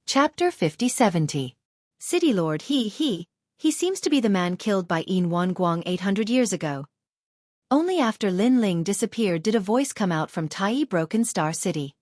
Chapter 50-70. City Lord He seems to be the man killed by Yin Guang 800 years ago. Only after Lin Ling disappeared did a voice come out from Tai Broken Star City.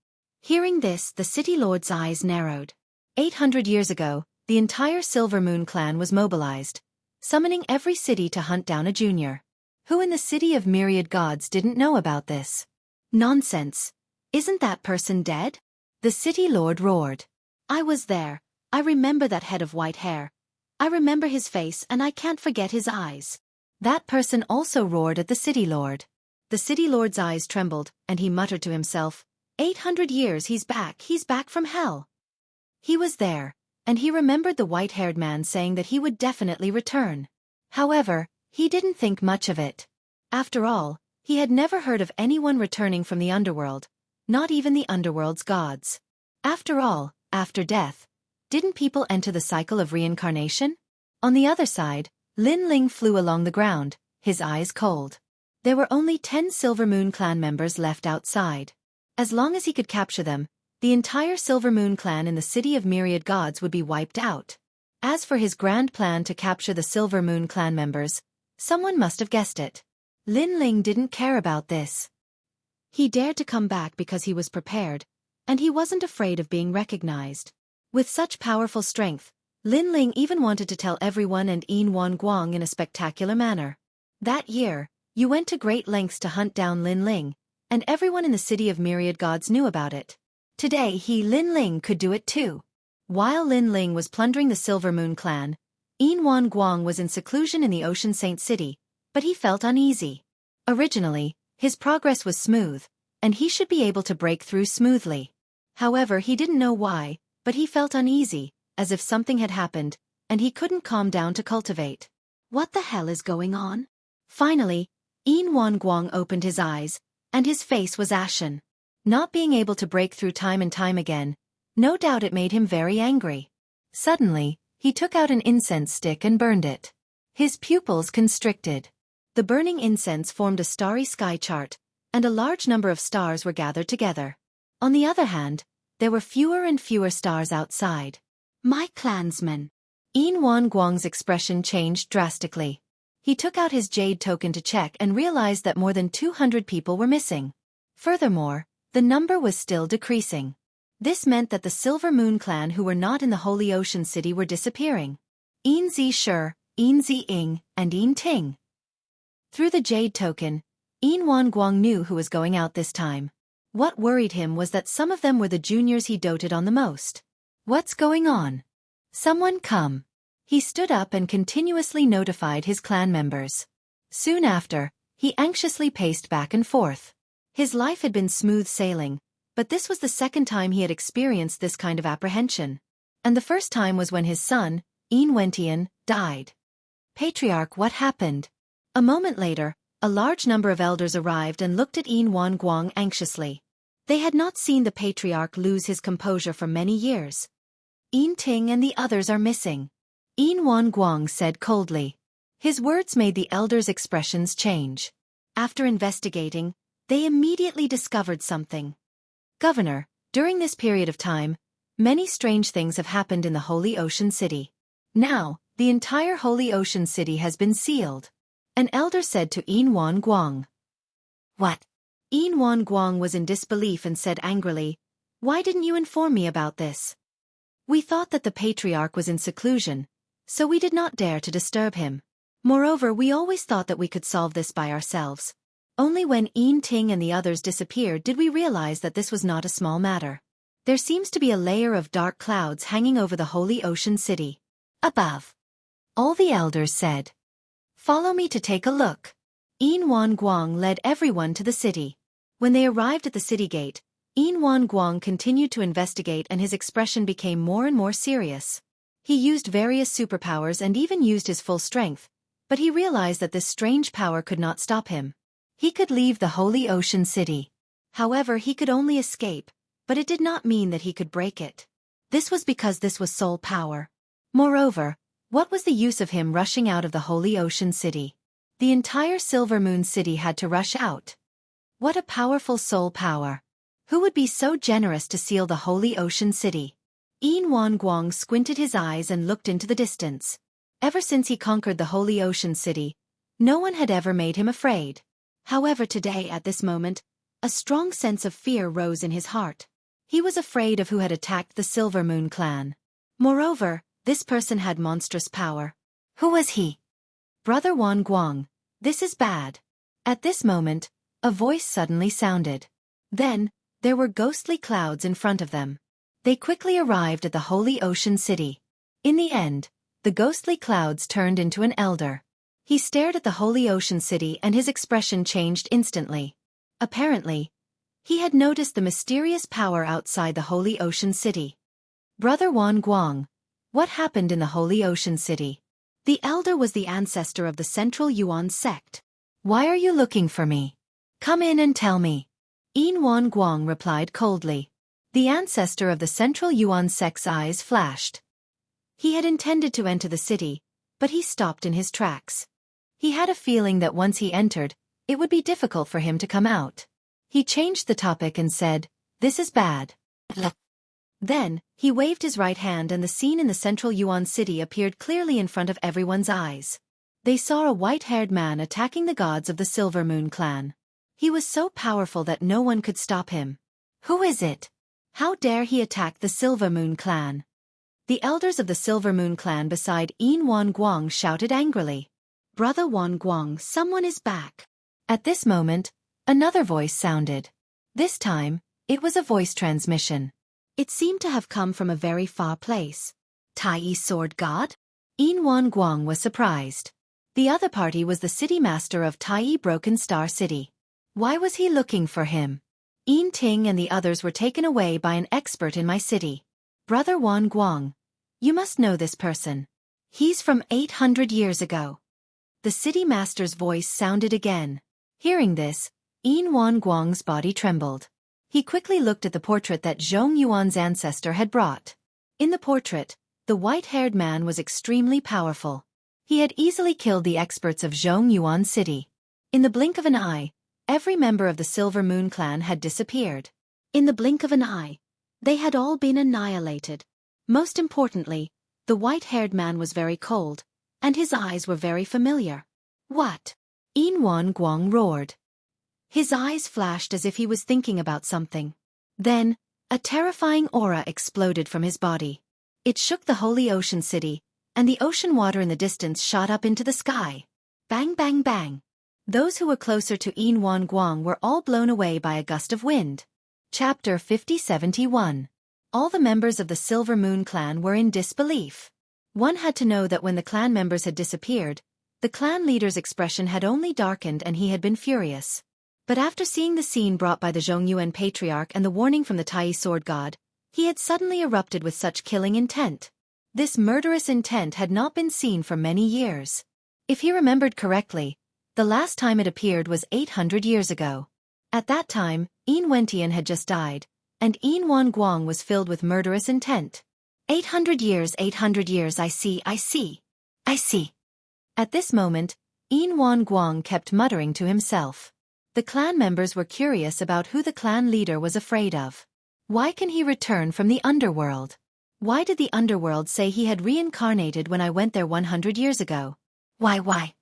Hearing this, the city lord's eyes narrowed. 800 years ago, the entire Silver Moon clan was mobilized, summoning every city to hunt down a junior. Who in the city of myriad gods didn't know about this? Nonsense. Isn't that person dead? The city lord roared. I was there. I remember that head of white hair. I remember his face and I can't forget his eyes. That person also roared at the city lord. The city lord's eyes trembled, and he muttered to himself, 800 years he's back from hell. He was there, and he remembered the white-haired man saying that he would definitely return. However, he didn't think much of it. After all, he had never heard of anyone returning from the underworld, not even the underworld's gods. After all, after death, didn't people enter the cycle of reincarnation? On the other side, Lin Ling flew along the ground, his eyes cold. There were only 10 Silver Moon clan members left outside. As long as he could capture them, the entire Silver Moon clan in the City of Myriad Gods would be wiped out. As for his grand plan to capture the Silver Moon clan members, someone must have guessed it. Lin Ling didn't care about this. He dared to come back because he was prepared, and he wasn't afraid of being recognized. With such powerful strength, Lin Ling even wanted to tell everyone and Yin Guang in a spectacular manner. That year, you went to great lengths to hunt down Lin Ling, and everyone in the City of Myriad Gods knew about it. Today Lin Ling could do it too. While Lin Ling was plundering the Silver Moon clan, Yin Guang was in seclusion in the Ocean Saint City, but he felt uneasy. Originally, his progress was smooth, and he should be able to break through smoothly. However, he didn't know why, but he felt uneasy, as if something had happened, and he couldn't calm down to cultivate. What the hell is going on? Finally, Yin Guang opened his eyes, and his face was ashen. Not being able to break through time and time again, no doubt it made him very angry. Suddenly, he took out an incense stick and burned it. His pupils constricted. The burning incense formed a starry sky chart, and a large number of stars were gathered together. On the other hand, there were fewer and fewer stars outside. My clansmen. Yin Guang's expression changed drastically. He took out his jade token to check and realized that more than 200 people were missing. Furthermore, the number was still decreasing. This meant that the Silver Moon clan who were not in the Holy Ocean City were disappearing. Yin Shi, Yin Ying, and Yin Ting. Through the jade token, Yin Guang knew who was going out this time. What worried him was that some of them were the juniors he doted on the most. What's going on? Someone come. He stood up and continuously notified his clan members. Soon after, he anxiously paced back and forth. His life had been smooth sailing, but this was the second time he had experienced this kind of apprehension. And the first time was when his son, Yin Wentian, died. Patriarch, what happened? A moment later, a large number of elders arrived and looked at Yin Guang anxiously. They had not seen the patriarch lose his composure for many years. Yin Ting and the others are missing, Yin Guang said coldly. His words made the elders' expressions change. After investigating, they immediately discovered something. Governor, during this period of time, many strange things have happened in the Holy Ocean City. Now, the entire Holy Ocean City has been sealed. An elder said to Yin Guang. What? Yin Guang was in disbelief and said angrily, why didn't you inform me about this? We thought that the patriarch was in seclusion, so we did not dare to disturb him. Moreover, we always thought that we could solve this by ourselves. Only when Yin Ting and the others disappeared did we realize that this was not a small matter. There seems to be a layer of dark clouds hanging over the Holy Ocean City. Above. All the elders said. Follow me to take a look. Yin Guang led everyone to the city. When they arrived at the city gate, Yin Guang continued to investigate and his expression became more and more serious. He used various superpowers and even used his full strength, but he realized that this strange power could not stop him. He could leave the Holy Ocean City. However, he could only escape, but it did not mean that he could break it. This was because this was soul power. Moreover, what was the use of him rushing out of the Holy Ocean City? The entire Silver Moon City had to rush out. What a powerful soul power! Who would be so generous to seal the Holy Ocean City? Yin Guang squinted his eyes and looked into the distance. Ever since he conquered the Holy Ocean City, no one had ever made him afraid. However, today, at this moment, a strong sense of fear rose in his heart. He was afraid of who had attacked the Silver Moon clan. Moreover, this person had monstrous power. Who was he? Brother Guang, this is bad. At this moment, a voice suddenly sounded. Then, there were ghostly clouds in front of them. They quickly arrived at the Holy Ocean City. In the end, the ghostly clouds turned into an elder. He stared at the Holy Ocean City and his expression changed instantly. Apparently, he had noticed the mysterious power outside the Holy Ocean City. Brother Guang, what happened in the Holy Ocean City? The elder was the ancestor of the Central Yuan sect. Why are you looking for me? Come in and tell me. Yin Guang replied coldly. The ancestor of the Central Yuan sect's eyes flashed. He had intended to enter the city, but he stopped in his tracks. He had a feeling that once he entered, it would be difficult for him to come out. He changed the topic and said, "This is bad." Then, he waved his right hand and the scene in the Central Yuan city appeared clearly in front of everyone's eyes. They saw a white-haired man attacking the gods of the Silver Moon clan. He was so powerful that no one could stop him. Who is it? How dare he attack the Silver Moon clan? The elders of the Silver Moon clan beside Yin Guang shouted angrily. Brother Guang, someone is back. At this moment, another voice sounded. This time, it was a voice transmission. It seemed to have come from a very far place. Tai Sword God? Yin Guang was surprised. The other party was the city master of Tai Broken Star City. Why was he looking for him? Yin Ting and the others were taken away by an expert in my city. Brother Guang, you must know this person. He's from 800 years ago. The city master's voice sounded again. Hearing this, Yin Guang's body trembled. He quickly looked at the portrait that Zhong Yuan's ancestor had brought. In the portrait, the white-haired man was extremely powerful. He had easily killed the experts of Zhong Yuan City. In the blink of an eye, every member of the Silver Moon clan had disappeared. In the blink of an eye, they had all been annihilated. Most importantly, the white-haired man was very cold, and his eyes were very familiar. What? Yin Guang roared. His eyes flashed as if he was thinking about something. Then, a terrifying aura exploded from his body. It shook the Holy Ocean City, and the ocean water in the distance shot up into the sky. Bang bang bang. Those who were closer to Yin Guang were all blown away by a gust of wind. Chapter 5071. All the members of the Silver Moon clan were in disbelief. One had to know that when the clan members had disappeared, the clan leader's expression had only darkened and he had been furious. But after seeing the scene brought by the Zhongyuan patriarch and the warning from the Tai sword god, he had suddenly erupted with such killing intent. This murderous intent had not been seen for many years. If he remembered correctly, the last time it appeared was 800 years ago. At that time, Yin Wentian had just died, and Yin Guang was filled with murderous intent. 800 years, I see. At this moment, Yin Guang kept muttering to himself. The clan members were curious about who the clan leader was afraid of. Why can he return from the underworld? Why did the underworld say he had reincarnated when I went there 100 years ago? Why?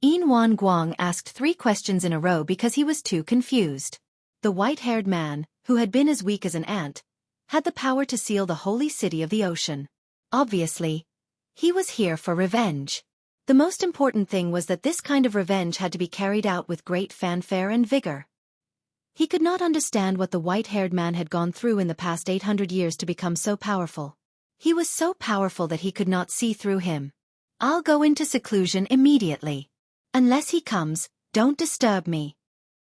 Yin Guang asked 3 questions in a row because he was too confused. The white-haired man, who had been as weak as an ant, had the power to seal the holy city of the ocean. Obviously, he was here for revenge. The most important thing was that this kind of revenge had to be carried out with great fanfare and vigor. He could not understand what the white-haired man had gone through in the past 800 years to become so powerful. He was so powerful that he could not see through him. I'll go into seclusion immediately. Unless he comes, don't disturb me.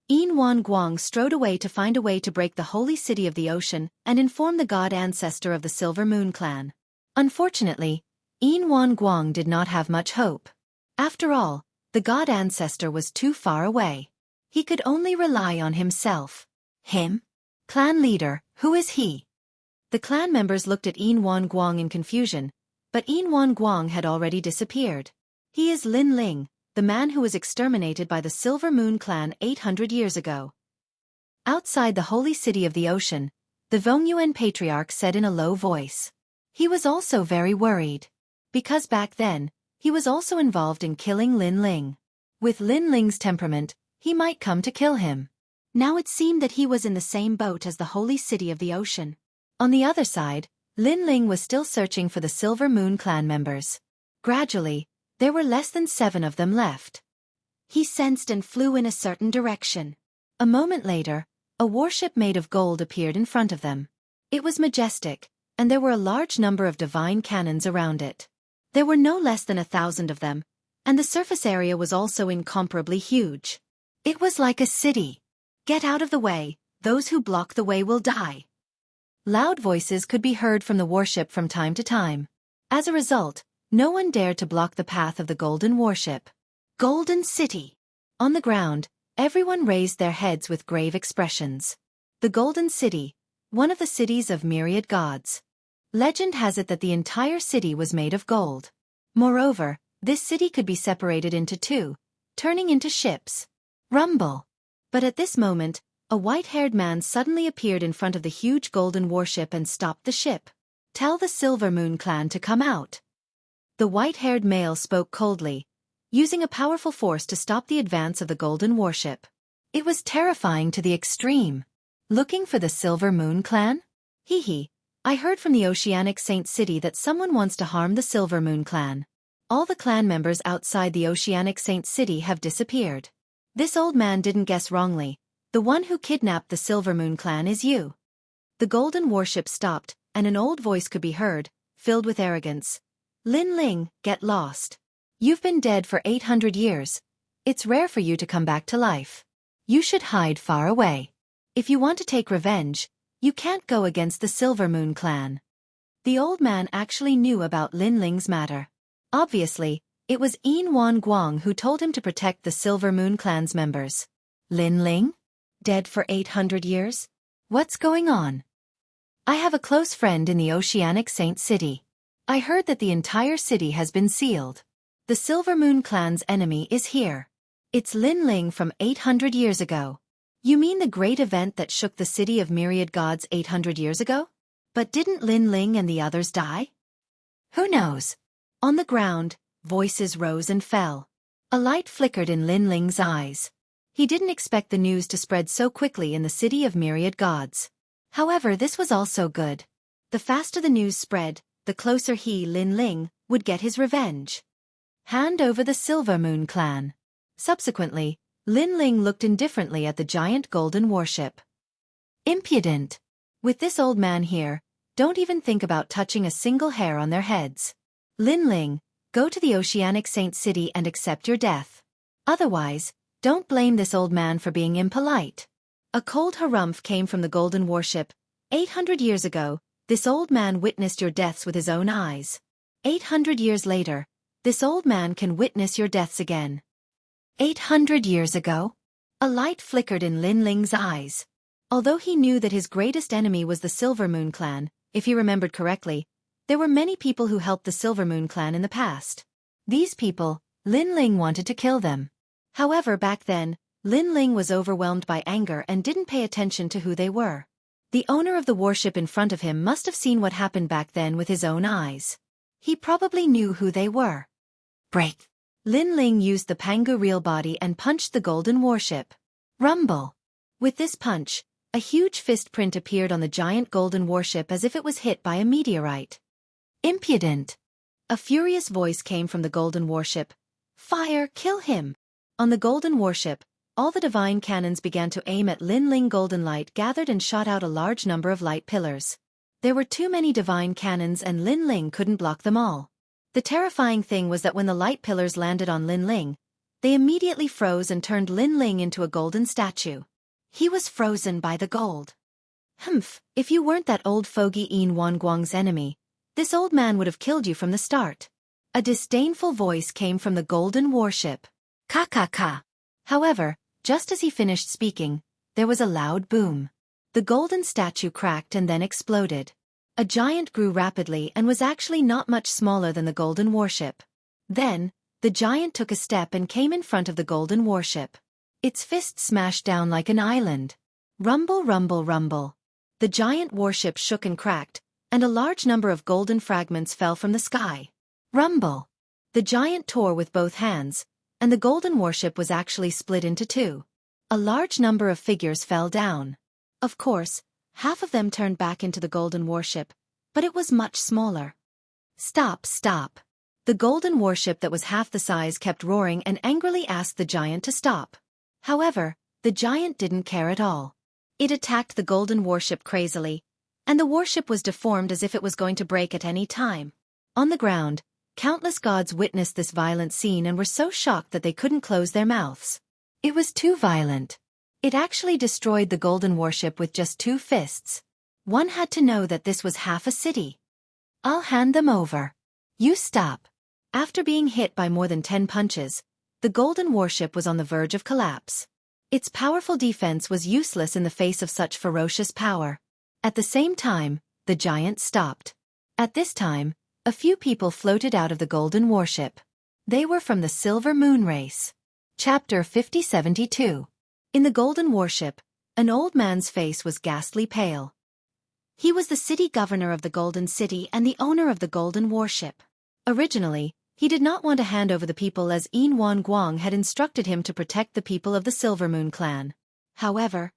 Yin Guang strode away to find a way to break the holy city of the ocean and inform the god ancestor of the Silver Moon clan. Unfortunately, Yin Guang did not have much hope. After all, the god ancestor was too far away. He could only rely on himself. Him? Clan leader, who is he? The clan members looked at Yin Guang in confusion, but Yin Guang had already disappeared. He is Lin Ling, the man who was exterminated by the Silver Moon clan 800 years ago. Outside the holy city of the ocean, the Zhongyuan patriarch said in a low voice. He was also very worried. Because back then, he was also involved in killing Lin Ling. With Lin Ling's temperament, he might come to kill him. Now it seemed that he was in the same boat as the holy city of the ocean. On the other side, Lin Ling was still searching for the Silver Moon clan members. Gradually, there were less than 7 of them left. He sensed and flew in a certain direction. A moment later, a warship made of gold appeared in front of them. It was majestic, and there were a large number of divine cannons around it. There were no less than 1,000 of them, and the surface area was also incomparably huge. It was like a city. Get out of the way, those who block the way will die. Loud voices could be heard from the warship from time to time. As a result, no one dared to block the path of the golden warship. Golden City. On the ground, everyone raised their heads with grave expressions. The Golden City, one of the cities of myriad gods. Legend has it that the entire city was made of gold. Moreover, this city could be separated into 2, turning into ships. Rumble. But at this moment, a white-haired man suddenly appeared in front of the huge golden warship and stopped the ship. Tell the Silver Moon clan to come out. The white-haired male spoke coldly, using a powerful force to stop the advance of the golden warship. It was terrifying to the extreme. Looking for the Silver Moon clan? Hee. I heard from the Oceanic Saint City that someone wants to harm the Silver Moon clan. All the clan members outside the Oceanic Saint City have disappeared. This old man didn't guess wrongly. The one who kidnapped the Silver Moon clan is you. The golden warship stopped, and an old voice could be heard, filled with arrogance. Lin Ling, get lost. You've been dead for 800 years. It's rare for you to come back to life. You should hide far away. If you want to take revenge, you can't go against the Silver Moon clan. The old man actually knew about Lin Ling's matter. Obviously, it was Wan Guang who told him to protect the Silver Moon clan's members. Lin Ling? Dead for 800 years? What's going on? I have a close friend in the Oceanic Saint City. I heard that the entire city has been sealed. The Silver Moon clan's enemy is here. It's Lin Ling from 800 years ago. You mean the great event that shook the city of myriad gods 800 years ago? But didn't Lin Ling and the others die? Who knows? On the ground, voices rose and fell. A light flickered in Lin Ling's eyes. He didn't expect the news to spread so quickly in the city of myriad gods. However, this was also good. The faster the news spread, the closer he, Lin Ling, would get his revenge. Hand over the Silver Moon clan. Subsequently, Lin Ling looked indifferently at the giant golden warship. Impudent. With this old man here, don't even think about touching a single hair on their heads. Lin Ling, go to the Oceanic Saint City and accept your death. Otherwise, don't blame this old man for being impolite. A cold harumph came from the golden warship. 800 years ago, this old man witnessed your deaths with his own eyes. 800 years later, this old man can witness your deaths again. 800 years ago? A light flickered in Lin Ling's eyes. Although he knew that his greatest enemy was the Silver Moon clan, if he remembered correctly, there were many people who helped the Silver Moon clan in the past. These people, Lin Ling wanted to kill them. However, back then, Lin Ling was overwhelmed by anger and didn't pay attention to who they were. The owner of the warship in front of him must have seen what happened back then with his own eyes. He probably knew who they were. Break. Lin Ling used the Pangu real body and punched the golden warship. Rumble. With this punch, a huge fist print appeared on the giant golden warship as if it was hit by a meteorite. Impudent. A furious voice came from the golden warship. Fire, kill him. On the golden warship, all the divine cannons began to aim at Lin Ling. Golden light gathered and shot out a large number of light pillars. There were too many divine cannons and Lin Ling couldn't block them all. The terrifying thing was that when the light pillars landed on Lin Ling, they immediately froze and turned Lin Ling into a golden statue. He was frozen by the gold. Humph, if you weren't that old fogey Wan Guang's enemy, this old man would have killed you from the start. A disdainful voice came from the golden warship. Ka ka ka. However, just as he finished speaking, there was a loud boom. The golden statue cracked and then exploded. A giant grew rapidly and was actually not much smaller than the golden warship. Then, the giant took a step and came in front of the golden warship. Its fist smashed down like an island. Rumble, rumble, rumble. The giant warship shook and cracked, and a large number of golden fragments fell from the sky. Rumble! The giant tore with both hands, and the golden warship was actually split into two. A large number of figures fell down. Of course, half of them turned back into the golden warship, but it was much smaller. Stop, stop. The golden warship that was half the size kept roaring and angrily asked the giant to stop. However, the giant didn't care at all. It attacked the golden warship crazily, and the warship was deformed as if it was going to break at any time. On the ground, countless gods witnessed this violent scene and were so shocked that they couldn't close their mouths. It was too violent. It actually destroyed the golden warship with just 2 fists. One had to know that this was half a city. I'll hand them over. You stop. After being hit by more than 10 punches, the golden warship was on the verge of collapse. Its powerful defense was useless in the face of such ferocious power. At the same time, the giant stopped. At this time, a few people floated out of the golden warship. They were from the Silver Moon race. Chapter 5072. In the golden warship, an old man's face was ghastly pale. He was the city governor of the Golden City and the owner of the golden warship. Originally, he did not want to hand over the people as Wan Guang had instructed him to protect the people of the Silver Moon clan. However,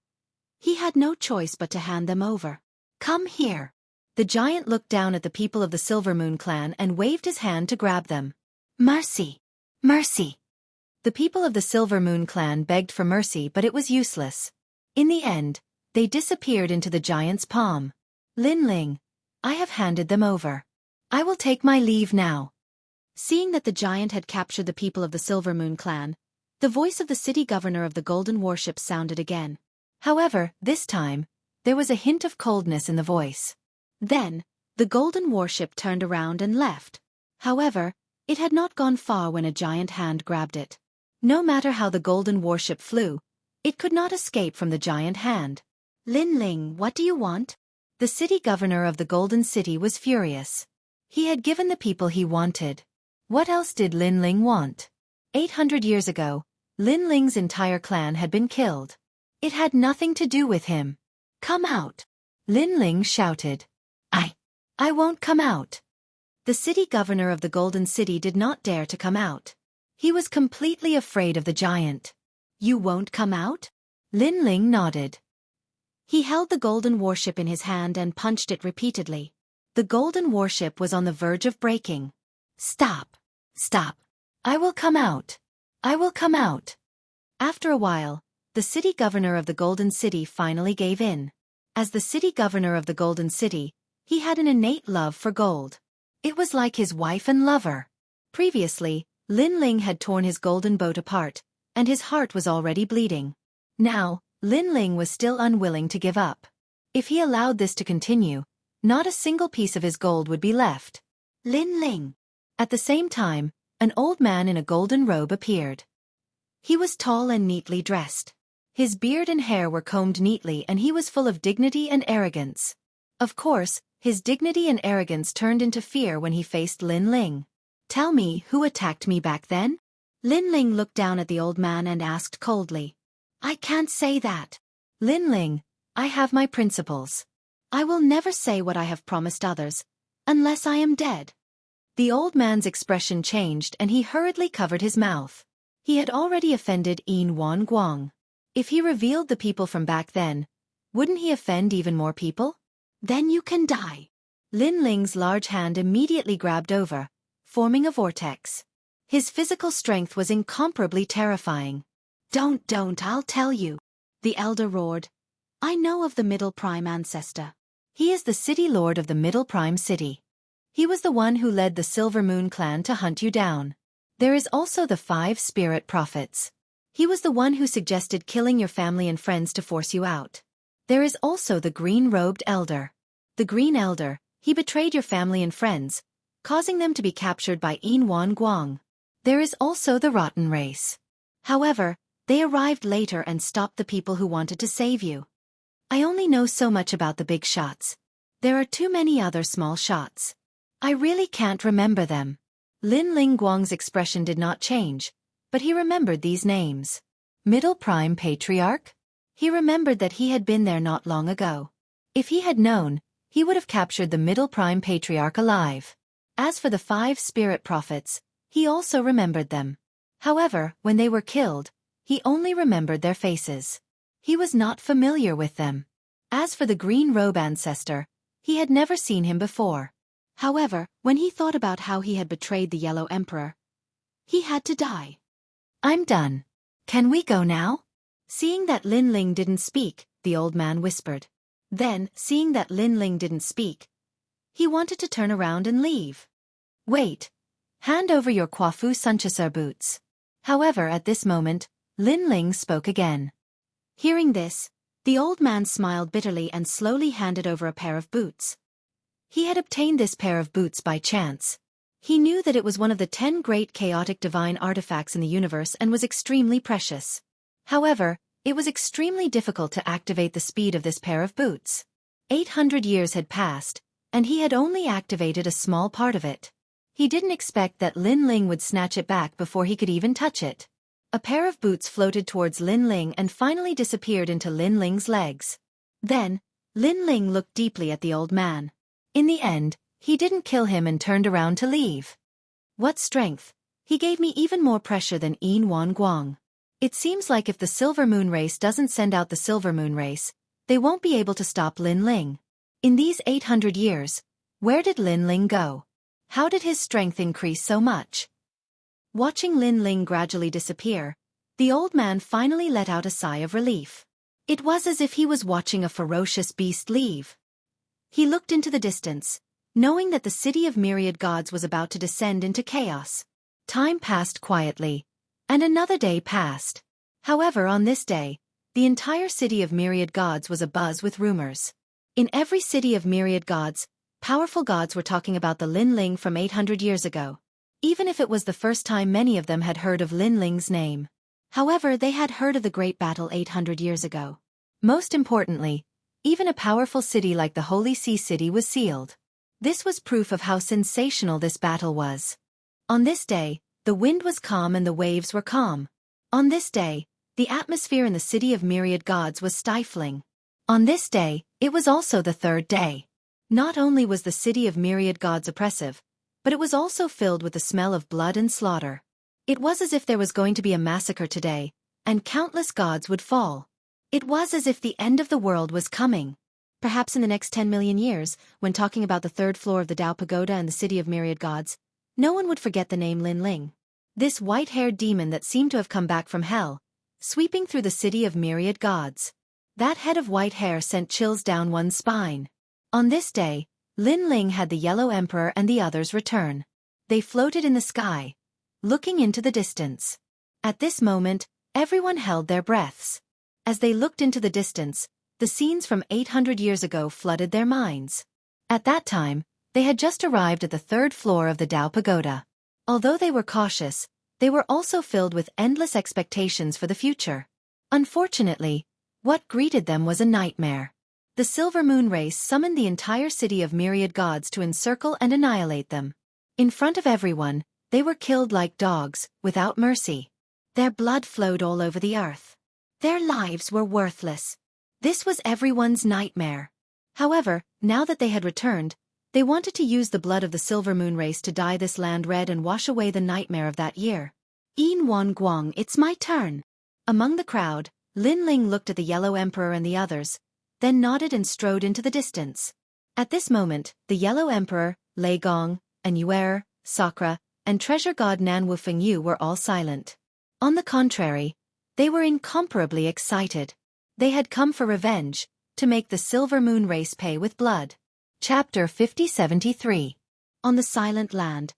he had no choice but to hand them over. Come here. The giant looked down at the people of the Silver Moon clan and waved his hand to grab them. Mercy! Mercy! The people of the Silver Moon clan begged for mercy, but it was useless. In the end, they disappeared into the giant's palm. Lin Ling, I have handed them over. I will take my leave now. Seeing that the giant had captured the people of the Silver Moon clan, the voice of the city governor of the golden warship sounded again. However, this time, there was a hint of coldness in the voice. Then, the golden warship turned around and left. However, it had not gone far when a giant hand grabbed it. No matter how the golden warship flew, it could not escape from the giant hand. Lin Ling, what do you want? The city governor of the Golden City was furious. He had given the people he wanted. What else did Lin Ling want? 800 years ago, Lin Ling's entire clan had been killed. It had nothing to do with him. Come out! Lin Ling shouted. I won't come out. The city governor of the Golden City did not dare to come out. He was completely afraid of the giant. You won't come out? Lin Ling nodded. He held the golden warship in his hand and punched it repeatedly. The golden warship was on the verge of breaking. Stop! Stop! I will come out! I will come out! After a while, the city governor of the Golden City finally gave in. As the city governor of the Golden City, he had an innate love for gold. It was like his wife and lover. Previously, Lin Ling had torn his golden boat apart, and his heart was already bleeding. Now, Lin Ling was still unwilling to give up. If he allowed this to continue, not a single piece of his gold would be left. Lin Ling. At the same time, an old man in a golden robe appeared. He was tall and neatly dressed. His beard and hair were combed neatly and he was full of dignity and arrogance. Of course, his dignity and arrogance turned into fear when he faced Lin Ling. Tell me, who attacked me back then? Lin Ling looked down at the old man and asked coldly. I can't say that. Lin Ling, I have my principles. I will never say what I have promised others, unless I am dead. The old man's expression changed and he hurriedly covered his mouth. He had already offended Wan Guang. If he revealed the people from back then, wouldn't he offend even more people? Then you can die. Lin Ling's large hand immediately grabbed over, forming a vortex. His physical strength was incomparably terrifying. Don't, I'll tell you. The elder roared. I know of the Middle Prime ancestor. He is the city lord of the Middle Prime city. He was the one who led the Silver Moon clan to hunt you down. There is also the 5 spirit prophets. He was the one who suggested killing your family and friends to force you out. There is also the green-robed elder. The green elder, he betrayed your family and friends, causing them to be captured by Wan Guang. There is also the rotten race. However, they arrived later and stopped the people who wanted to save you. I only know so much about the big shots. There are too many other small shots. I really can't remember them. Lin Ling Guang's expression did not change, but he remembered these names. Middle Prime Patriarch? He remembered that he had been there not long ago. If he had known, he would have captured the Middle Prime Patriarch alive. As for the 5 spirit prophets, he also remembered them. However, when they were killed, he only remembered their faces. He was not familiar with them. As for the green robe ancestor, he had never seen him before. However, when he thought about how he had betrayed the Yellow Emperor, he had to die. I'm done. Can we go now? Seeing that Lin Ling didn't speak, the old man whispered. Then, seeing that Lin Ling didn't speak, he wanted to turn around and leave. Wait. Hand over your Kwafu Sunchasar boots. However, at this moment, Lin Ling spoke again. Hearing this, the old man smiled bitterly and slowly handed over a pair of boots. He had obtained this pair of boots by chance. He knew that it was one of the 10 great chaotic divine artifacts in the universe and was extremely precious. However, it was extremely difficult to activate the speed of this pair of boots. 800 years had passed, and he had only activated a small part of it. He didn't expect that Lin Ling would snatch it back before he could even touch it. A pair of boots floated towards Lin Ling and finally disappeared into Lin Ling's legs. Then, Lin Ling looked deeply at the old man. In the end, he didn't kill him and turned around to leave. What strength! He gave me even more pressure than Yin Wan Guang. It seems like if the Silver Moon Race doesn't send out the Silver Moon Race, they won't be able to stop Lin Ling. In these 800 years, where did Lin Ling go? How did his strength increase so much? Watching Lin Ling gradually disappear, the old man finally let out a sigh of relief. It was as if he was watching a ferocious beast leave. He looked into the distance, knowing that the city of myriad gods was about to descend into chaos. Time passed quietly, and another day passed. However, on this day, the entire city of myriad gods was abuzz with rumors. In every city of myriad gods, powerful gods were talking about the Lin Ling from 800 years ago. Even if it was the first time many of them had heard of Lin Ling's name. However, they had heard of the great battle 800 years ago. Most importantly, even a powerful city like the Holy Sea City was sealed. This was proof of how sensational this battle was. On this day, the wind was calm and the waves were calm. On this day, the atmosphere in the city of myriad gods was stifling. On this day, it was also the 3rd day. Not only was the city of myriad gods oppressive, but it was also filled with the smell of blood and slaughter. It was as if there was going to be a massacre today, and countless gods would fall. It was as if the end of the world was coming. Perhaps in the next 10 million years, when talking about the 3rd floor of the Tao Pagoda and the city of myriad gods, no one would forget the name Lin Ling. This white-haired demon that seemed to have come back from hell, sweeping through the city of myriad gods. That head of white hair sent chills down one's spine. On this day, Lin Ling had the Yellow Emperor and the others return. They floated in the sky, looking into the distance. At this moment, everyone held their breaths. As they looked into the distance, the scenes from 800 years ago flooded their minds. At that time, they had just arrived at the 3rd floor of the Tao Pagoda. Although they were cautious, they were also filled with endless expectations for the future. Unfortunately, what greeted them was a nightmare. The Silver Moon Race summoned the entire city of myriad gods to encircle and annihilate them. In front of everyone, they were killed like dogs, without mercy. Their blood flowed all over the earth. Their lives were worthless. This was everyone's nightmare. However, now that they had returned, they wanted to use the blood of the Silver Moon Race to dye this land red and wash away the nightmare of that year. Yin Wan Guang, it's my turn. Among the crowd, Lin Ling looked at the Yellow Emperor and the others, then nodded and strode into the distance. At this moment, the Yellow Emperor, Lei Gong, and Yuer, Sakra, and treasure god Nan Wu Fengyu were all silent. On the contrary, they were incomparably excited. They had come for revenge, to make the Silver Moon Race pay with blood. Chapter 5073. On the silent land,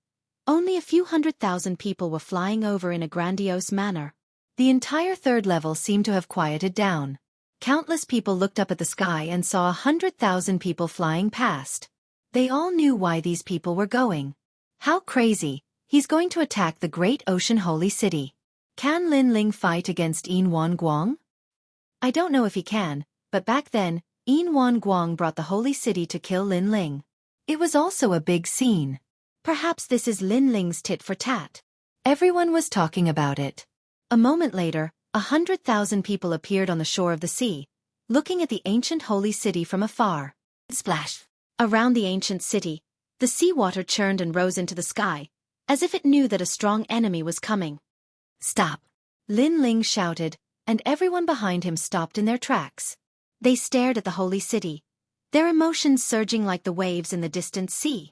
only a few 100,000 people were flying over in a grandiose manner. The entire 3rd level seemed to have quieted down. Countless people looked up at the sky and saw 100,000 people flying past. They all knew why these people were going. How crazy! He's going to attack the Great Ocean Holy City. Can Lin Ling fight against Yin Wan Guang? I don't know if he can, but back then, Yin Wan Guang brought the Holy City to kill Lin Ling. It was also a big scene. Perhaps this is Lin Ling's tit for tat. Everyone was talking about it. A moment later, 100,000 people appeared on the shore of the sea, looking at the ancient holy city from afar. Splash! Around the ancient city, the seawater churned and rose into the sky, as if it knew that a strong enemy was coming. "Stop!" Lin Ling shouted, and everyone behind him stopped in their tracks. They stared at the holy city, their emotions surging like the waves in the distant sea.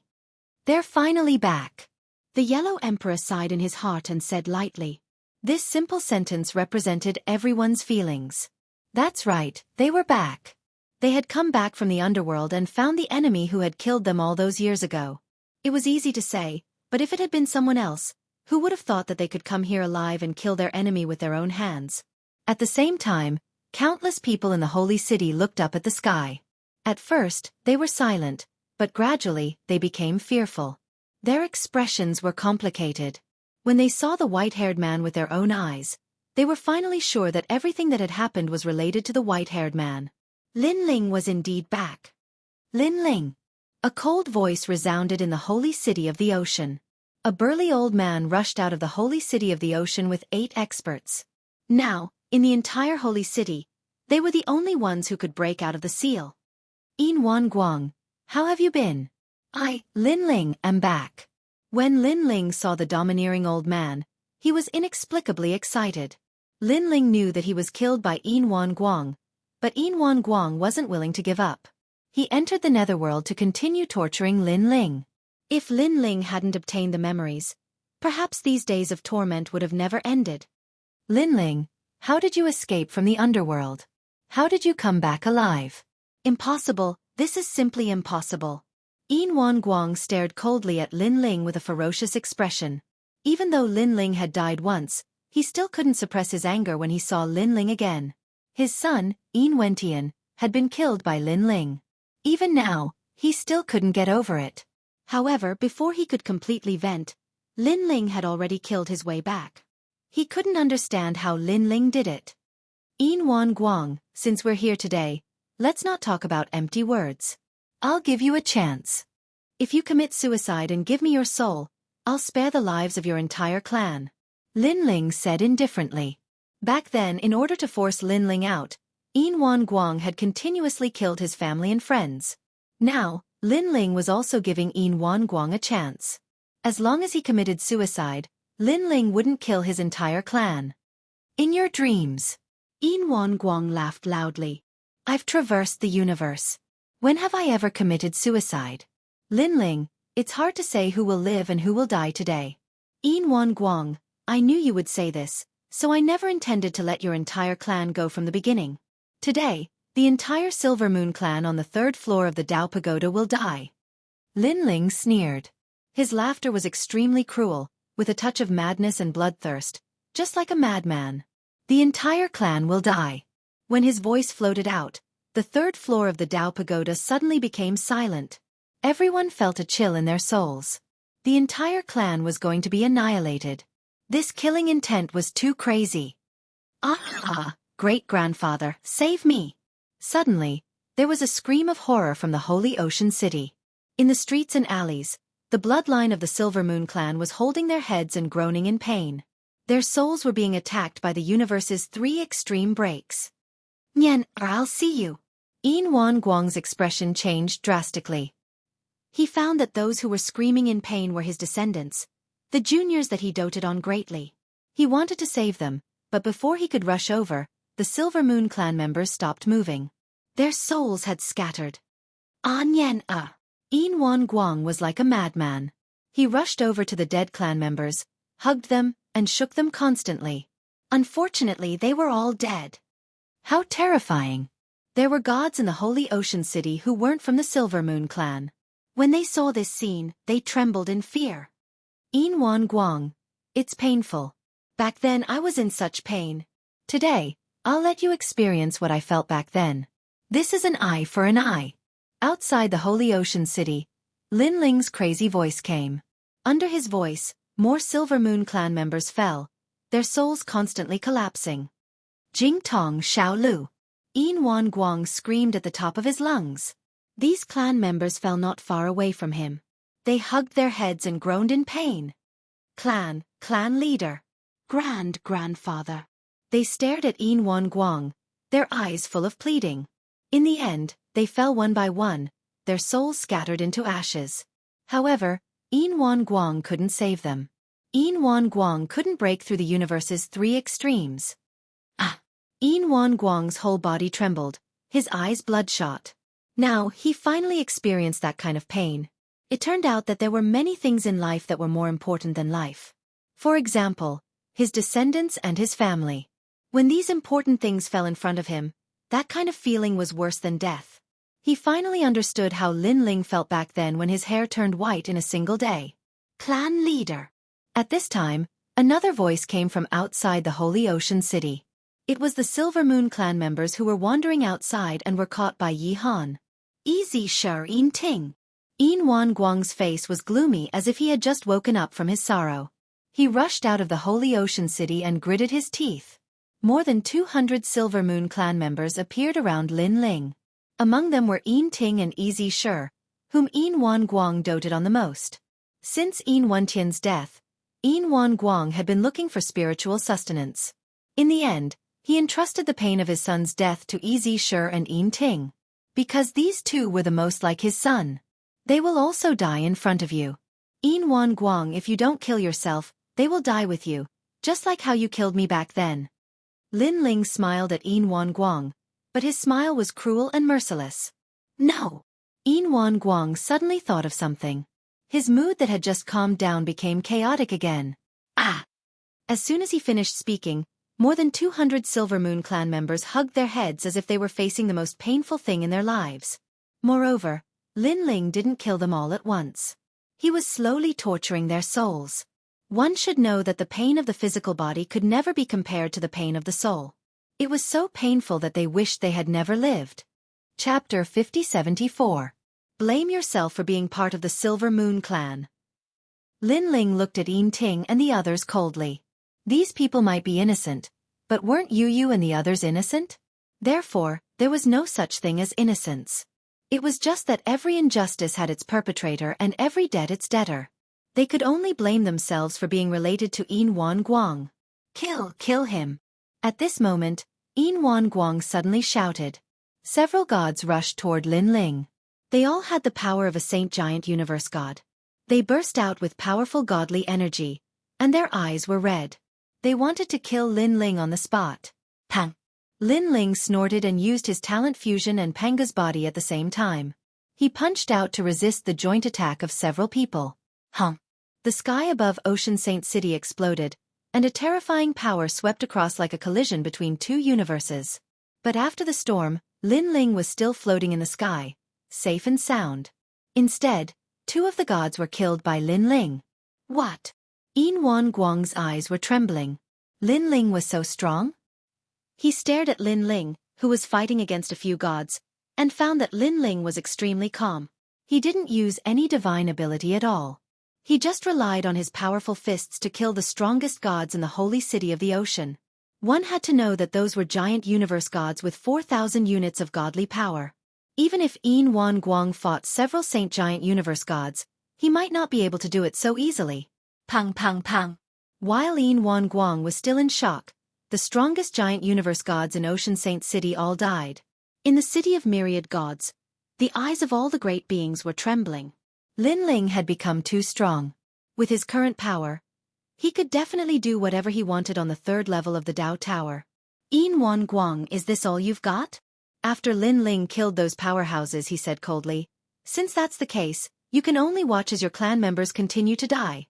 "They're finally back." The Yellow Emperor sighed in his heart and said lightly. This simple sentence represented everyone's feelings. That's right, they were back. They had come back from the underworld and found the enemy who had killed them all those years ago. It was easy to say, but if it had been someone else, who would have thought that they could come here alive and kill their enemy with their own hands? At the same time, countless people in the holy city looked up at the sky. At first, they were silent, but gradually, they became fearful. Their expressions were complicated. When they saw the white-haired man with their own eyes, they were finally sure that everything that had happened was related to the white-haired man. Lin Ling was indeed back. "Lin Ling!" A cold voice resounded in the holy city of the ocean. A burly old man rushed out of the holy city of the ocean with 8 experts. Now, in the entire holy city, they were the only ones who could break out of the seal. "Yin Wan Guang, how have you been?" "I, Lin Ling, am back." When Lin Ling saw the domineering old man, he was inexplicably excited. Lin Ling knew that he was killed by Yin Wan Guang, but Yin Wan Guang wasn't willing to give up. He entered the netherworld to continue torturing Lin Ling. If Lin Ling hadn't obtained the memories, perhaps these days of torment would have never ended. "Lin Ling, how did you escape from the underworld? How did you come back alive?" "Impossible, this is simply impossible." Yin Wan Guang stared coldly at Lin Ling with a ferocious expression. Even though Lin Ling had died once, he still couldn't suppress his anger when he saw Lin Ling again. His son, Yin Wentian, had been killed by Lin Ling. Even now, he still couldn't get over it. However, before he could completely vent, Lin Ling had already killed his way back. He couldn't understand how Lin Ling did it. "Yin Wan Guang, since we're here today, let's not talk about empty words. I'll give you a chance. If you commit suicide and give me your soul, I'll spare the lives of your entire clan," Lin Ling said indifferently. Back then, in order to force Lin Ling out, Yin Wan Guang had continuously killed his family and friends. Now, Lin Ling was also giving Yin Wan Guang a chance. As long as he committed suicide, Lin Ling wouldn't kill his entire clan. "In your dreams." Yin Wan Guang laughed loudly. "I've traversed the universe. When have I ever committed suicide?" "Lin Ling, it's hard to say who will live and who will die today." "Yin Wan Guang, I knew you would say this, so I never intended to let your entire clan go from the beginning. Today, the entire Silver Moon clan on the 3rd floor of the Dao Pagoda will die." Lin Ling sneered. His laughter was extremely cruel, with a touch of madness and bloodthirst, just like a madman. "The entire clan will die." When his voice floated out, the 3rd floor of the Dao Pagoda suddenly became silent. Everyone felt a chill in their souls. The entire clan was going to be annihilated. This killing intent was too crazy. "Ah, great-grandfather, save me!" Suddenly, there was a scream of horror from the holy ocean city. In the streets and alleys, the bloodline of the Silver Moon clan was holding their heads and groaning in pain. Their souls were being attacked by the universe's 3 extreme breaks. "Nian, or I'll see you." Yin Wan Guang's expression changed drastically. He found that those who were screaming in pain were his descendants, the juniors that he doted on greatly. He wanted to save them, but before he could rush over, the Silver Moon clan members stopped moving. Their souls had scattered. "Nian, Yin Wan Guang was like a madman. He rushed over to the dead clan members, hugged them, and shook them constantly. Unfortunately, they were all dead. How terrifying. There were gods in the Holy Ocean City who weren't from the Silver Moon clan. When they saw this scene, they trembled in fear. "Yin Wan Guang, it's painful. Back then I was in such pain. Today, I'll let you experience what I felt back then. This is an eye for an eye." Outside the Holy Ocean City, Lin Ling's crazy voice came. Under his voice, more Silver Moon clan members fell, their souls constantly collapsing. "Jing Tong Xiao Lu." Yin Wan Guang screamed at the top of his lungs. These clan members fell not far away from him. They hugged their heads and groaned in pain. Clan leader. Grandfather." They stared at Yin Wan Guang, their eyes full of pleading. In the end, they fell one by one, their souls scattered into ashes. However, Yin Wan Guang couldn't save them. Yin Wan Guang couldn't break through the universe's three extremes. Yin Wan Guang's whole body trembled, his eyes bloodshot. Now, he finally experienced that kind of pain. It turned out that there were many things in life that were more important than life. For example, his descendants and his family. When these important things fell in front of him, that kind of feeling was worse than death. He finally understood how Lin Ling felt back then when his hair turned white in a single day. Clan leader. At this time, another voice came from outside the Holy Ocean City. It was the Silver Moon clan members who were wandering outside and were caught by Yi Han. Easy sure Yin Ting. Yin Wan Guang's face was gloomy as if he had just woken up from his sorrow. He rushed out of the Holy Ocean City and gritted his teeth. More than 200 Silver Moon clan members appeared around Lin Ling. Among them were Yin Ting and Easy Sure, whom Yin Wan Guang doted on the most. Since Yin Wantian's death, Yin Wan Guang had been looking for spiritual sustenance. In the end, he entrusted the pain of his son's death to Easy Sure and Yin Ting. Because these two were the most like his son. They will also die in front of you. Yin Wan Guang, if you don't kill yourself, they will die with you, just like how you killed me back then. Lin Ling smiled at Yin Wan Guang, but his smile was cruel and merciless. No! Yin Wan Guang suddenly thought of something. His mood that had just calmed down became chaotic again. As soon as he finished speaking, more than 200 Silver Moon clan members hugged their heads as if they were facing the most painful thing in their lives. Moreover, Lin Ling didn't kill them all at once. He was slowly torturing their souls. One should know that the pain of the physical body could never be compared to the pain of the soul. It was so painful that they wished they had never lived. Chapter 5074. Blame yourself for being part of the Silver Moon clan. Lin Ling looked at Yin Ting and the others coldly. These people might be innocent, but weren't you and the others innocent? Therefore, there was no such thing as innocence. It was just that every injustice had its perpetrator and every debt its debtor. They could only blame themselves for being related to Yin Wan Guang. Kill him. At this moment, Yin Wan Guang suddenly shouted. Several gods rushed toward Lin Ling. They all had the power of a saint giant universe god. They burst out with powerful godly energy, and their eyes were red. They wanted to kill Lin Ling on the spot. Pang! Lin Ling snorted and used his talent fusion and Panga's body at the same time. He punched out to resist the joint attack of several people. The sky above Ocean Saint City exploded, and a terrifying power swept across like a collision between two universes. But after the storm, Lin Ling was still floating in the sky, safe and sound. Instead, two of the gods were killed by Lin Ling. What? Yin Wan Guang's eyes were trembling. Lin Ling was so strong? He stared at Lin Ling, who was fighting against a few gods, and found that Lin Ling was extremely calm. He didn't use any divine ability at all. He just relied on his powerful fists to kill the strongest gods in the holy city of the ocean. One had to know that those were giant universe gods with 4,000 units of godly power. Even if Yin Wan Guang fought several saint giant universe gods, he might not be able to do it so easily. Pang pang pang. While Yin Wan Guang was still in shock, the strongest giant universe gods in Ocean Saint City all died. In the city of myriad gods, the eyes of all the great beings were trembling. Lin Ling had become too strong. With his current power, he could definitely do whatever he wanted on the third level of the Dao Tower. Yin Wan Guang, is this all you've got? After Lin Ling killed those powerhouses, he said coldly. Since that's the case, you can only watch as your clan members continue to die.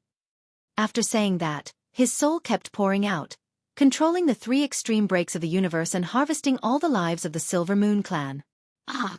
After saying that, his soul kept pouring out, controlling the three extreme breaks of the universe and harvesting all the lives of the Silver Moon clan.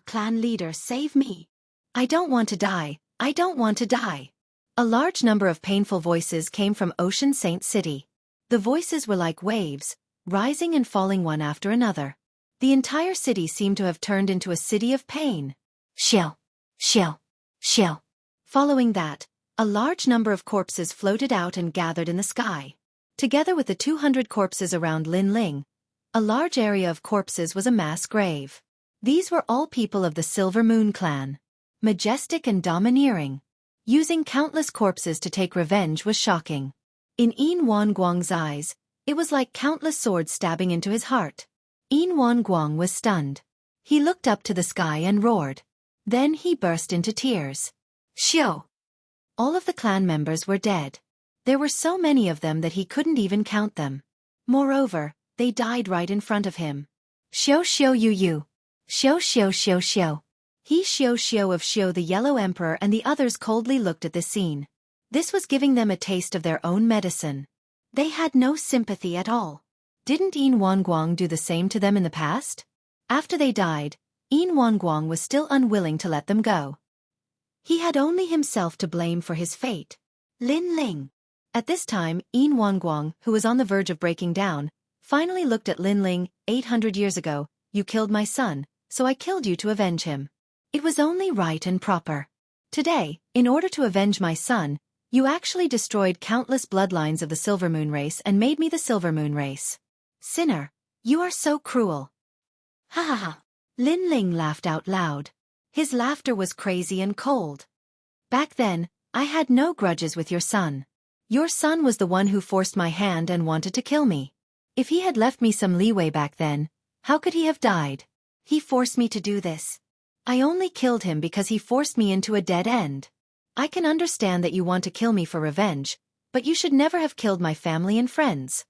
Clan leader, save me. I don't want to die, I don't want to die. A large number of painful voices came from Ocean Saint City. The voices were like waves, rising and falling one after another. The entire city seemed to have turned into a city of pain. Shill, shill, shill. Following that, a large number of corpses floated out and gathered in the sky. Together with the 200 corpses around Lin Ling, a large area of corpses was a mass grave. These were all people of the Silver Moon clan. Majestic and domineering. Using countless corpses to take revenge was shocking. In Yin Wan Guang's eyes, it was like countless swords stabbing into his heart. Yin Wan Guang was stunned. He looked up to the sky and roared. Then he burst into tears. Xiao! All of the clan members were dead. There were so many of them that he couldn't even count them. Moreover, they died right in front of him. Xiao Xiao Yu Yu. Xiao Xiao Xiao Xiao. He Xiao Xiao of Xiao the Yellow Emperor and the others coldly looked at this scene. This was giving them a taste of their own medicine. They had no sympathy at all. Didn't Yin Wanguang do the same to them in the past? After they died, Yin Wanguang was still unwilling to let them go. He had only himself to blame for his fate. Lin Ling. At this time, Yin Wanguang, who was on the verge of breaking down, finally looked at Lin Ling. 800 years ago, you killed my son, so I killed you to avenge him. It was only right and proper. Today, in order to avenge my son, you actually destroyed countless bloodlines of the Silver Moon race and made me the Silver Moon race. Sinner, you are so cruel. Ha ha ha. Lin Ling laughed out loud. His laughter was crazy and cold. Back then, I had no grudges with your son. Your son was the one who forced my hand and wanted to kill me. If he had left me some leeway back then, how could he have died? He forced me to do this. I only killed him because he forced me into a dead end. I can understand that you want to kill me for revenge, but you should never have killed my family and friends.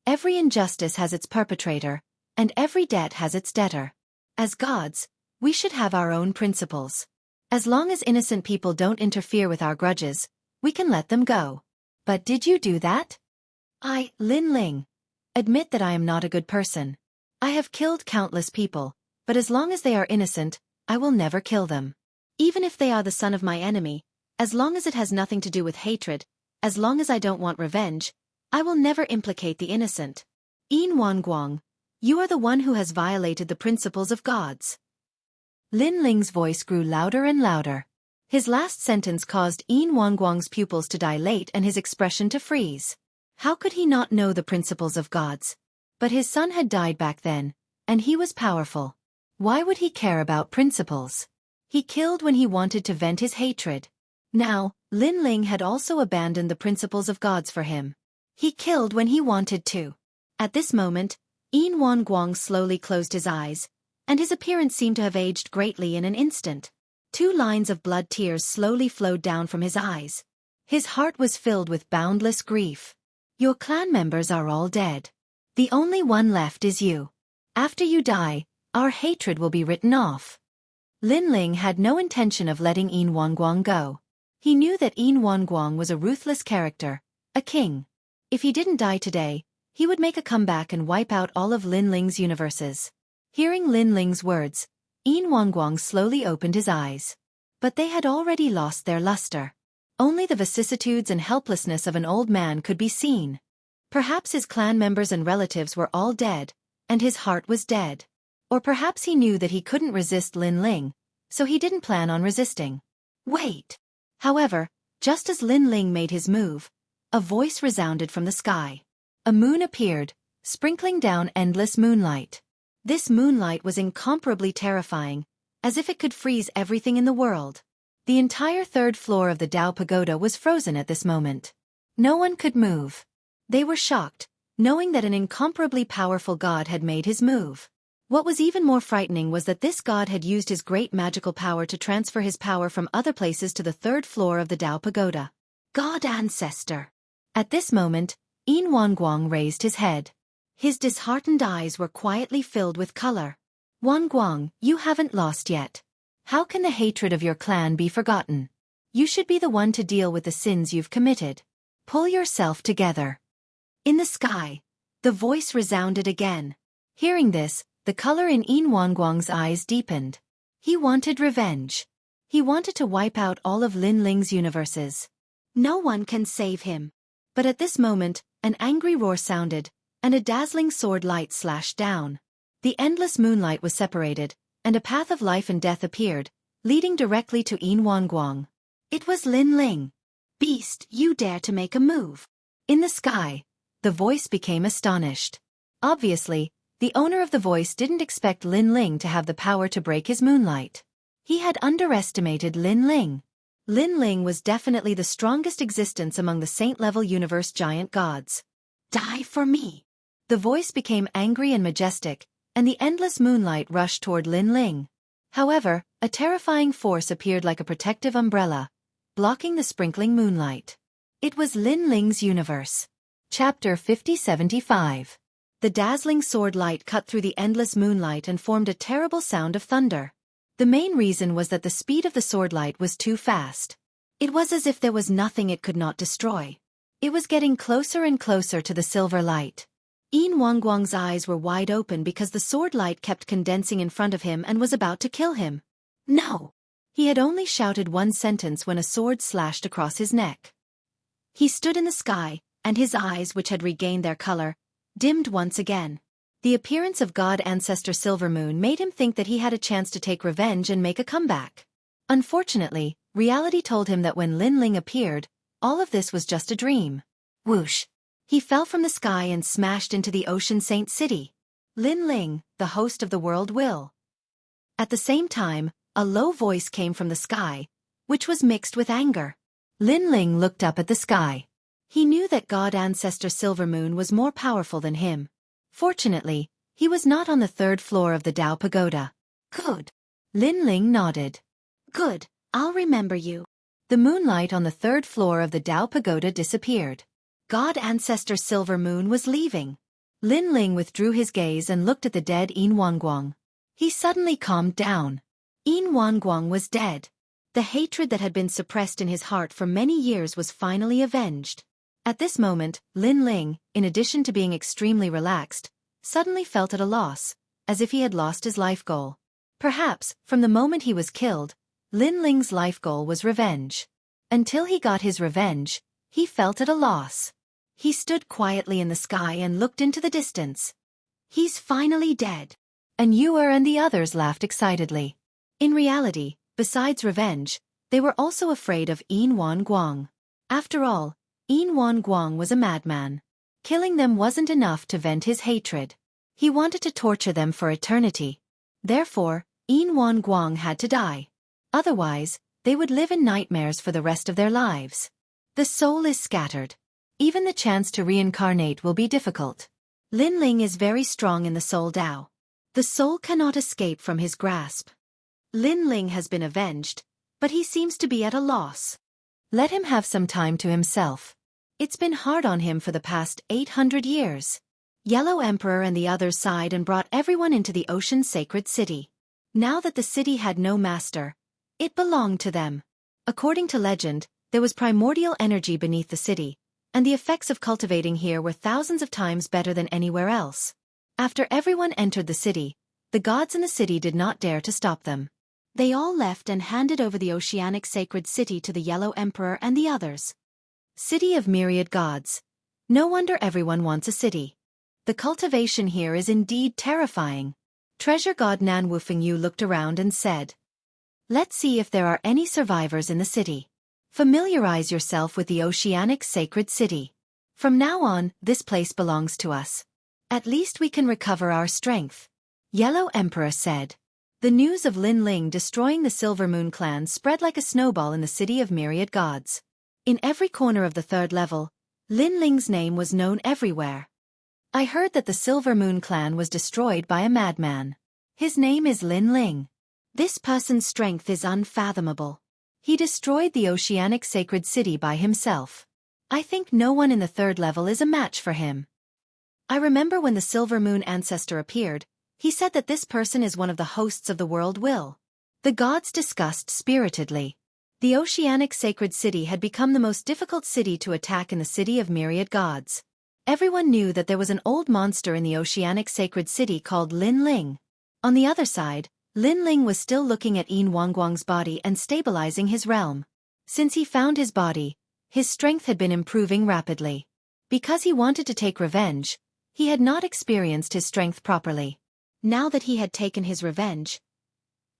Every injustice has its perpetrator, and every debt has its debtor. As gods, we should have our own principles. As long as innocent people don't interfere with our grudges, we can let them go. But did you do that? I, Lin Ling, admit that I am not a good person. I have killed countless people, but as long as they are innocent, I will never kill them. Even if they are the son of my enemy, as long as it has nothing to do with hatred, as long as I don't want revenge, I will never implicate the innocent. Yin Wanguang, you are the one who has violated the principles of gods. Lin Ling's voice grew louder and louder. His last sentence caused Yin Wanguang's pupils to dilate and his expression to freeze. How could he not know the principles of gods? But his son had died back then, and he was powerful. Why would he care about principles? He killed when he wanted to vent his hatred. Now, Lin Ling had also abandoned the principles of gods for him. He killed when he wanted to. At this moment, Yin Wanguang slowly closed his eyes, and his appearance seemed to have aged greatly in an instant. 2 lines of blood tears slowly flowed down from his eyes. His heart was filled with boundless grief. Your clan members are all dead. The only one left is you. After you die, our hatred will be written off. Lin Ling had no intention of letting Yin Wanguang go. He knew that Yin Wanguang was a ruthless character, a king. If he didn't die today, he would make a comeback and wipe out all of Lin Ling's universes. Hearing Lin Ling's words, Yin Wanguang slowly opened his eyes. But they had already lost their luster. Only the vicissitudes and helplessness of an old man could be seen. Perhaps his clan members and relatives were all dead, and his heart was dead. Or perhaps he knew that he couldn't resist Lin Ling, so he didn't plan on resisting. Wait! However, just as Lin Ling made his move, a voice resounded from the sky. A moon appeared, sprinkling down endless moonlight. This moonlight was incomparably terrifying, as if it could freeze everything in the world. The entire 3rd floor of the Dao Pagoda was frozen at this moment. No one could move. They were shocked, knowing that an incomparably powerful god had made his move. What was even more frightening was that this god had used his great magical power to transfer his power from other places to the 3rd floor of the Dao Pagoda. God Ancestor! At this moment, Yin Wanguang raised his head. His disheartened eyes were quietly filled with color. Wanguang, you haven't lost yet. How can the hatred of your clan be forgotten? You should be the one to deal with the sins you've committed. Pull yourself together. In the sky, the voice resounded again. Hearing this, the color in Yin Wanguang's eyes deepened. He wanted revenge. He wanted to wipe out all of Lin Ling's universes. No one can save him. But at this moment, an angry roar sounded, and a dazzling sword light slashed down. The endless moonlight was separated, and a path of life and death appeared, leading directly to Yin Wanguang. It was Lin Ling. Beast, you dare to make a move. In the sky, the voice became astonished. Obviously, the owner of the voice didn't expect Lin Ling to have the power to break his moonlight. He had underestimated Lin Ling. Lin Ling was definitely the strongest existence among the saint-level universe giant gods. Die for me! The voice became angry and majestic, and the endless moonlight rushed toward Lin Ling. However, a terrifying force appeared like a protective umbrella, blocking the sprinkling moonlight. It was Lin Ling's universe. Chapter 5075. The dazzling sword light cut through the endless moonlight and formed a terrible sound of thunder. The main reason was that the speed of the sword light was too fast. It was as if there was nothing it could not destroy. It was getting closer and closer to the silver light. Yin Wangguang's eyes were wide open because the sword light kept condensing in front of him and was about to kill him. No! He had only shouted one sentence when a sword slashed across his neck. He stood in the sky, and his eyes, which had regained their color, dimmed once again. The appearance of God Ancestor Silvermoon made him think that he had a chance to take revenge and make a comeback. Unfortunately, reality told him that when Lin Ling appeared, all of this was just a dream. Whoosh! He fell from the sky and smashed into the Ocean Saint City. Lin Ling, the host of the world will. At the same time, a low voice came from the sky, which was mixed with anger. Lin Ling looked up at the sky. He knew that God Ancestor Silvermoon was more powerful than him. Fortunately, he was not on the third floor of the Dao Pagoda. Good. Lin Ling nodded. Good, I'll remember you. The moonlight on the third floor of the Dao Pagoda disappeared. God Ancestor Silvermoon was leaving. Lin Ling withdrew his gaze and looked at the dead Yin Wangguang. He suddenly calmed down. Yin Wangguang was dead. The hatred that had been suppressed in his heart for many years was finally avenged. At this moment, Lin Ling, in addition to being extremely relaxed, suddenly felt at a loss, as if he had lost his life goal. Perhaps, from the moment he was killed, Lin Ling's life goal was revenge. Until he got his revenge, he felt at a loss. He stood quietly in the sky and looked into the distance. He's finally dead. And Yuer and the others laughed excitedly. In reality, besides revenge, they were also afraid of Yin Wangguang. After all, Yin Wangguang was a madman. Killing them wasn't enough to vent his hatred. He wanted to torture them for eternity. Therefore, Yin Wangguang had to die. Otherwise, they would live in nightmares for the rest of their lives. The soul is scattered. Even the chance to reincarnate will be difficult. Lin Ling is very strong in the soul Dao. The soul cannot escape from his grasp. Lin Ling has been avenged, but he seems to be at a loss. Let him have some time to himself. It's been hard on him for the past 800 years. Yellow Emperor and the others sighed and brought everyone into the Ocean Sacred City. Now that the city had no master, it belonged to them. According to legend, there was primordial energy beneath the city, and the effects of cultivating here were thousands of times better than anywhere else. After everyone entered the city, the gods in the city did not dare to stop them. They all left and handed over the Oceanic Sacred City to the Yellow Emperor and the others. City of myriad gods. No wonder everyone wants a city. The cultivation here is indeed terrifying. Treasure God Nan Wufengyu looked around and said, "Let's see if there are any survivors in the city. Familiarize yourself with the Oceanic Sacred City. From now on, this place belongs to us. At least we can recover our strength." Yellow Emperor said. The news of Lin Ling destroying the Silver Moon clan spread like a snowball in the city of myriad gods. In every corner of the third level, Lin Ling's name was known everywhere. I heard that the Silver Moon clan was destroyed by a madman. His name is Lin Ling. This person's strength is unfathomable. He destroyed the Oceanic Sacred City by himself. I think no one in the third level is a match for him. I remember when the Silver Moon ancestor appeared, he said that this person is one of the hosts of the world will. The gods discussed spiritedly. The Oceanic Sacred City had become the most difficult city to attack in the city of myriad gods. Everyone knew that there was an old monster in the Oceanic Sacred City called Lin Ling. On the other side, Lin Ling was still looking at Yin Wangguang's body and stabilizing his realm. Since he found his body, his strength had been improving rapidly. Because he wanted to take revenge, he had not experienced his strength properly. Now that he had taken his revenge,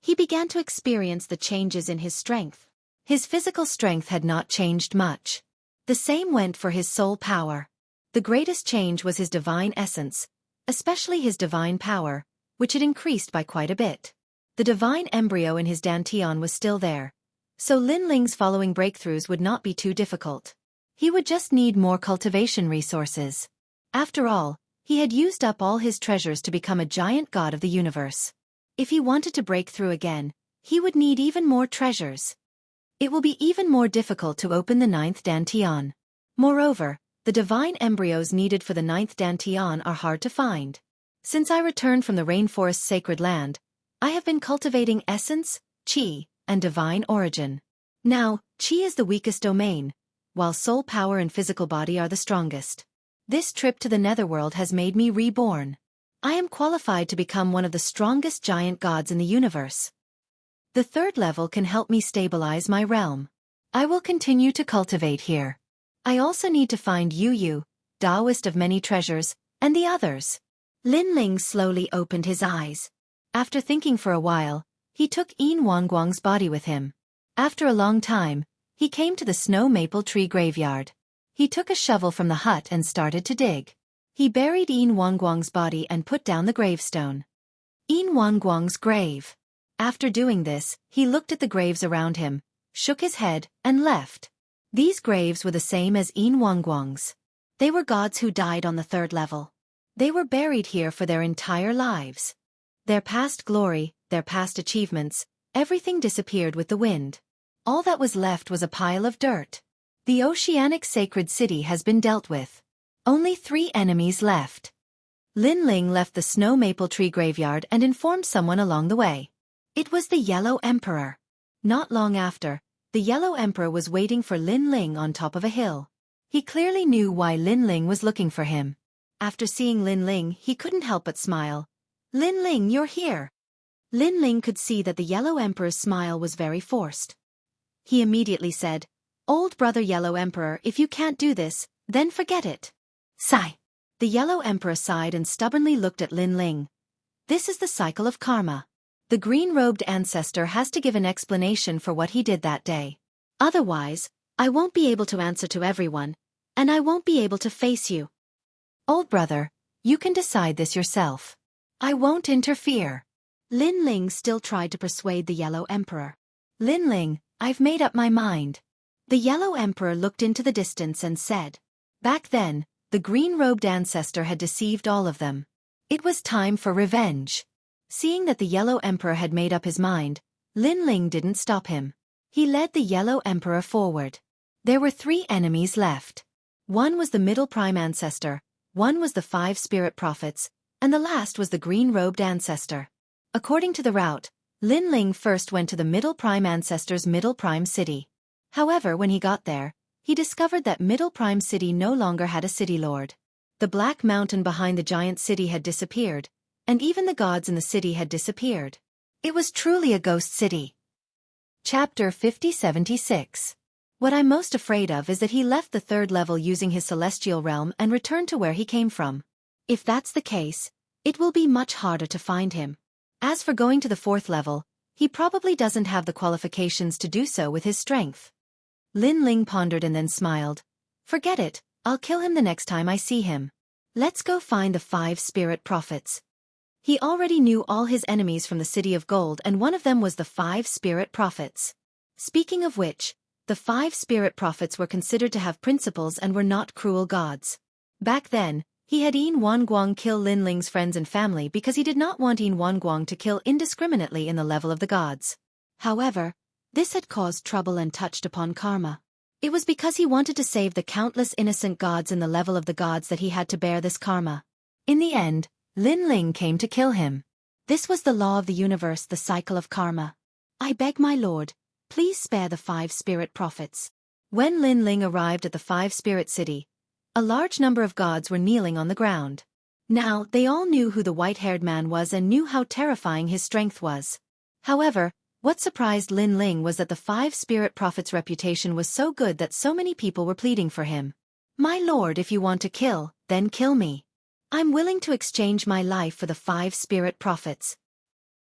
he began to experience the changes in his strength. His physical strength had not changed much. The same went for his soul power. The greatest change was his divine essence, especially his divine power, which had increased by quite a bit. The divine embryo in his dantian was still there, so Lin Ling's following breakthroughs would not be too difficult. He would just need more cultivation resources. After all, he had used up all his treasures to become a giant god of the universe. If he wanted to break through again, he would need even more treasures. It will be even more difficult to open the 9th Dantian. Moreover, the divine embryos needed for the 9th Dantian are hard to find. Since I returned from the rainforest's sacred land, I have been cultivating essence, qi, and divine origin. Now, qi is the weakest domain, while soul power and physical body are the strongest. This trip to the netherworld has made me reborn. I am qualified to become one of the strongest giant gods in the universe. The 3rd level can help me stabilize my realm. I will continue to cultivate here. I also need to find Yu, Taoist of many treasures, and the others. Lin Ling slowly opened his eyes. After thinking for a while, he took Yin Wanguang's body with him. After a long time, he came to the snow maple tree graveyard. He took a shovel from the hut and started to dig. He buried Yin Wanguang's body and put down the gravestone. Yin Wanguang's grave. After doing this, he looked at the graves around him, shook his head, and left. These graves were the same as Yin Wanguang's. They were gods who died on the 3rd level. They were buried here for their entire lives. Their past glory, their past achievements, everything disappeared with the wind. All that was left was a pile of dirt. The oceanic sacred city has been dealt with. Only 3 enemies left. Lin Ling left the snow maple tree graveyard and informed someone along the way. It was the Yellow Emperor. Not long after, the Yellow Emperor was waiting for Lin Ling on top of a hill. He clearly knew why Lin Ling was looking for him. After seeing Lin Ling, he couldn't help but smile. "Lin Ling, you're here." Lin Ling could see that the Yellow Emperor's smile was very forced. He immediately said, "Old brother Yellow Emperor, if you can't do this, then forget it." Sigh. The Yellow Emperor sighed and stubbornly looked at Lin Ling. This is the cycle of karma. The green-robed ancestor has to give an explanation for what he did that day. Otherwise, I won't be able to answer to everyone, and I won't be able to face you. Old brother, you can decide this yourself. I won't interfere. Lin Ling still tried to persuade the Yellow Emperor. Lin Ling, I've made up my mind. The Yellow Emperor looked into the distance and said. Back then, the green-robed ancestor had deceived all of them. It was time for revenge. Seeing that the Yellow Emperor had made up his mind, Lin Ling didn't stop him. He led the Yellow Emperor forward. There were 3 enemies left. One was the Middle Prime Ancestor, one was the 5 Spirit Prophets, and the last was the green-robed ancestor. According to the route, Lin Ling first went to the Middle Prime Ancestor's Middle Prime City. However, when he got there, he discovered that Middle Prime City no longer had a city lord. The black mountain behind the giant city had disappeared, and even the gods in the city had disappeared. It was truly a ghost city. Chapter 5076. What I'm most afraid of is that he left the 3rd level using his celestial realm and returned to where he came from. If that's the case, it will be much harder to find him. As for going to the 4th level, he probably doesn't have the qualifications to do so with his strength. Lin Ling pondered and then smiled. Forget it, I'll kill him the next time I see him. Let's go find the 5 Spirit Prophets. He already knew all his enemies from the City of Gold, and one of them was the 5 Spirit Prophets. Speaking of which, the 5 Spirit Prophets were considered to have principles and were not cruel gods. Back then, he had Yin Wanguang kill Lin Ling's friends and family because he did not want Yin Wanguang to kill indiscriminately in the level of the gods. However, this had caused trouble and touched upon karma. It was because he wanted to save the countless innocent gods in the level of the gods that he had to bear this karma. In the end, Lin Ling came to kill him. This was the law of the universe, the cycle of karma. I beg my lord, please spare the 5 Spirit Prophets. When Lin Ling arrived at the 5 Spirit City, a large number of gods were kneeling on the ground. Now, they all knew who the white-haired man was and knew how terrifying his strength was. However, what surprised Lin Ling was that the 5 Spirit Prophets' reputation was so good that so many people were pleading for him. My lord, if you want to kill, then kill me. I'm willing to exchange my life for the 5 Spirit Prophets.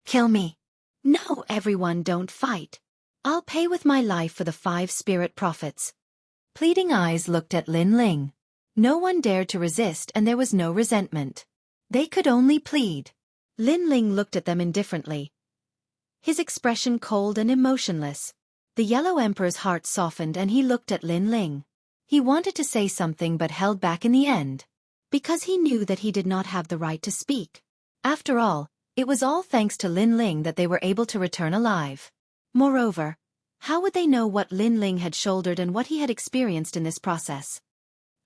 Kill me. No, everyone, don't fight. I'll pay with my life for the 5 Spirit Prophets. Pleading eyes looked at Lin Ling. No one dared to resist and there was no resentment. They could only plead. Lin Ling looked at them indifferently, his expression cold and emotionless. The Yellow Emperor's heart softened and he looked at Lin Ling. He wanted to say something but held back in the end, because he knew that he did not have the right to speak. After all, It was all thanks to Lin Ling that they were able to return alive. Moreover, how would they know what Lin Ling had shouldered and what he had experienced in this process?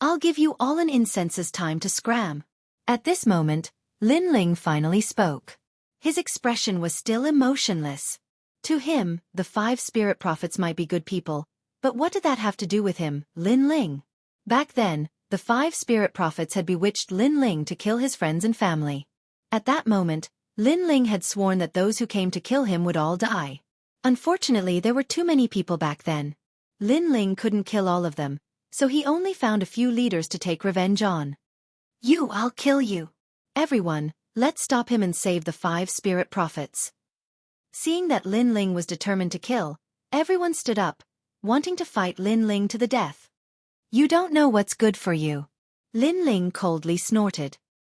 I'll give you all an incense's time to scram. At this moment, Lin Ling finally spoke. His expression was still emotionless. To him, the 5 spirit prophets might be good people, but what did that have to do with him, Lin Ling? Back then, the 5 spirit prophets had bewitched Lin Ling to kill his friends and family. At that moment, Lin Ling had sworn that those who came to kill him would all die. Unfortunately, there were too many people back then. Lin Ling couldn't kill all of them, so he only found a few leaders to take revenge on. I'll kill you. Everyone, let's stop him and save the 5 spirit prophets. Seeing that Lin Ling was determined to kill, everyone stood up, wanting to fight Lin Ling to the death. You don't know what's good for you. Lin Ling coldly snorted.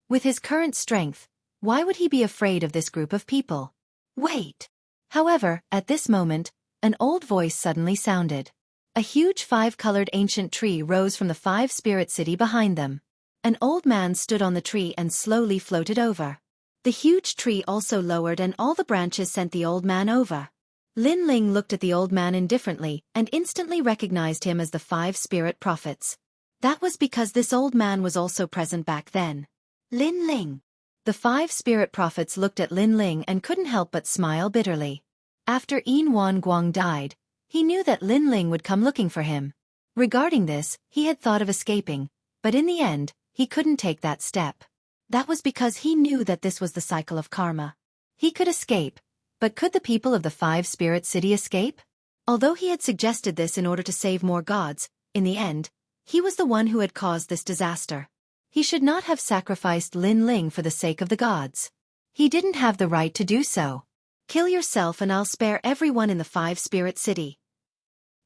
With his current strength, why would he be afraid of this group of people? Wait. However, at this moment, an old voice suddenly sounded. A huge 5-colored ancient tree rose from the 5 spirit city behind them. An old man stood on the tree and slowly floated over. The huge tree also lowered and all the branches sent the old man over. Lin Ling looked at the old man indifferently and instantly recognized him as the 5 spirit prophets. That was because this old man was also present back then. Lin Ling. The 5 spirit prophets looked at Lin Ling and couldn't help but smile bitterly. After Yin Wan Guang died, he knew that Lin Ling would come looking for him. Regarding this, he had thought of escaping, but in the end, he couldn't take that step. That was because he knew that this was the cycle of karma. He could escape, but could the people of the 5 spirit city escape? Although he had suggested this in order to save more gods, in the end, he was the one who had caused this disaster. He should not have sacrificed Lin Ling for the sake of the gods. He didn't have the right to do so. Kill yourself and I'll spare everyone in the 5 spirit city.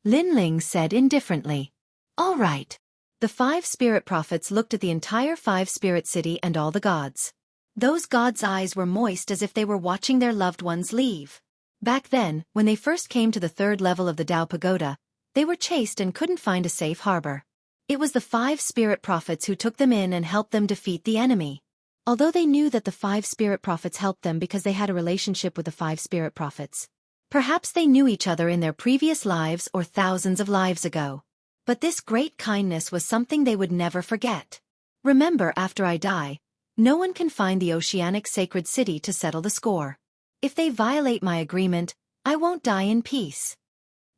Lin Ling said indifferently. All right. The 5 spirit prophets looked at the entire 5 spirit city and all the gods. Those gods' eyes were moist as if they were watching their loved ones leave. Back then, when they first came to the 3rd level of the Tao Pagoda, they were chased and couldn't find a safe harbor. It was the 5 spirit prophets who took them in and helped them defeat the enemy. Although they knew that the 5 spirit prophets helped them because they had a relationship with the 5 spirit prophets. Perhaps they knew each other in their previous lives or thousands of lives ago. But this great kindness was something they would never forget. Remember, after I die, no one can find the oceanic sacred city to settle the score. If they violate my agreement, I won't die in peace.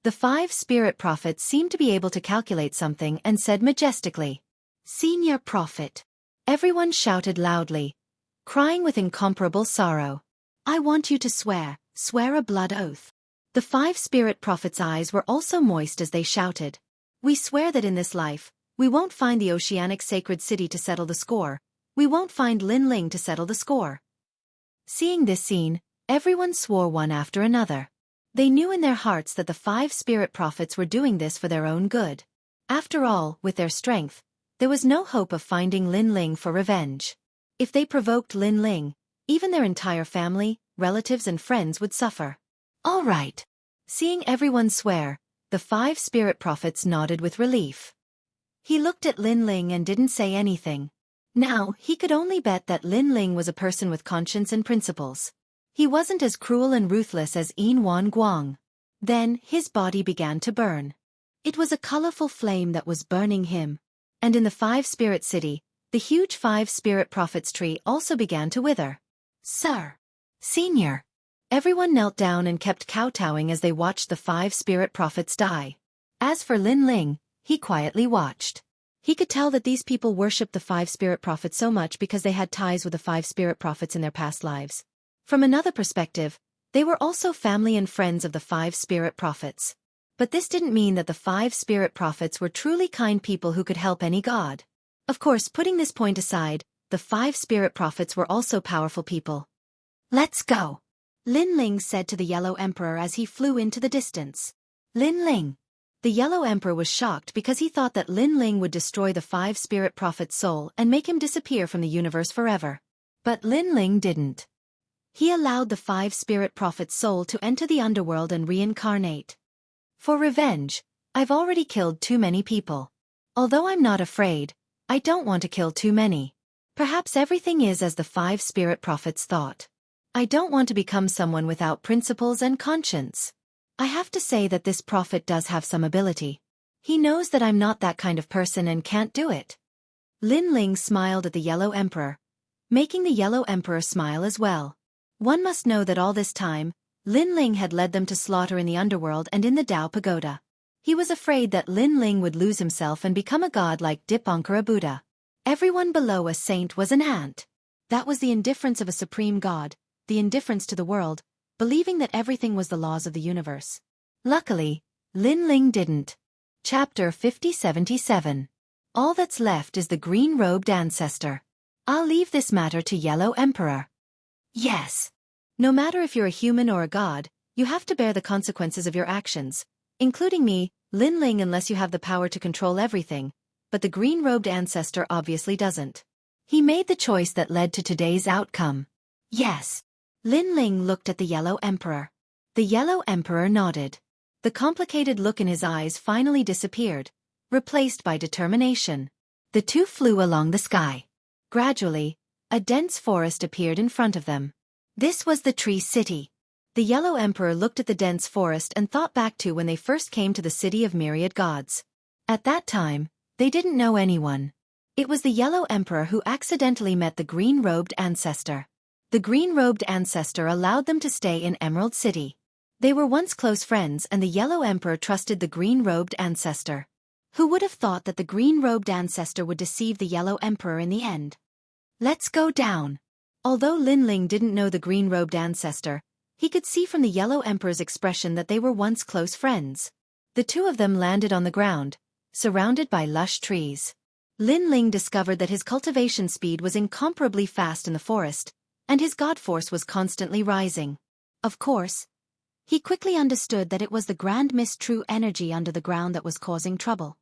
The 5 spirit prophets seemed to be able to calculate something and said majestically, Senior prophet. Everyone shouted loudly, crying with incomparable sorrow. I want you to swear a blood oath. The 5 spirit prophets' eyes were also moist as they shouted. We swear that in this life, we won't find the oceanic sacred city to settle the score. We won't find Lin Ling to settle the score. Seeing this scene, everyone swore one after another. They knew in their hearts that the 5 spirit prophets were doing this for their own good. After all, with their strength, there was no hope of finding Lin Ling for revenge. If they provoked Lin Ling, even their entire family, relatives and friends would suffer. All right. Seeing everyone swear, the 5 spirit prophets nodded with relief. He looked at Lin Ling and didn't say anything. Now, he could only bet that Lin Ling was a person with conscience and principles. He wasn't as cruel and ruthless as Yin Wan Guang. Then, his body began to burn. It was a colorful flame that was burning him. And in the 5 spirit city, the huge 5 spirit prophets tree also began to wither. Sir. Senior. Everyone knelt down and kept kowtowing as they watched the 5 spirit prophets die. As for Lin Ling, he quietly watched. He could tell that these people worshipped the 5 spirit prophets so much because they had ties with the 5 spirit prophets in their past lives. From another perspective, they were also family and friends of the 5 spirit prophets. But this didn't mean that the 5 spirit prophets were truly kind people who could help any god. Of course, putting this point aside, the 5 spirit prophets were also powerful people. Let's go. Lin Ling said to the Yellow Emperor as he flew into the distance. Lin Ling. The Yellow Emperor was shocked because he thought that Lin Ling would destroy the 5 spirit prophet's soul and make him disappear from the universe forever. But Lin Ling didn't. He allowed the 5 spirit prophet's soul to enter the underworld and reincarnate. For revenge, I've already killed too many people. Although I'm not afraid, I don't want to kill too many. Perhaps everything is as the 5 spirit prophets thought. I don't want to become someone without principles and conscience. I have to say that this prophet does have some ability. He knows that I'm not that kind of person and can't do it. Lin Ling smiled at the Yellow Emperor, making the Yellow Emperor smile as well. One must know that all this time, Lin Ling had led them to slaughter in the underworld and in the Tao Pagoda. He was afraid that Lin Ling would lose himself and become a god like Dipankara Buddha. Everyone below a saint was an ant. That was the indifference of a supreme god, the indifference to the world, believing that everything was the laws of the universe. Luckily, Lin Ling didn't. Chapter 5077. All that's left is the green-robed ancestor. I'll leave this matter to Yellow Emperor. Yes. No matter if you're a human or a god, you have to bear the consequences of your actions, including me, Lin Ling, unless you have the power to control everything, but the green-robed ancestor obviously doesn't. He made the choice that led to today's outcome. Yes. Lin Ling looked at the Yellow Emperor. The Yellow Emperor nodded. The complicated look in his eyes finally disappeared, replaced by determination. The two flew along the sky. Gradually, a dense forest appeared in front of them. This was the Tree City. The Yellow Emperor looked at the dense forest and thought back to when they first came to the city of myriad gods. At that time, they didn't know anyone. It was the Yellow Emperor who accidentally met the green-robed ancestor. The green-robed ancestor allowed them to stay in Emerald City. They were once close friends and the Yellow Emperor trusted the green-robed ancestor. Who would have thought that the green-robed ancestor would deceive the Yellow Emperor in the end? Let's go down. Although Lin Ling didn't know the green-robed ancestor, he could see from the Yellow Emperor's expression that they were once close friends. The two of them landed on the ground, surrounded by lush trees. Lin Ling discovered that his cultivation speed was incomparably fast in the forest, and his god force was constantly rising. Of course, he quickly understood that it was the Grand Mist true energy under the ground that was causing trouble.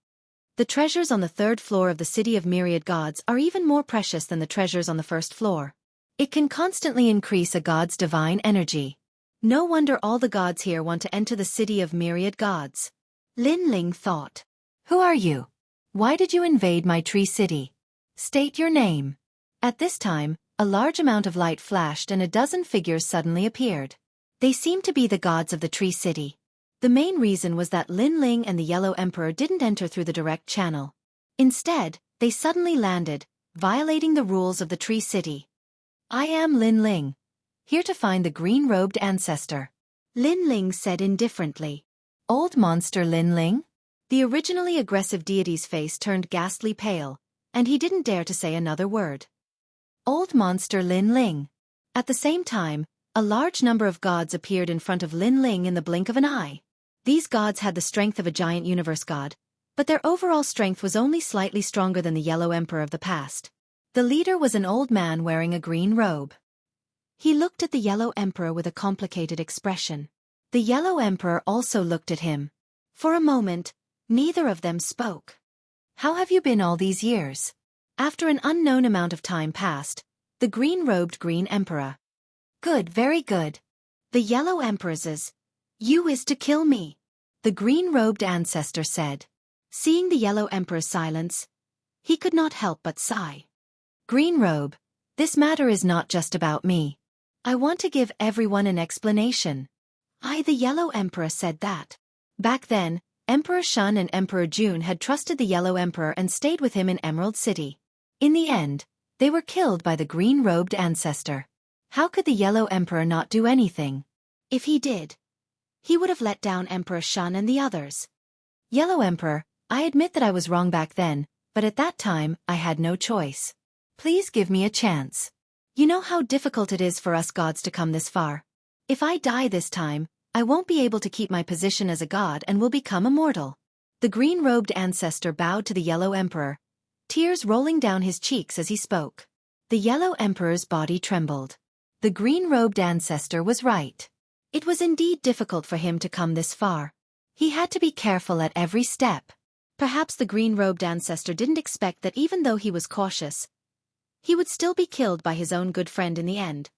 The treasures on the third floor of the City of Myriad Gods are even more precious than the treasures on the first floor. It can constantly increase a god's divine energy. No wonder all the gods here want to enter the City of Myriad Gods. Lin Ling thought. Who are you? Why did you invade my tree city? State your name. At this time, a large amount of light flashed and a dozen figures suddenly appeared. They seemed to be the gods of the tree city. The main reason was that Lin Ling and the Yellow Emperor didn't enter through the direct channel. Instead, they suddenly landed, violating the rules of the tree city. I am Lin Ling, here to find the green-robed ancestor. Lin Ling said indifferently. Old monster Lin Ling? The originally aggressive deity's face turned ghastly pale, and he didn't dare to say another word. Old monster Lin Ling. At the same time, a large number of gods appeared in front of Lin Ling in the blink of an eye. These gods had the strength of a giant universe god, but their overall strength was only slightly stronger than the Yellow Emperor of the past. The leader was an old man wearing a green robe. He looked at the Yellow Emperor with a complicated expression. The Yellow Emperor also looked at him. For a moment, neither of them spoke. How have you been all these years? After an unknown amount of time passed, the green-robed Green Emperor. Good, very good. The Yellow Emperor's. You is to kill me, the green-robed ancestor said. Seeing the Yellow Emperor's silence, he could not help but sigh. Green Robe, this matter is not just about me. I want to give everyone an explanation. The Yellow Emperor said that. Back then, Emperor Shun and Emperor Jun had trusted the Yellow Emperor and stayed with him in Emerald City. In the end, they were killed by the green-robed ancestor. How could the Yellow Emperor not do anything? If he did, he would have let down Emperor Shun and the others. Yellow Emperor, I admit that I was wrong back then, but at that time, I had no choice. Please give me a chance. You know how difficult it is for us gods to come this far. If I die this time, I won't be able to keep my position as a god and will become immortal. The green-robed ancestor bowed to the Yellow Emperor, tears rolling down his cheeks as he spoke. The Yellow Emperor's body trembled. The green-robed ancestor was right. It was indeed difficult for him to come this far. He had to be careful at every step. Perhaps the green-robed ancestor didn't expect that even though he was cautious, he would still be killed by his own good friend in the end.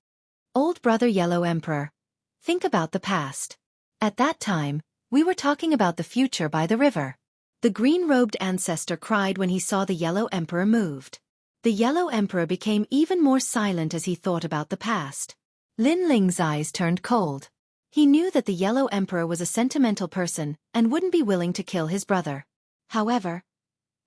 Old brother Yellow Emperor, think about the past. At that time, we were talking about the future by the river. The green-robed ancestor cried when he saw the Yellow Emperor moved. The Yellow Emperor became even more silent as he thought about the past. Lin Ling's eyes turned cold. He knew that the Yellow Emperor was a sentimental person and wouldn't be willing to kill his brother. However,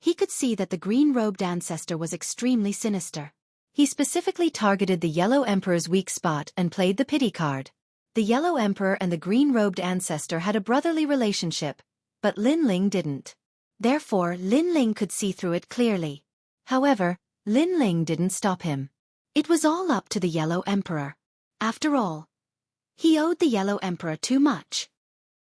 he could see that the green-robed ancestor was extremely sinister. He specifically targeted the Yellow Emperor's weak spot and played the pity card. The Yellow Emperor and the green-robed ancestor had a brotherly relationship, but Lin Ling didn't. Therefore, Lin Ling could see through it clearly. However, Lin Ling didn't stop him. It was all up to the Yellow Emperor. After all, he owed the Yellow Emperor too much.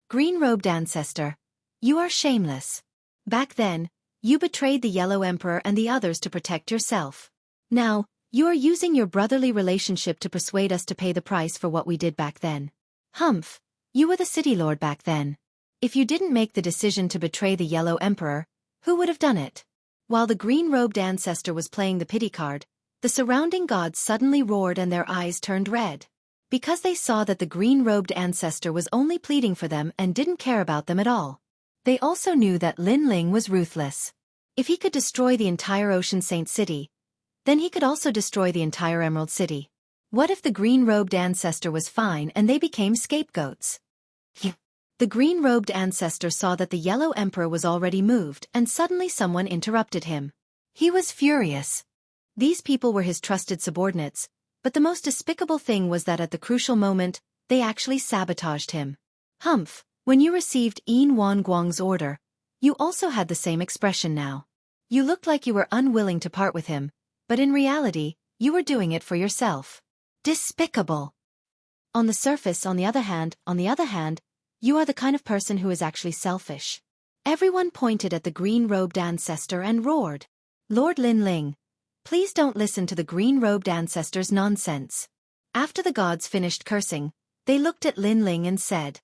Green-robed ancestor, you are shameless. Back then, you betrayed the Yellow Emperor and the others to protect yourself. Now, you are using your brotherly relationship to persuade us to pay the price for what we did back then. Humph, you were the city lord back then. If you didn't make the decision to betray the Yellow Emperor, who would have done it? While the green-robed ancestor was playing the pity card, the surrounding gods suddenly roared and their eyes turned red. Because they saw that the green-robed ancestor was only pleading for them and didn't care about them at all. They also knew that Lin Ling was ruthless. If he could destroy the entire Ocean Saint City, then he could also destroy the entire Emerald City. What if the green-robed ancestor was fine and they became scapegoats? The green-robed ancestor saw that the Yellow Emperor was already moved and suddenly someone interrupted him. He was furious. These people were his trusted subordinates, but the most despicable thing was that at the crucial moment, they actually sabotaged him. Humph, when you received Yin Guang's order, you also had the same expression now. You looked like you were unwilling to part with him, but in reality, you were doing it for yourself. Despicable. On the surface, on the other hand, you are the kind of person who is actually selfish. Everyone pointed at the green-robed ancestor and roared. Lord Lin Ling, please don't listen to the green-robed ancestor's nonsense. After the gods finished cursing, they looked at Lin Ling and said,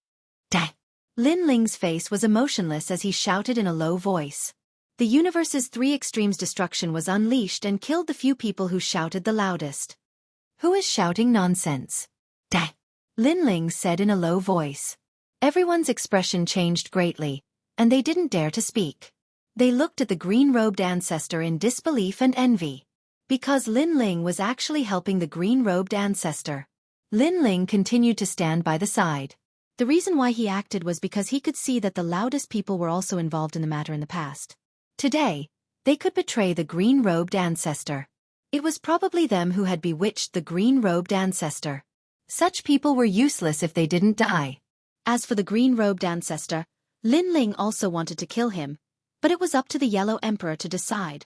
"Dai." Lin Ling's face was emotionless as he shouted in a low voice. The universe's three extremes destruction was unleashed and killed the few people who shouted the loudest. Who is shouting nonsense? Dai. Lin Ling said in a low voice. Everyone's expression changed greatly, and they didn't dare to speak. They looked at the green-robed ancestor in disbelief and envy. Because Lin Ling was actually helping the green-robed ancestor. Lin Ling continued to stand by the side. The reason why he acted was because he could see that the loudest people were also involved in the matter in the past. Today, they could betray the green-robed ancestor. It was probably them who had bewitched the green-robed ancestor. Such people were useless if they didn't die. As for the green-robed ancestor, Lin Ling also wanted to kill him, but it was up to the Yellow Emperor to decide.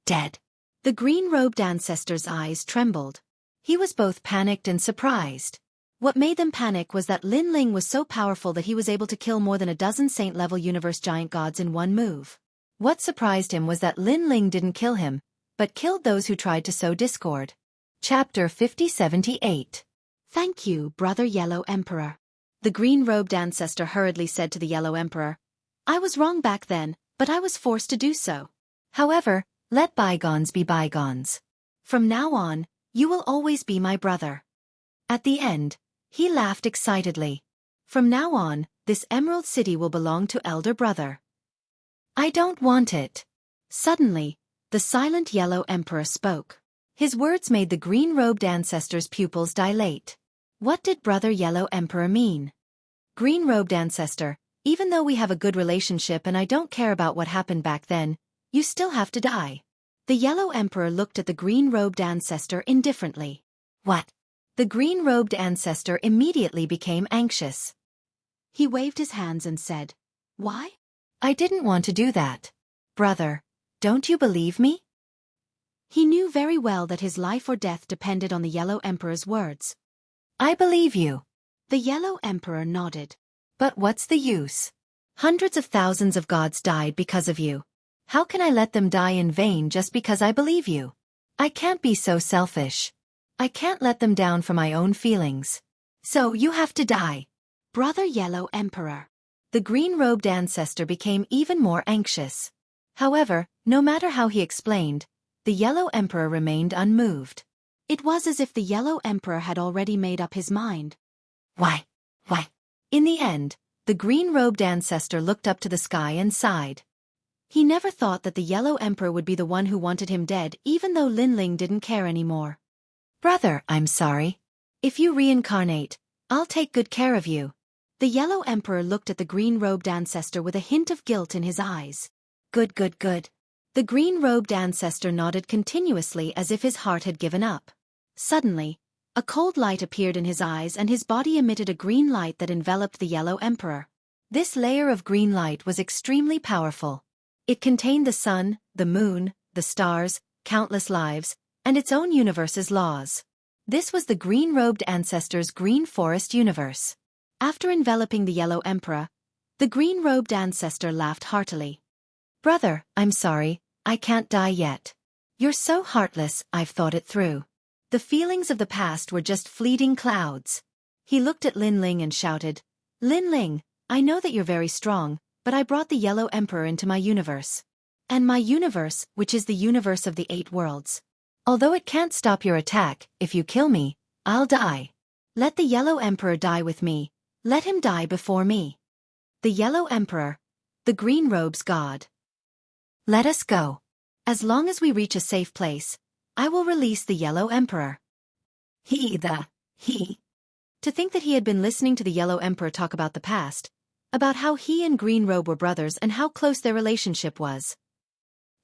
Dead. The green-robed ancestor's eyes trembled. He was both panicked and surprised. What made them panic was that Lin Ling was so powerful that he was able to kill more than a dozen saint-level universe giant gods in one move. What surprised him was that Lin Ling didn't kill him, but killed those who tried to sow discord. Chapter 5078. Thank you, Brother Yellow Emperor. The green-robed ancestor hurriedly said to the Yellow Emperor, I was wrong back then, but I was forced to do so. However, let bygones be bygones. From now on, you will always be my brother. At the end, he laughed excitedly. From now on, this Emerald City will belong to Elder Brother. I don't want it. Suddenly, the silent Yellow Emperor spoke. His words made the green-robed ancestor's pupils dilate. What did Brother Yellow Emperor mean? Green-robed ancestor, even though we have a good relationship and I don't care about what happened back then, you still have to die. The Yellow Emperor looked at the green-robed ancestor indifferently. What? The green-robed ancestor immediately became anxious. He waved his hands and said, Why? I didn't want to do that. Brother, don't you believe me? He knew very well that his life or death depended on the Yellow Emperor's words. I believe you. The Yellow Emperor nodded. But what's the use? Hundreds of thousands of gods died because of you. How can I let them die in vain just because I believe you? I can't be so selfish. I can't let them down for my own feelings. So you have to die. Brother Yellow Emperor. The green-robed ancestor became even more anxious. However, no matter how he explained, the Yellow Emperor remained unmoved. It was as if the Yellow Emperor had already made up his mind. Why? In the end, the green-robed ancestor looked up to the sky and sighed. He never thought that the Yellow Emperor would be the one who wanted him dead even though Lin Ling didn't care anymore. Brother, I'm sorry. If you reincarnate, I'll take good care of you. The Yellow Emperor looked at the green-robed ancestor with a hint of guilt in his eyes. Good, good, good. The green-robed ancestor nodded continuously as if his heart had given up. Suddenly, a cold light appeared in his eyes and his body emitted a green light that enveloped the Yellow Emperor. This layer of green light was extremely powerful. It contained the sun, the moon, the stars, countless lives, and its own universe's laws. This was the green-robed ancestor's green forest universe. After enveloping the Yellow Emperor, the green-robed ancestor laughed heartily. Brother, I'm sorry, I can't die yet. You're so heartless, I've thought it through. The feelings of the past were just fleeting clouds. He looked at Lin Ling and shouted, Lin Ling, I know that you're very strong, but I brought the Yellow Emperor into my universe. And my universe, which is the universe of the 8 worlds. Although it can't stop your attack, if you kill me, I'll die. Let the Yellow Emperor die with me. Let him die before me. The Yellow Emperor, the Green Robe's god. Let us go. As long as we reach a safe place, I will release the Yellow Emperor. He. To think that he had been listening to the Yellow Emperor talk about the past, about how he and Green Robe were brothers and how close their relationship was.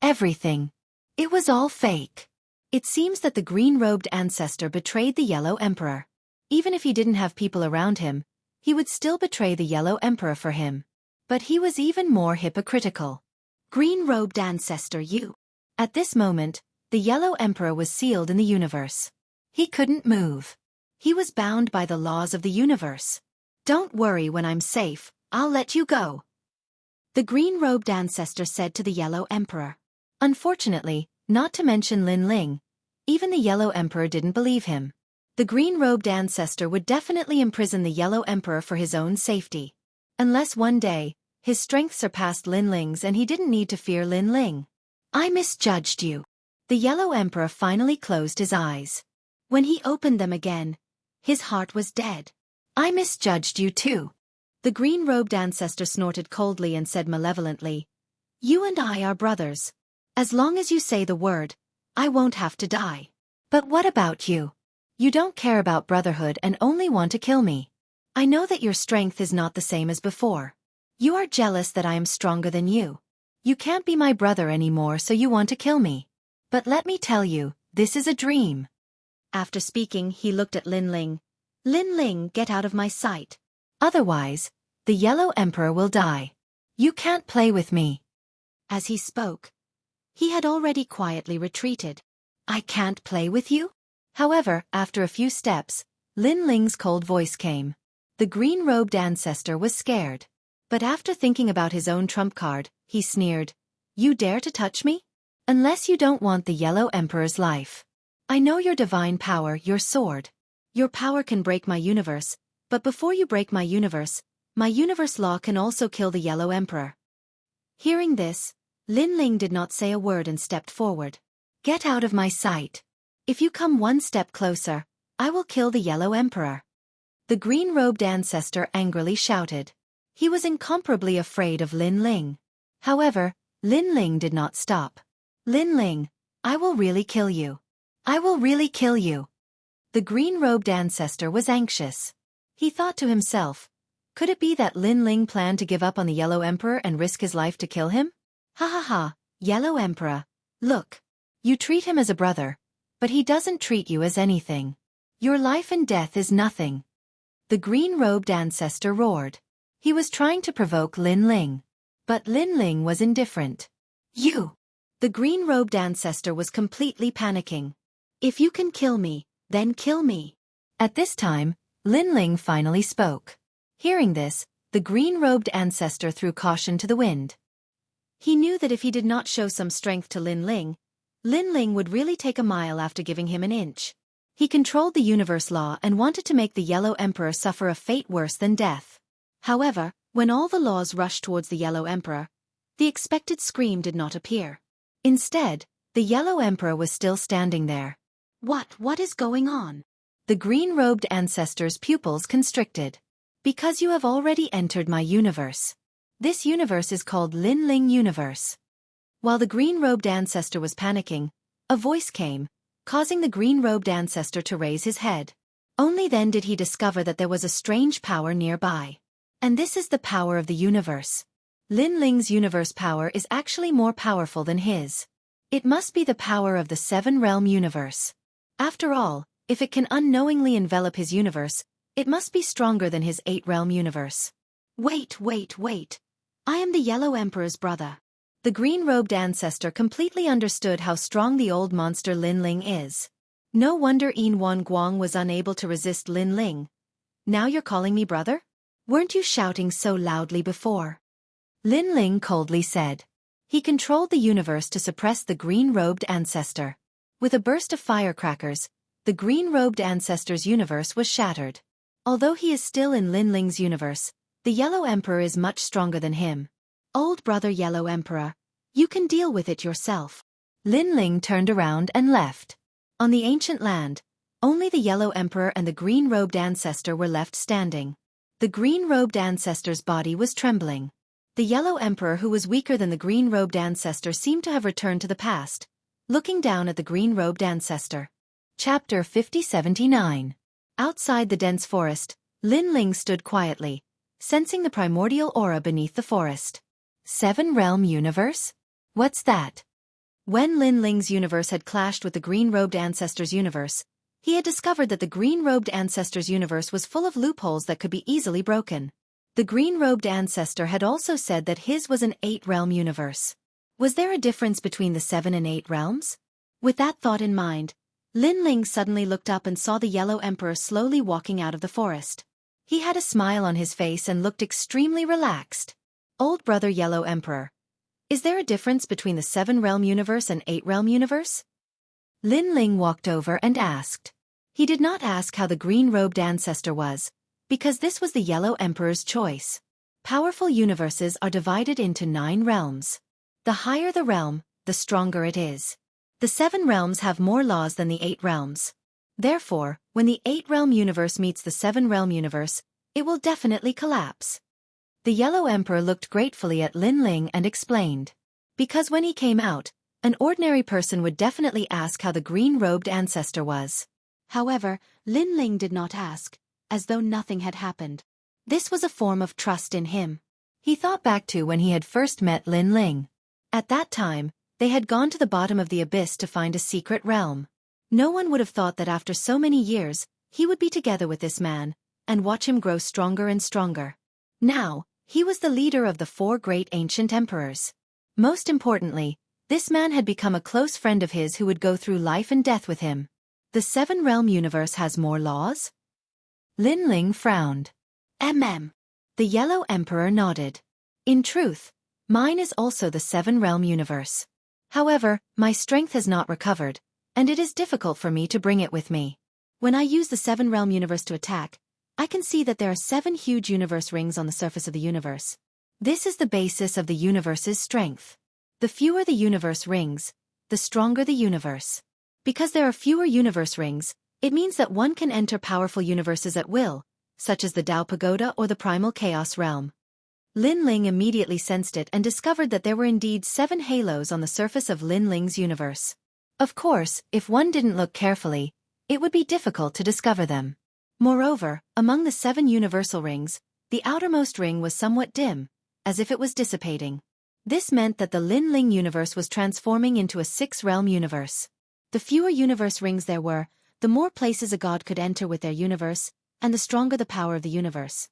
Everything. It was all fake. It seems that the green-robed ancestor betrayed the Yellow Emperor. Even if he didn't have people around him, he would still betray the Yellow Emperor for him. But he was even more hypocritical. Green-robed ancestor, you. At this moment, the Yellow Emperor was sealed in the universe. He couldn't move. He was bound by the laws of the universe. Don't worry, when I'm safe, I'll let you go. The green-robed ancestor said to the Yellow Emperor. Unfortunately, not to mention Lin Ling, even the Yellow Emperor didn't believe him. The green-robed ancestor would definitely imprison the Yellow Emperor for his own safety. Unless one day, his strength surpassed Lin Ling's and he didn't need to fear Lin Ling. I misjudged you. The Yellow Emperor finally closed his eyes. When he opened them again, his heart was dead. I misjudged you too. The green-robed ancestor snorted coldly and said malevolently, You and I are brothers. As long as you say the word, I won't have to die. But what about you? You don't care about brotherhood and only want to kill me. I know that your strength is not the same as before. You are jealous that I am stronger than you. You can't be my brother anymore, so you want to kill me. But let me tell you, this is a dream. After speaking, he looked at Lin Ling. Lin Ling, get out of my sight. Otherwise, the Yellow Emperor will die. You can't play with me. As he spoke, he had already quietly retreated. I can't play with you? However, after a few steps, Lin Ling's cold voice came. The green-robed ancestor was scared. But after thinking about his own trump card, he sneered. You dare to touch me? Unless you don't want the Yellow Emperor's life. I know your divine power, your sword. Your power can break my universe, but before you break my universe law can also kill the Yellow Emperor. Hearing this, Lin Ling did not say a word and stepped forward. Get out of my sight. If you come one step closer, I will kill the Yellow Emperor. The green-robed ancestor angrily shouted. He was incomparably afraid of Lin Ling. However, Lin Ling did not stop. Lin Ling, I will really kill you. I will really kill you. The green-robed ancestor was anxious. He thought to himself, could it be that Lin Ling planned to give up on the Yellow Emperor and risk his life to kill him? Ha ha ha, Yellow Emperor, look. You treat him as a brother, but he doesn't treat you as anything. Your life and death is nothing. The green-robed ancestor roared. He was trying to provoke Lin Ling. But Lin Ling was indifferent. You! The green-robed ancestor was completely panicking. If you can kill me, then kill me. At this time, Lin Ling finally spoke. Hearing this, the green-robed ancestor threw caution to the wind. He knew that if he did not show some strength to Lin Ling would really take a mile after giving him an inch. He controlled the universe law and wanted to make the Yellow Emperor suffer a fate worse than death. However, when all the laws rushed towards the Yellow Emperor, the expected scream did not appear. Instead, the Yellow Emperor was still standing there. What is going on? The green-robed ancestor's pupils constricted. Because you have already entered my universe. This universe is called Lin Ling Universe. While the green-robed ancestor was panicking, a voice came, causing the green-robed ancestor to raise his head. Only then did he discover that there was a strange power nearby. And this is the power of the universe. Lin Ling's universe power is actually more powerful than his. It must be the power of the seven-realm universe. After all, if it can unknowingly envelop his universe, it must be stronger than his eight-realm universe. Wait. I am the Yellow Emperor's brother. The green-robed ancestor completely understood how strong the old monster Lin Ling is. No wonder Yin Wan Guang was unable to resist Lin Ling. Now you're calling me brother? Weren't you shouting so loudly before? Lin Ling coldly said. He controlled the universe to suppress the green-robed ancestor. With a burst of firecrackers, the green-robed ancestor's universe was shattered. Although he is still in Lin Ling's universe, the Yellow Emperor is much stronger than him. Old brother Yellow Emperor, you can deal with it yourself. Lin Ling turned around and left. On the ancient land, only the Yellow Emperor and the green-robed ancestor were left standing. The green-robed ancestor's body was trembling. The Yellow Emperor, who was weaker than the green-robed ancestor, seemed to have returned to the past, looking down at the green-robed ancestor. Chapter 5079. Outside the dense forest, Lin Ling stood quietly, sensing the primordial aura beneath the forest. Seven-realm universe? What's that? When Lin Ling's universe had clashed with the green-robed ancestor's universe, he had discovered that the green-robed ancestor's universe was full of loopholes that could be easily broken. The green-robed ancestor had also said that his was an eight-realm universe. Was there a difference between the 7 and 8 realms? With that thought in mind, Lin Ling suddenly looked up and saw the Yellow Emperor slowly walking out of the forest. He had a smile on his face and looked extremely relaxed. Old brother Yellow Emperor, is there a difference between the 7-realm universe and 8-realm universe? Lin Ling walked over and asked. He did not ask how the green-robed ancestor was, because this was the Yellow Emperor's choice. Powerful universes are divided into 9 realms. The higher the realm, the stronger it is. The 7 realms have more laws than the 8 realms. Therefore, when the 8-realm universe meets the 7-realm universe, it will definitely collapse. The Yellow Emperor looked gratefully at Lin Ling and explained. Because when he came out, an ordinary person would definitely ask how the green-robed ancestor was. However, Lin Ling did not ask, as though nothing had happened. This was a form of trust in him. He thought back to when he had first met Lin Ling. At that time, they had gone to the bottom of the abyss to find a secret realm. No one would have thought that after so many years, he would be together with this man, and watch him grow stronger and stronger. Now, he was the leader of the 4 great ancient emperors. Most importantly, this man had become a close friend of his who would go through life and death with him. The 7-realm universe has more laws? Lin Ling frowned. The Yellow Emperor nodded. In truth, mine is also the 7-realm universe. However, my strength has not recovered, and it is difficult for me to bring it with me. When I use the 7-realm universe to attack, I can see that there are 7 huge universe rings on the surface of the universe. This is the basis of the universe's strength. The fewer the universe rings, the stronger the universe. Because there are fewer universe rings, it means that one can enter powerful universes at will, such as the Tao Pagoda or the Primal Chaos Realm. Lin Ling immediately sensed it and discovered that there were indeed 7 halos on the surface of Lin Ling's universe. Of course, if one didn't look carefully, it would be difficult to discover them. Moreover, among the 7 universal rings, the outermost ring was somewhat dim, as if it was dissipating. This meant that the Lin Ling universe was transforming into a 6-realm universe. The fewer universe rings there were, the more places a god could enter with their universe, and the stronger the power of the universe.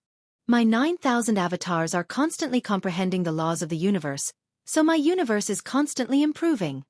My 9,000 avatars are constantly comprehending the laws of the universe, so my universe is constantly improving.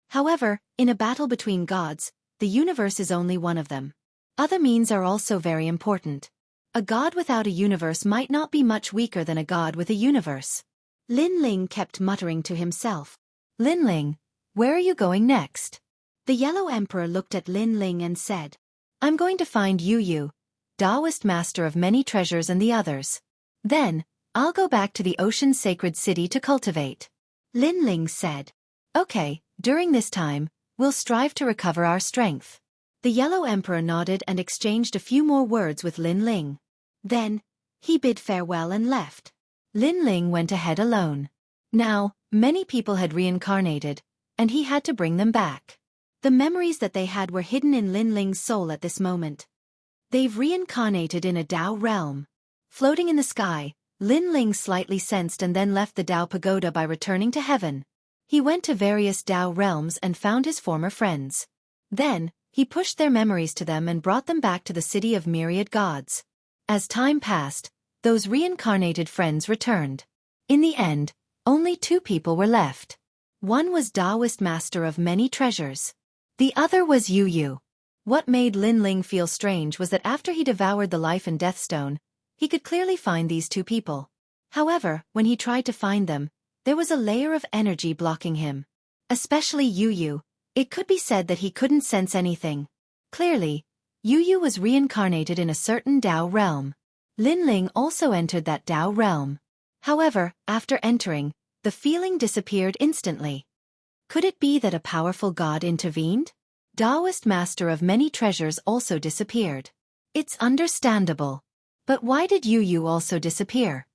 However, in a battle between gods, the universe is only one of them. Other means are also very important. A god without a universe might not be much weaker than a god with a universe. Lin Ling kept muttering to himself. Lin Ling, where are you going next? The Yellow Emperor looked at Lin Ling and said, I'm going to find Yu, Taoist master of many treasures, and the others. Then, I'll go back to the ocean's sacred city to cultivate. Lin Ling said, Okay, during this time, we'll strive to recover our strength. The Yellow Emperor nodded and exchanged a few more words with Lin Ling. Then, he bid farewell and left. Lin Ling went ahead alone. Now, many people had reincarnated, and he had to bring them back. The memories that they had were hidden in Lin Ling's soul at this moment. They've reincarnated in a Dao realm. Floating in the sky, Lin Ling slightly sensed and then left the Dao pagoda by returning to heaven. He went to various Dao realms and found his former friends. Then, he pushed their memories to them and brought them back to the city of myriad gods. As time passed, those reincarnated friends returned. In the end, only 2 people were left. One was Taoist master of many treasures. The other was Yu Yu. What made Lin Ling feel strange was that after he devoured the life and death stone, he could clearly find these 2 people. However, when he tried to find them, there was a layer of energy blocking him. Especially Yu Yu, it could be said that he couldn't sense anything. Clearly, Yu Yu was reincarnated in a certain Dao realm. Lin Ling also entered that Dao realm. However, after entering, the feeling disappeared instantly. Could it be that a powerful god intervened? Taoist master of many treasures also disappeared. It's understandable. But why did Yu Yu also disappear?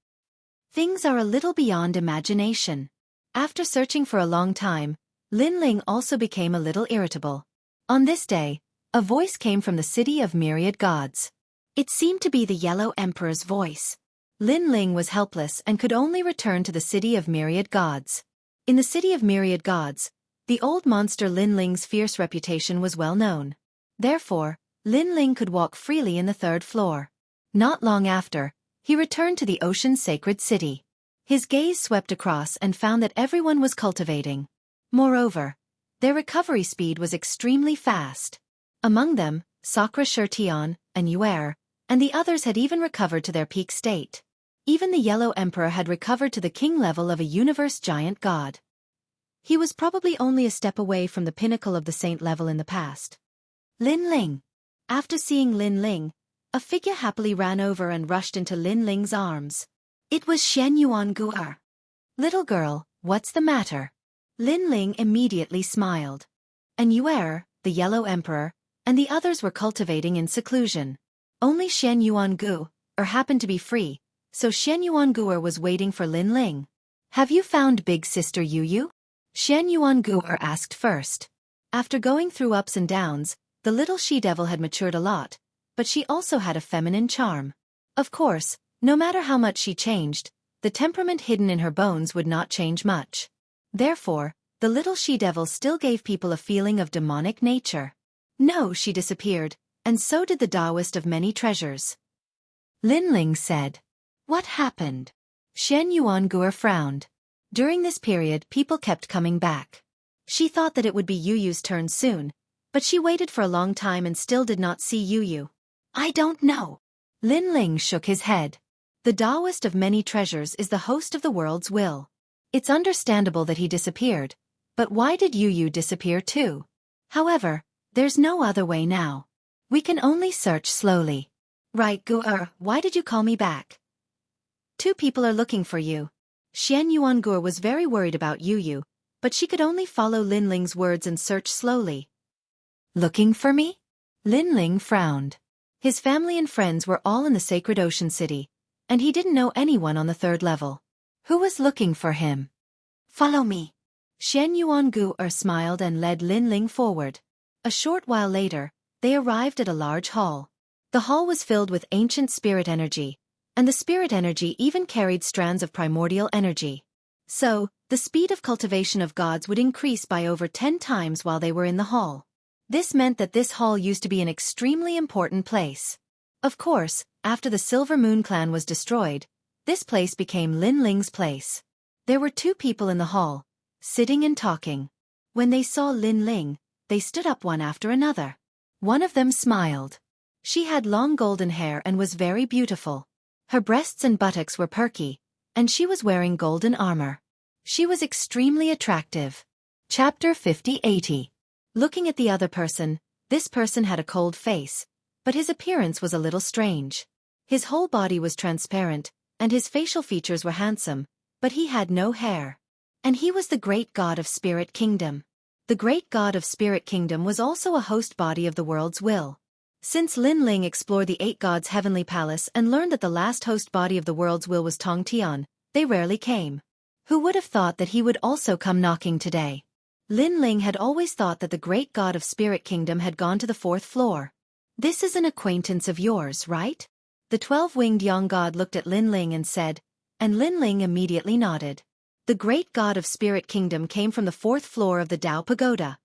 Things are a little beyond imagination. After searching for a long time, Lin Ling also became a little irritable. On this day, a voice came from the city of myriad gods. It seemed to be the Yellow Emperor's voice. Lin Ling was helpless and could only return to the city of myriad gods. In the city of myriad gods, the old monster Lin Ling's fierce reputation was well known. Therefore, Lin Ling could walk freely in the 3rd floor. Not long after, he returned to the ocean's sacred city. His gaze swept across and found that everyone was cultivating. Moreover, their recovery speed was extremely fast. Among them, Sakura Shirtian and Yuer, and the others had even recovered to their peak state. Even the Yellow Emperor had recovered to the king level of a universe giant god. He was probably only a step away from the pinnacle of the saint level in the past. Lin Ling. After seeing Lin Ling, a figure happily ran over and rushed into Lin Ling's arms. It was Xianxia. Little girl, what's the matter? Lin Ling immediately smiled. And Yuer, the Yellow Emperor, and the others were cultivating in seclusion. Only Xianxia happened to be free, so Xianxia was waiting for Lin Ling. Have you found big sister Yu Yu? Xianxia asked first. After going through ups and downs, the little she-devil had matured a lot, but she also had a feminine charm. Of course, no matter how much she changed, the temperament hidden in her bones would not change much. Therefore, the little she-devil still gave people a feeling of demonic nature. No, she disappeared, and so did the Taoist of many treasures. Lin Ling said. What happened? Xianxia frowned. During this period, people kept coming back. She thought that it would be Yu Yu's turn soon, but she waited for a long time and still did not see Yu Yu. I don't know. Lin Ling shook his head. The Taoist of many treasures is the host of the world's will. It's understandable that he disappeared, but why did Yu Yu disappear too? However, there's no other way now. We can only search slowly. Right, why did you call me back? 2 people are looking for you. Xianxia was very worried about Yu Yu, but she could only follow Lin Ling's words and search slowly. Looking for me? Lin Ling frowned. His family and friends were all in the sacred ocean city, and he didn't know anyone on the 3rd level. Who was looking for him? Follow me. Xianxia smiled and led Lin Ling forward. A short while later, they arrived at a large hall. The hall was filled with ancient spirit energy, and the spirit energy even carried strands of primordial energy. So, the speed of cultivation of gods would increase by over 10 times while they were in the hall. This meant that this hall used to be an extremely important place. Of course, after the Silver Moon clan was destroyed, this place became Lin Ling's place. There were 2 people in the hall, sitting and talking. When they saw Lin Ling, they stood up one after another. One of them smiled. She had long golden hair and was very beautiful. Her breasts and buttocks were perky, and she was wearing golden armor. She was extremely attractive. Chapter 50-80. Looking at the other person, this person had a cold face, but his appearance was a little strange. His whole body was transparent, and his facial features were handsome, but he had no hair. And he was the great god of Spirit Kingdom. The great god of Spirit Kingdom was also a host body of the world's will. Since Lin Ling explored the 8 gods' heavenly palace and learned that the last host body of the world's will was Tong Tian, they rarely came. Who would have thought that he would also come knocking today? Lin Ling had always thought that the great god of Spirit Kingdom had gone to the 4th floor. This is an acquaintance of yours, right? The 12-winged young god looked at Lin Ling and said, and Lin Ling immediately nodded. The great god of Spirit Kingdom came from the 4th floor of the Tao Pagoda.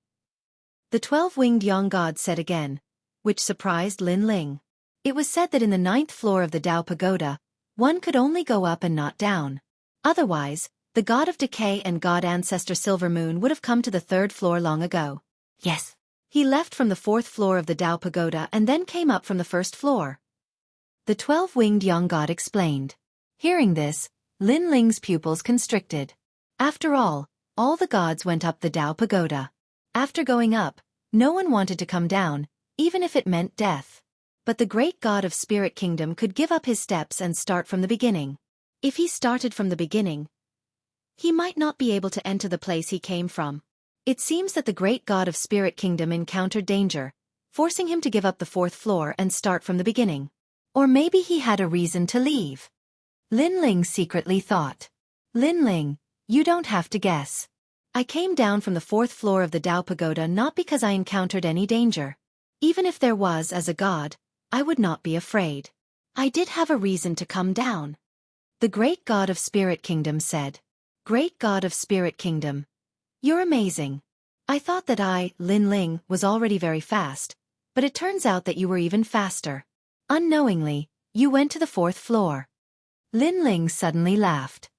The 12-winged young god said again, which surprised Lin Ling. It was said that in the 9th floor of the Tao Pagoda, one could only go up and not down. Otherwise, the god of decay and god ancestor Silver Moon would have come to the 3rd floor long ago. Yes. He left from the 4th floor of the Tao Pagoda and then came up from the 1st floor. The 12-winged young god explained. Hearing this, Lin Ling's pupils constricted. After all the gods went up the Tao Pagoda. After going up, no one wanted to come down, even if it meant death. But the great god of Spirit Kingdom could give up his steps and start from the beginning. If he started from the beginning, he might not be able to enter the place he came from. It seems that the great god of Spirit Kingdom encountered danger, forcing him to give up the 4th floor and start from the beginning. Or maybe he had a reason to leave. Lin Ling secretly thought. Lin Ling, you don't have to guess. I came down from the 4th floor of the Tao Pagoda not because I encountered any danger. Even if there was, as a god, I would not be afraid. I did have a reason to come down. The great god of Spirit Kingdom said. Great god of Spirit Kingdom. You're amazing. I thought that I, Lin Ling, was already very fast, but it turns out that you were even faster. Unknowingly, you went to the 4th floor. Lin Ling suddenly laughed.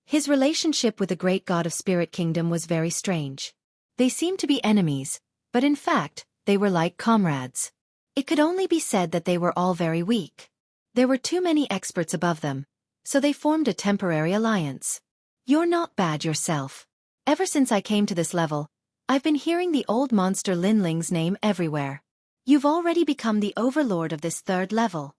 His relationship with the great god of Spirit Kingdom was very strange. They seemed to be enemies, but in fact, they were like comrades. It could only be said that they were all very weak. There were too many experts above them, so they formed a temporary alliance. You're not bad yourself. Ever since I came to this level, I've been hearing the old monster Lin Ling's name everywhere. You've already become the overlord of this 3rd level.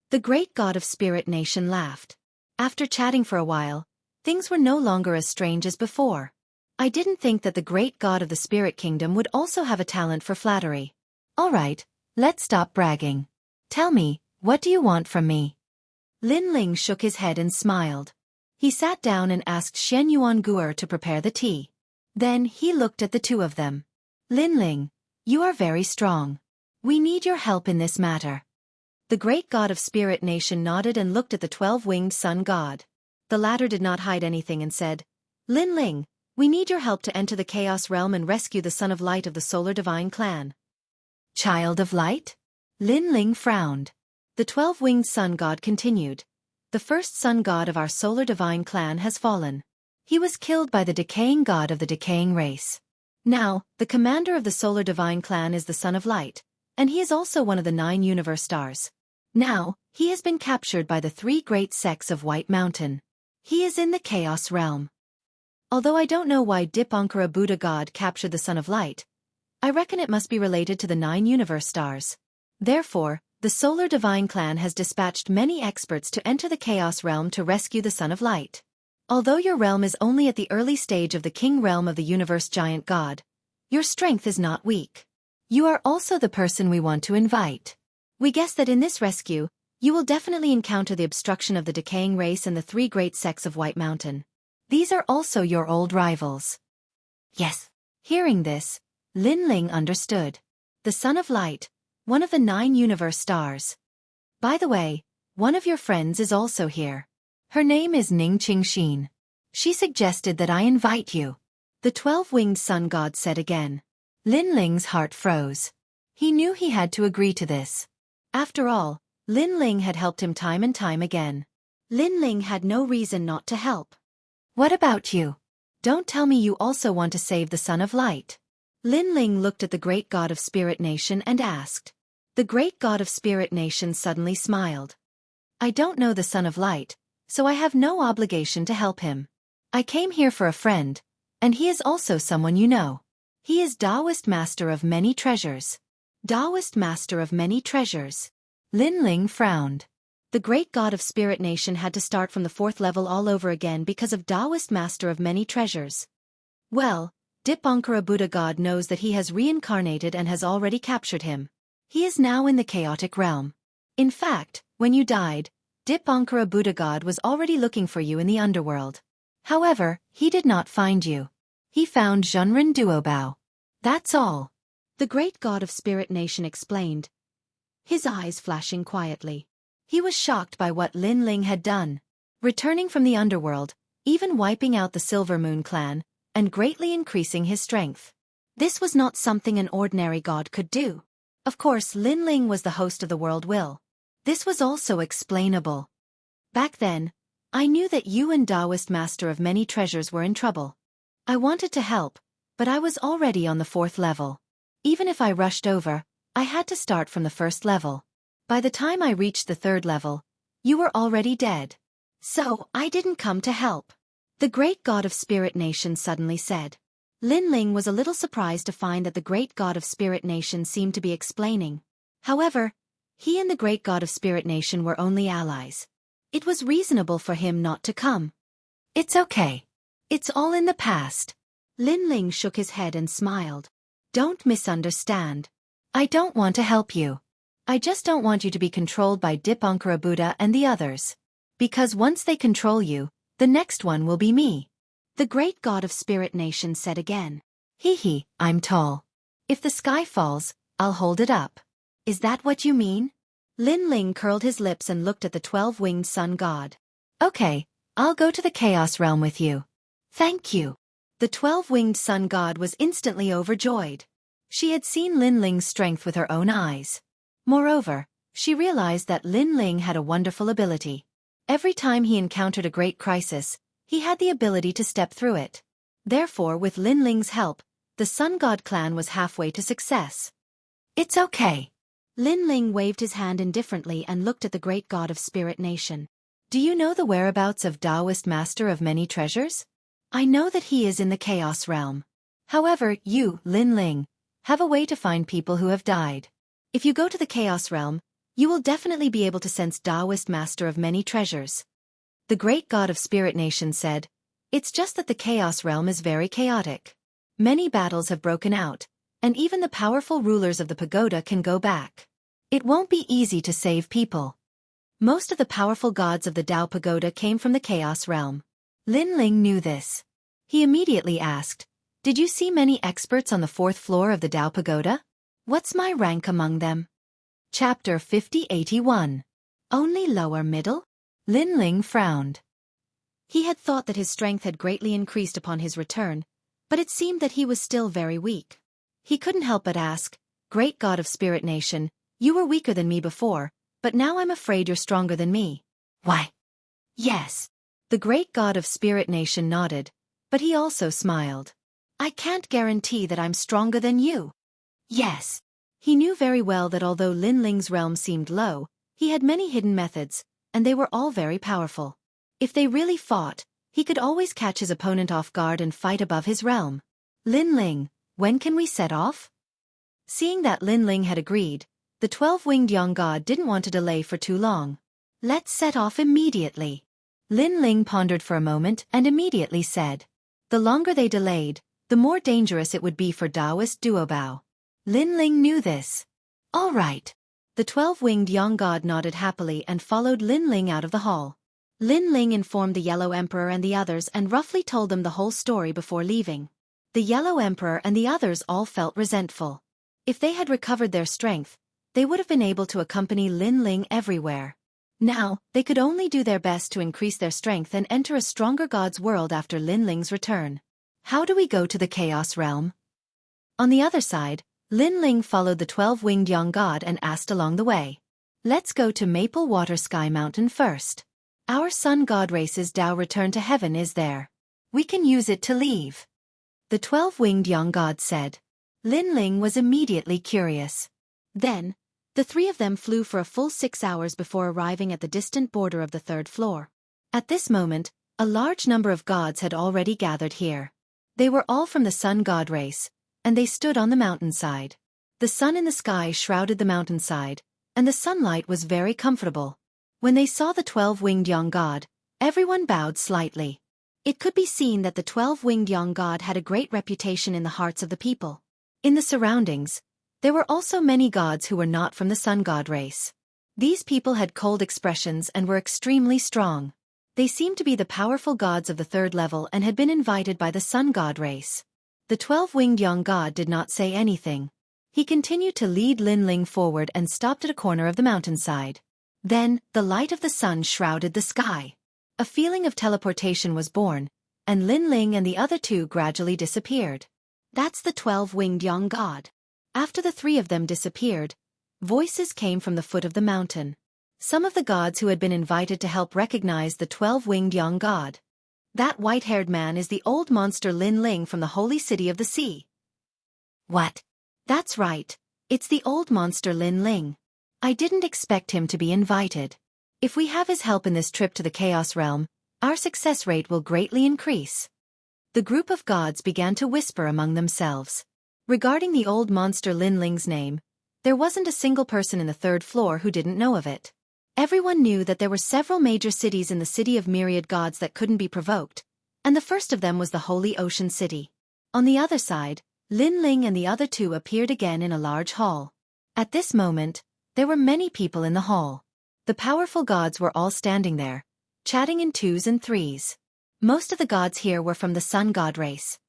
The great god of Spirit Nation laughed. After chatting for a while, things were no longer as strange as before. I didn't think that the great god of the Spirit Kingdom would also have a talent for flattery. All right, let's stop bragging. Tell me, what do you want from me? Lin Ling shook his head and smiled. He sat down and asked Shen Yuanguer to prepare the tea. Then he looked at the two of them. Lin Ling, you are very strong. We need your help in this matter. The great god of Spirit Nation nodded and looked at the 12-winged sun god. The latter did not hide anything and said, Lin Ling, we need your help to enter the Chaos Realm and rescue the Son of Light of the Solar Divine Clan. Child of Light? Lin Ling frowned. The 12-winged sun god continued. The first sun god of our Solar Divine Clan has fallen. He was killed by the decaying god of the decaying race. Now, the commander of the Solar Divine Clan is the Son of Light, and he is also one of the 9 universe stars. Now, he has been captured by the 3 great sects of White Mountain. He is in the Chaos Realm. Although I don't know why Dipankara Buddha God captured the Son of Light, I reckon it must be related to the 9 universe stars. Therefore, the Solar Divine Clan has dispatched many experts to enter the Chaos Realm to rescue the Son of Light. Although your realm is only at the early stage of the King Realm of the Universe Giant God, your strength is not weak. You are also the person we want to invite. We guess that in this rescue, you will definitely encounter the obstruction of the decaying race and the 3 great sects of White Mountain. These are also your old rivals. Yes. Hearing this, Lin Ling understood. The Son of Light, one of the 9 universe stars. By the way, one of your friends is also here. Her name is Ning Qingxin. She suggested that I invite you. The 12-winged sun god said again. Lin Ling's heart froze. He knew he had to agree to this. After all, Lin Ling had helped him time and time again. Lin Ling had no reason not to help. What about you? Don't tell me you also want to save the Son of Light. Lin Ling looked at the great god of Spirit Nation and asked. The great god of Spirit Nation suddenly smiled. I don't know the Son of Light, so I have no obligation to help him. I came here for a friend, and he is also someone you know. He is Taoist Master of Many Treasures. Taoist Master of Many Treasures. Lin Ling frowned. The great god of Spirit Nation had to start from the 4th level all over again because of Taoist Master of Many Treasures. Well, Dipankara Buddha God knows that he has reincarnated and has already captured him. He is now in the chaotic realm. In fact, when you died, Dipankara Buddha God was already looking for you in the underworld. However, he did not find you. He found Zhenren Duobao. That's all. The great god of Spirit Nation explained. his eyes flashing quietly. He was shocked by what Lin Ling had done. Returning from the underworld, even wiping out the Silver Moon clan, and greatly increasing his strength. This was not something an ordinary god could do. Of course, Lin Ling was the host of the world will. This was also explainable. Back then, I knew that you and Taoist Master of Many Treasures were in trouble. I wanted to help, but I was already on the 4th level. Even if I rushed over, I had to start from the 1st level. By the time I reached the 3rd level, you were already dead. So, I didn't come to help. The great god of Spirit Nation suddenly said. Lin Ling was a little surprised to find that the great god of Spirit Nation seemed to be explaining. However, he and the great god of Spirit Nation were only allies. It was reasonable for him not to come. It's okay. It's all in the past. Lin Ling shook his head and smiled. Don't misunderstand. I don't want to help you. I just don't want you to be controlled by Dipankara Buddha and the others. Because once they control you, the next one will be me. The great god of Spirit Nation said again. Hee, I'm tall. If the sky falls, I'll hold it up. Is that what you mean? Lin Ling curled his lips and looked at the 12-winged sun god. Okay, I'll go to the Chaos Realm with you. Thank you. The 12-winged sun god was instantly overjoyed. She had seen Lin Ling's strength with her own eyes. Moreover, she realized that Lin Ling had a wonderful ability. Every time he encountered a great crisis, he had the ability to step through it. Therefore, with Lin Ling's help, the Sun God clan was halfway to success. It's okay. Lin Ling waved his hand indifferently and looked at the great god of Spirit Nation. Do you know the whereabouts of Taoist Master of Many Treasures? I know that he is in the Chaos Realm. However, you, Lin Ling, have a way to find people who have died. If you go to the Chaos Realm, you will definitely be able to sense Taoist Master of Many Treasures. The great god of Spirit Nation said, It's just that the Chaos Realm is very chaotic. Many battles have broken out, and even the powerful rulers of the pagoda can go back. It won't be easy to save people. Most of the powerful gods of the Tao Pagoda came from the Chaos Realm. Lin Ling knew this. He immediately asked, Did you see many experts on the 4th floor of the Tao Pagoda? What's my rank among them? Chapter 5081. Only lower middle? Lin Ling frowned. He had thought that his strength had greatly increased upon his return, but it seemed that he was still very weak. He couldn't help but ask, Great God of Spirit Nation, you were weaker than me before, but now I'm afraid you're stronger than me. Why? Yes. The great god of Spirit Nation nodded, but he also smiled. I can't guarantee that I'm stronger than you. Yes. He knew very well that although Lin Ling's realm seemed low, he had many hidden methods, and they were all very powerful. If they really fought, he could always catch his opponent off guard and fight above his realm. Lin Ling, when can we set off? Seeing that Lin Ling had agreed, the 12-winged young god didn't want to delay for too long. Let's set off immediately. Lin Ling pondered for a moment and immediately said. The longer they delayed, the more dangerous it would be for Taoist Duobao. Lin Ling knew this. All right. The 12-winged young god nodded happily and followed Lin Ling out of the hall. Lin Ling informed the Yellow Emperor and the others and roughly told them the whole story before leaving. The Yellow Emperor and the others all felt resentful. If they had recovered their strength, they would have been able to accompany Lin Ling everywhere. Now, they could only do their best to increase their strength and enter a stronger god's world after Lin Ling's return. How do we go to the Chaos Realm? On the other side, Lin Ling followed the 12-winged young god and asked along the way. Let's go to Maple Water Sky Mountain first. Our sun god race's Tao return to heaven is there. We can use it to leave. The 12-winged young god said. Lin Ling was immediately curious. Then, the three of them flew for a full 6 hours before arriving at the distant border of the 3rd floor. At this moment, a large number of gods had already gathered here. They were all from the sun god race, and they stood on the mountainside. The sun in the sky shrouded the mountainside, and the sunlight was very comfortable. When they saw the 12-winged young god, everyone bowed slightly. It could be seen that the 12-winged young god had a great reputation in the hearts of the people. In the surroundings, there were also many gods who were not from the sun god race. These people had cold expressions and were extremely strong. They seemed to be the powerful gods of the 3rd level and had been invited by the sun god race. The 12-winged young god did not say anything. He continued to lead Lin Ling forward and stopped at a corner of the mountainside. Then, the light of the sun shrouded the sky. A feeling of teleportation was born, and Lin Ling and the other two gradually disappeared. That's the 12-winged young god. After the three of them disappeared, voices came from the foot of the mountain. Some of the gods who had been invited to help recognized the 12-winged young god. That white-haired man is the old monster Lin Ling from the holy city of the sea. What? That's right, it's the old monster Lin Ling. I didn't expect him to be invited. If we have his help in this trip to the Chaos Realm, our success rate will greatly increase. The group of gods began to whisper among themselves. Regarding the old monster Lin Ling's name, there wasn't a single person in the third floor who didn't know of it. Everyone knew that there were several major cities in the city of myriad gods that couldn't be provoked, and the first of them was the Holy Ocean City. On the other side, Lin Ling and the other two appeared again in a large hall. At this moment, there were many people in the hall. The powerful gods were all standing there, chatting in twos and threes. Most of the gods here were from the sun god race.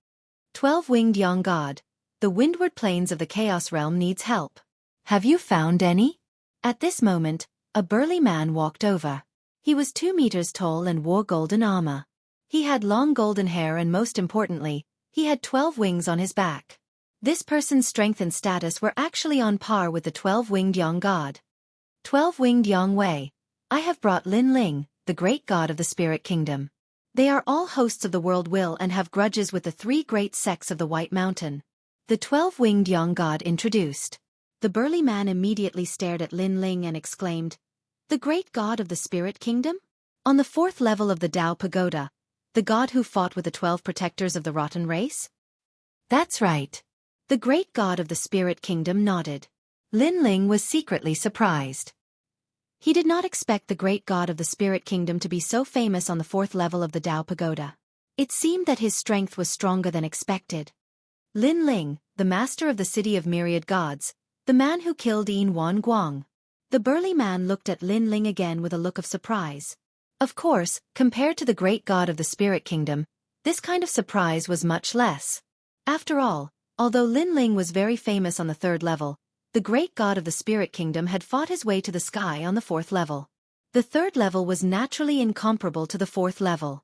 12-winged young god, the windward plains of the Chaos Realm needs help. Have you found any? At this moment, a burly man walked over. He was 2 meters tall and wore golden armor. He had long golden hair and most importantly, he had 12 wings on his back. This person's strength and status were actually on par with the 12-winged young god. 12-winged young Wei, I have brought Lin Ling, the great god of the spirit kingdom. They are all hosts of the world will and have grudges with the 3 great sects of the White Mountain. The 12-winged young god introduced. The burly man immediately stared at Lin Ling and exclaimed, "The great god of the spirit kingdom? On the 4th level of the Tao Pagoda, the god who fought with the 12 protectors of the rotten race?" That's right. The great god of the spirit kingdom nodded. Lin Ling was secretly surprised. He did not expect the great god of the spirit kingdom to be so famous on the 4th level of the Tao Pagoda. It seemed that his strength was stronger than expected. Lin Ling, the master of the city of myriad gods, the man who killed Yin Wan Guang. The burly man looked at Lin Ling again with a look of surprise. Of course, compared to the great god of the spirit kingdom, this kind of surprise was much less. After all, although Lin Ling was very famous on the 3rd level, the great god of the spirit kingdom had fought his way to the sky on the 4th level. The 3rd level was naturally incomparable to the 4th level.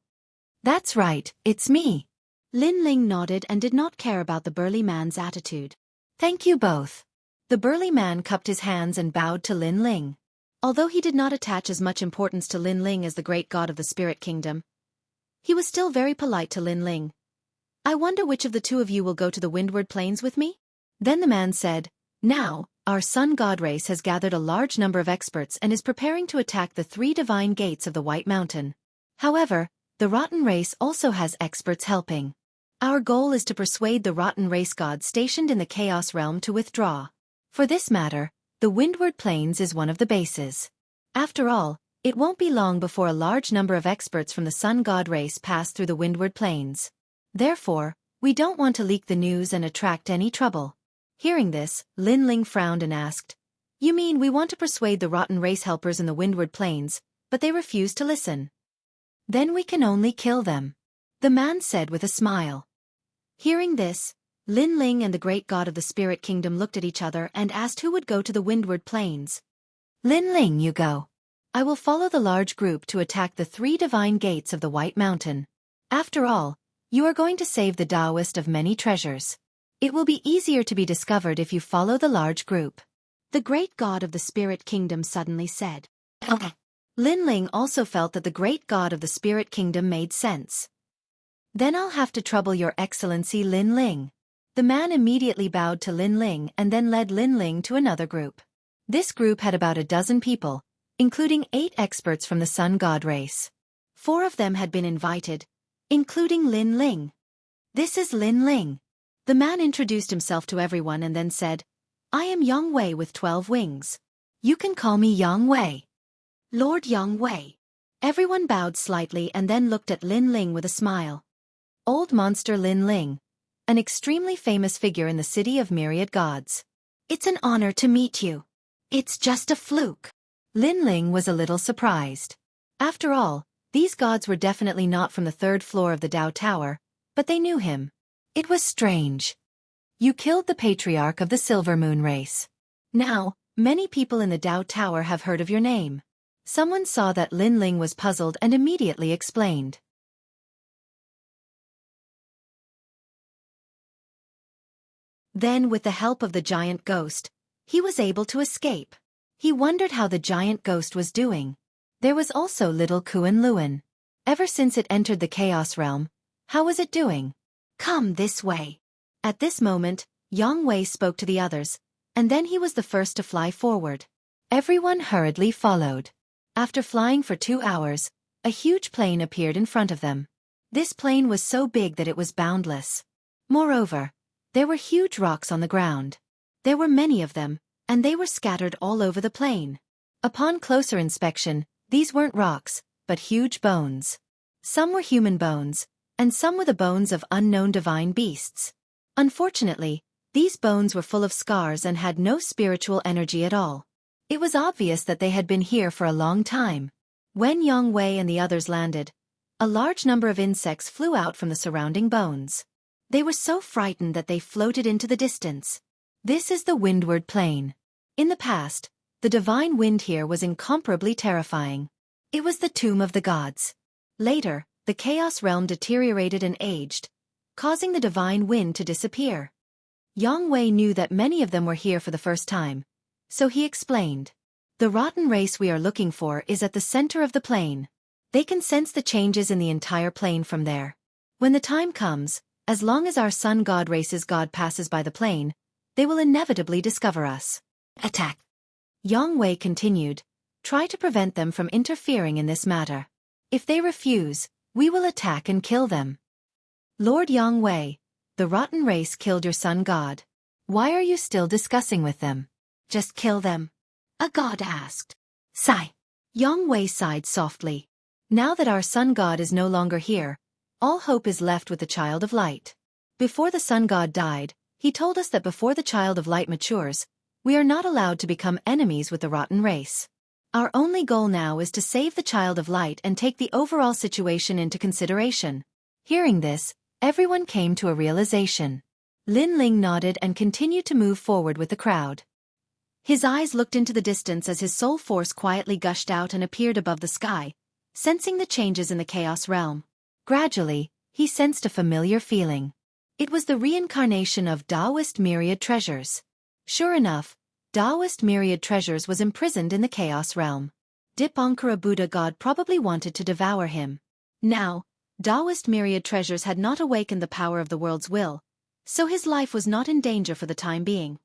That's right, it's me. Lin Ling nodded and did not care about the burly man's attitude. Thank you both. The burly man cupped his hands and bowed to Lin Ling. Although he did not attach as much importance to Lin Ling as the great god of the spirit kingdom, he was still very polite to Lin Ling. I wonder which of the two of you will go to the windward plains with me? Then the man said, Now, our sun god race has gathered a large number of experts and is preparing to attack the 3 divine gates of the White Mountain. However, the rotten race also has experts helping. Our goal is to persuade the rotten race god stationed in the Chaos Realm to withdraw. For this matter, the windward plains is one of the bases. After all, it won't be long before a large number of experts from the sun god race pass through the windward plains. Therefore, we don't want to leak the news and attract any trouble. Hearing this, Lin Ling frowned and asked, You mean we want to persuade the rotten race helpers in the windward plains, but they refuse to listen? Then we can only kill them. The man said with a smile. Hearing this, Lin Ling and the great god of the spirit kingdom looked at each other and asked who would go to the windward plains. Lin Ling, you go. I will follow the large group to attack the 3 divine gates of the White Mountain. After all, you are going to save the Taoist of many treasures. It will be easier to be discovered if you follow the large group. The great god of the spirit kingdom suddenly said. Lin Ling also felt that the great god of the spirit kingdom made sense. Then I'll have to trouble your excellency Lin Ling. The man immediately bowed to Lin Ling and then led Lin Ling to another group. This group had about a dozen people, including 8 experts from the sun god race. 4 of them had been invited, including Lin Ling. This is Lin Ling. The man introduced himself to everyone and then said, I am Yang Wei with 12 wings. You can call me Yang Wei. Lord Yang Wei. Everyone bowed slightly and then looked at Lin Ling with a smile. Old monster Lin Ling, an extremely famous figure in the city of myriad gods. It's an honor to meet you. It's just a fluke. Lin Ling was a little surprised. After all, these gods were definitely not from the 3rd floor of the Tao Tower, but they knew him. It was strange. You killed the patriarch of the Silver Moon race. Now, many people in the Dao Tower have heard of your name. Someone saw that Lin Ling was puzzled and immediately explained. Then, with the help of the giant ghost, he was able to escape. He wondered how the giant ghost was doing. There was also little Kuan Luan. Ever since it entered the Chaos Realm, how was it doing? Come this way. At this moment, Yang Wei spoke to the others, and then he was the first to fly forward. Everyone hurriedly followed. After flying for 2 hours, a huge plane appeared in front of them. This plane was so big that it was boundless. Moreover, there were huge rocks on the ground. There were many of them, and they were scattered all over the plain. Upon closer inspection, these weren't rocks, but huge bones. Some were human bones, and some were the bones of unknown divine beasts. Unfortunately, these bones were full of scars and had no spiritual energy at all. It was obvious that they had been here for a long time. When Yang Wei and the others landed, a large number of insects flew out from the surrounding bones. They were so frightened that they floated into the distance. This is the Windward Plain. In the past, the divine wind here was incomparably terrifying. It was the tomb of the gods. Later, the Chaos Realm deteriorated and aged, causing the divine wind to disappear. Yang Wei knew that many of them were here for the first time, so he explained. The rotten race we are looking for is at the center of the plain. They can sense the changes in the entire plain from there. When the time comes, as long as our sun god race's god passes by the plain, they will inevitably discover us. Attack. Yang Wei continued. Try to prevent them from interfering in this matter. If they refuse, we will attack and kill them. Lord Yang Wei, the rotten race killed your sun god. Why are you still discussing with them? Just kill them. A god asked. Sigh. Yang Wei sighed softly. Now that our sun god is no longer here, all hope is left with the Child of Light. Before the sun god died, he told us that before the Child of Light matures, we are not allowed to become enemies with the rotten race. Our only goal now is to save the Child of Light and take the overall situation into consideration. Hearing this, everyone came to a realization. Lin Ling nodded and continued to move forward with the crowd. His eyes looked into the distance as his soul force quietly gushed out and appeared above the sky, sensing the changes in the Chaos Realm. Gradually, he sensed a familiar feeling. It was the reincarnation of Taoist myriad treasures. Sure enough, Taoist myriad treasures was imprisoned in the Chaos Realm. Dipankara Buddha God probably wanted to devour him. Now, Taoist myriad treasures had not awakened the power of the world's will, so his life was not in danger for the time being.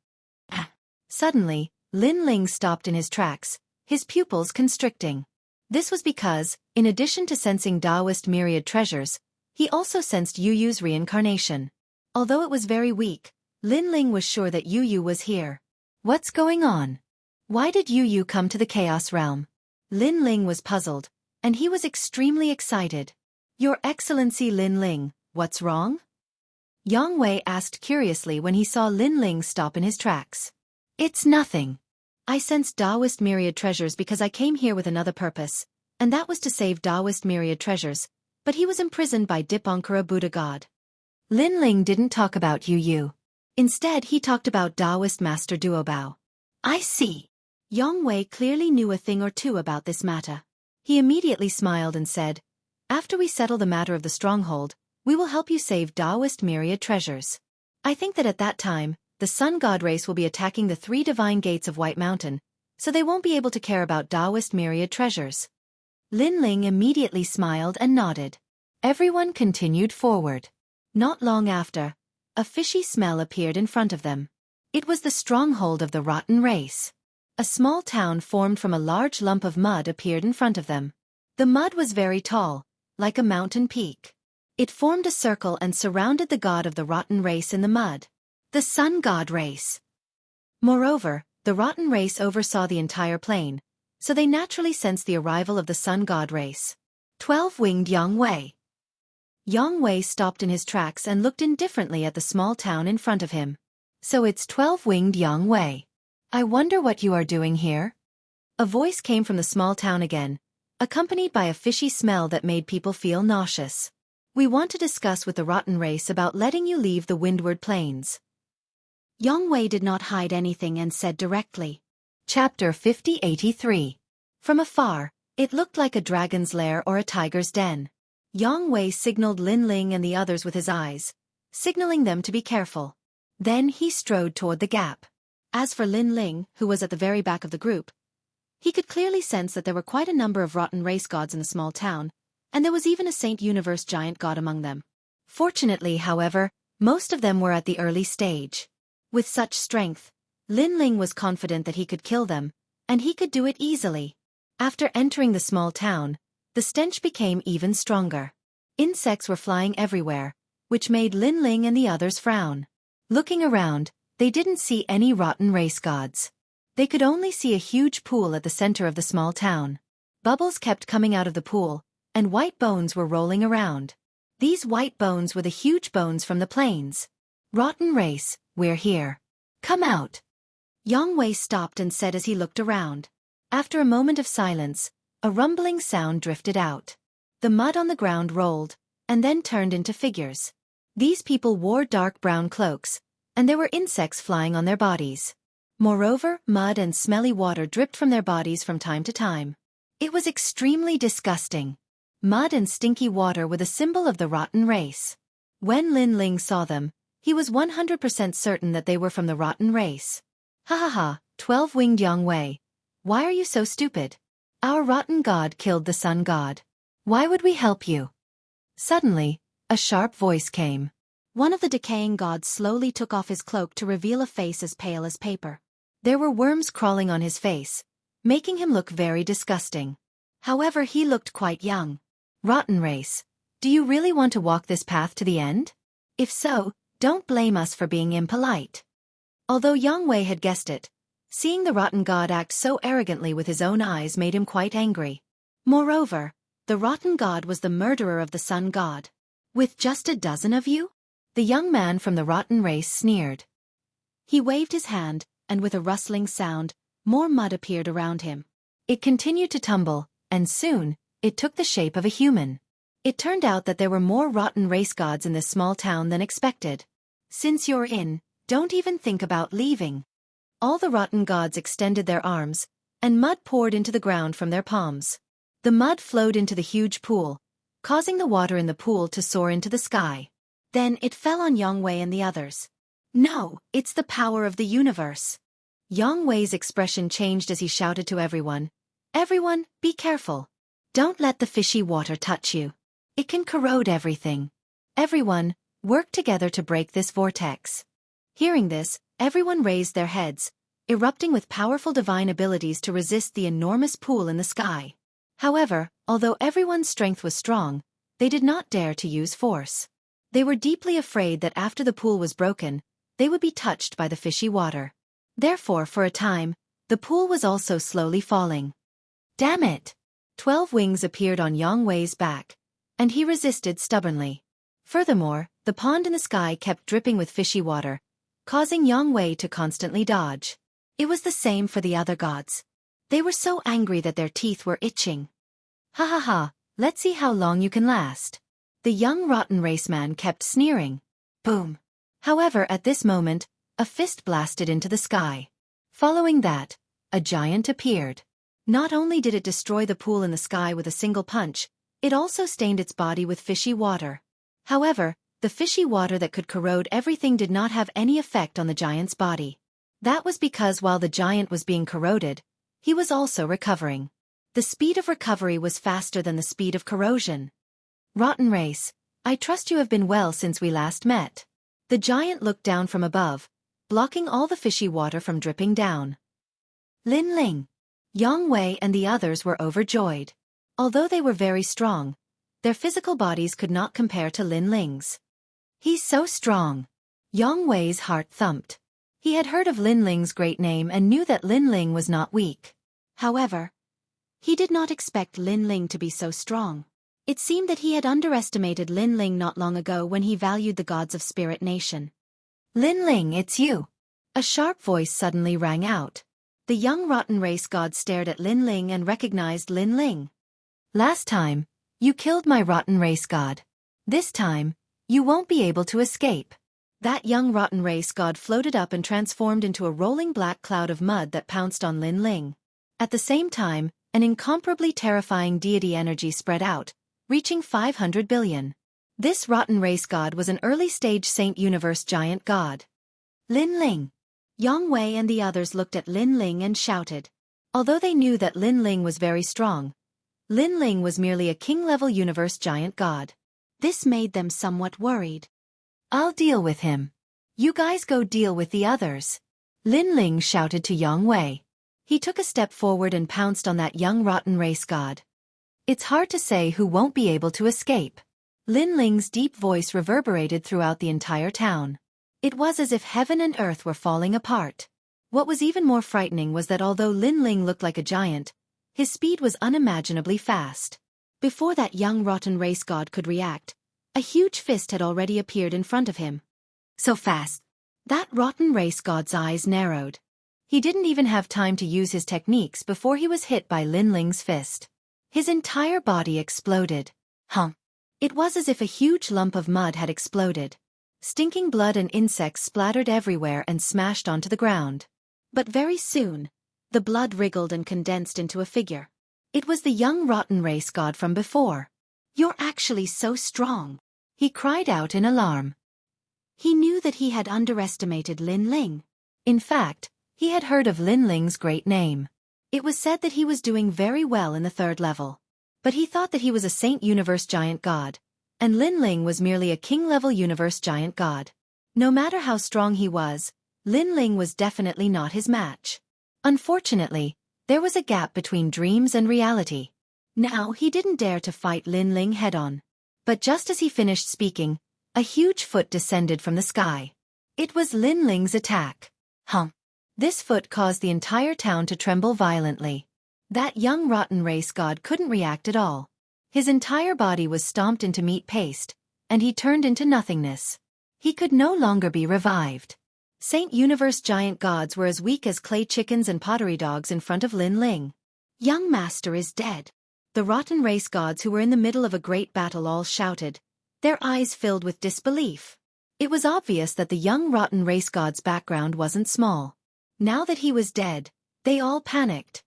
Suddenly, Lin Ling stopped in his tracks, his pupils constricting. This was because, in addition to sensing Taoist myriad treasures, he also sensed Yu Yu's reincarnation. Although it was very weak, Lin Ling was sure that Yu Yu was here. What's going on? Why did Yu Yu come to the Chaos Realm? Lin Ling was puzzled, and he was extremely excited. Your Excellency Lin Ling, what's wrong? Yang Wei asked curiously when he saw Lin Ling stop in his tracks. It's nothing. I sensed Taoist myriad treasures because I came here with another purpose, and that was to save Taoist myriad treasures, but he was imprisoned by Dipankara Buddha God. Lin Ling didn't talk about Yu Yu. Instead, he talked about Taoist Master Duobao. I see. Yang Wei clearly knew a thing or two about this matter. He immediately smiled and said, after we settle the matter of the stronghold, we will help you save Taoist myriad treasures. I think that at that time, the Sun God race will be attacking the 3 divine gates of White Mountain, so they won't be able to care about Taoist myriad treasures. Lin Ling immediately smiled and nodded. Everyone continued forward. Not long after, a fishy smell appeared in front of them. It was the stronghold of the rotten race. A small town formed from a large lump of mud appeared in front of them. The mud was very tall, like a mountain peak. It formed a circle and surrounded the god of the rotten race in the mud. The Sun God race. Moreover, the rotten race oversaw the entire plain, so they naturally sensed the arrival of the Sun God race. 12-winged Yang Wei. Yang Wei stopped in his tracks and looked indifferently at the small town in front of him. So it's 12-winged Yang Wei. I wonder what you are doing here? A voice came from the small town again, accompanied by a fishy smell that made people feel nauseous. We want to discuss with the rotten race about letting you leave the Windward Plains. Yang Wei did not hide anything and said directly. Chapter 5083. From afar, it looked like a dragon's lair or a tiger's den. Yang Wei signaled Lin Ling and the others with his eyes, signaling them to be careful. Then he strode toward the gap. As for Lin Ling, who was at the very back of the group, he could clearly sense that there were quite a number of rotten race gods in the small town, and there was even a Saint Universe giant god among them. Fortunately, however, most of them were at the early stage. With such strength, Lin Ling was confident that he could kill them, and he could do it easily. After entering the small town, the stench became even stronger. Insects were flying everywhere, which made Lin Ling and the others frown. Looking around, they didn't see any rotten race gods. They could only see a huge pool at the center of the small town. Bubbles kept coming out of the pool, and white bones were rolling around. These white bones were the huge bones from the plains. Rotten race, we're here. Come out. Yang Wei stopped and said as he looked around. After a moment of silence, a rumbling sound drifted out. The mud on the ground rolled, and then turned into figures. These people wore dark brown cloaks, and there were insects flying on their bodies. Moreover, mud and smelly water dripped from their bodies from time to time. It was extremely disgusting. Mud and stinky water were the symbol of the rotten race. When Lin Ling saw them, he was 100% certain that they were from the rotten race. Ha ha ha, 12-winged Yang Wei. Why are you so stupid? Our rotten god killed the sun god. Why would we help you? Suddenly, a sharp voice came. One of the decaying gods slowly took off his cloak to reveal a face as pale as paper. There were worms crawling on his face, making him look very disgusting. However, he looked quite young. Rotten race, do you really want to walk this path to the end? If so, don't blame us for being impolite. Although Yang Wei had guessed it, seeing the rotten god act so arrogantly with his own eyes made him quite angry. Moreover, the rotten god was the murderer of the sun god. With just a dozen of you? The young man from the rotten race sneered. He waved his hand, and with a rustling sound, more mud appeared around him. It continued to tumble, and soon, it took the shape of a human. It turned out that there were more rotten race gods in this small town than expected. Since you're in, don't even think about leaving. All the rotten gods extended their arms, and mud poured into the ground from their palms. The mud flowed into the huge pool, causing the water in the pool to soar into the sky. Then it fell on Yang Wei and the others. No, it's the power of the universe. Yang Wei's expression changed as he shouted to everyone. Everyone, be careful. Don't let the fishy water touch you. It can corrode everything. Everyone, work together to break this vortex. Hearing this, everyone raised their heads, erupting with powerful divine abilities to resist the enormous pool in the sky. However, although everyone's strength was strong, they did not dare to use force. They were deeply afraid that after the pool was broken, they would be touched by the fishy water. Therefore, for a time, the pool was also slowly falling. Damn it! 12 wings appeared on Yang Wei's back, and he resisted stubbornly. Furthermore, the pond in the sky kept dripping with fishy water, causing Yang Wei to constantly dodge. It was the same for the other gods. They were so angry that their teeth were itching. Ha ha ha, let's see how long you can last. The young rotten raceman kept sneering. Boom. However, at this moment, a fist blasted into the sky. Following that, a giant appeared. Not only did it destroy the pool in the sky with a single punch, it also stained its body with fishy water. However, the fishy water that could corrode everything did not have any effect on the giant's body. That was because while the giant was being corroded, he was also recovering. The speed of recovery was faster than the speed of corrosion. Rotten race, I trust you have been well since we last met. The giant looked down from above, blocking all the fishy water from dripping down. Lin Ling, Yang Wei and the others were overjoyed. Although they were very strong, their physical bodies could not compare to Lin Ling's. He's so strong. Yang Wei's heart thumped. He had heard of Lin Ling's great name and knew that Lin Ling was not weak. However, he did not expect Lin Ling to be so strong. It seemed that he had underestimated Lin Ling not long ago when he valued the gods of Spirit Nation. Lin Ling, it's you. A sharp voice suddenly rang out. The young rotten race god stared at Lin Ling and recognized Lin Ling. Last time, you killed my rotten race god. This time, you won't be able to escape. That young rotten race god floated up and transformed into a rolling black cloud of mud that pounced on Lin Ling. At the same time, an incomparably terrifying deity energy spread out, reaching 500 billion. This rotten race god was an early-stage Saint Universe giant god. Lin Ling. Yang Wei and the others looked at Lin Ling and shouted. Although they knew that Lin Ling was very strong, Lin Ling was merely a king-level universe giant god. This made them somewhat worried. I'll deal with him. You guys go deal with the others. Lin Ling shouted to Yang Wei. He took a step forward and pounced on that young rotten race god. It's hard to say who won't be able to escape. Lin Ling's deep voice reverberated throughout the entire town. It was as if heaven and earth were falling apart. What was even more frightening was that although Lin Ling looked like a giant, his speed was unimaginably fast. Before that young rotten race god could react, a huge fist had already appeared in front of him. So fast. That rotten race god's eyes narrowed. He didn't even have time to use his techniques before he was hit by Lin Ling's fist. His entire body exploded. It was as if a huge lump of mud had exploded. Stinking blood and insects splattered everywhere and smashed onto the ground. But very soon, the blood wriggled and condensed into a figure. It was the young rotten race god from before. You're actually so strong, he cried out in alarm. He knew that he had underestimated Lin Ling. In fact, he had heard of Lin Ling's great name. It was said that he was doing very well in the 3rd level. But he thought that he was a Saint Universe giant god, and Lin Ling was merely a king-level universe giant god. No matter how strong he was, Lin Ling was definitely not his match. Unfortunately, there was a gap between dreams and reality. Now he didn't dare to fight Lin Ling head-on. But just as he finished speaking, a huge foot descended from the sky. It was Lin Ling's attack. This foot caused the entire town to tremble violently. That young rotten race god couldn't react at all. His entire body was stomped into meat paste, and he turned into nothingness. He could no longer be revived. Saint Universe giant gods were as weak as clay chickens and pottery dogs in front of Lin Ling. Young master is dead. The rotten race gods who were in the middle of a great battle all shouted, their eyes filled with disbelief. It was obvious that the young rotten race god's background wasn't small. Now that he was dead, they all panicked.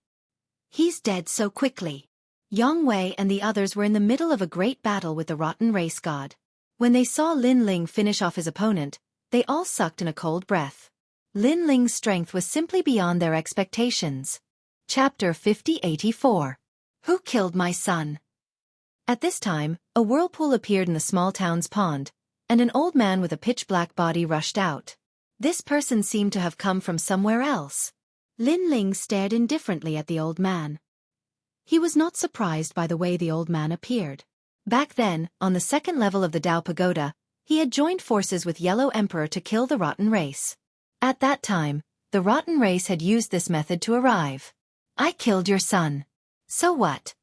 He's dead so quickly. Yang Wei and the others were in the middle of a great battle with the rotten race god. When they saw Lin Ling finish off his opponent, they all sucked in a cold breath. Lin Ling's strength was simply beyond their expectations. Chapter 5084. Who killed my son? At this time, a whirlpool appeared in the small town's pond, and an old man with a pitch-black body rushed out. This person seemed to have come from somewhere else. Lin Ling stared indifferently at the old man. He was not surprised by the way the old man appeared. Back then, on the 2nd level of the Dao Pagoda, he had joined forces with Yellow Emperor to kill the rotten race. At that time, the rotten race had used this method to arrive. I killed your son. So what?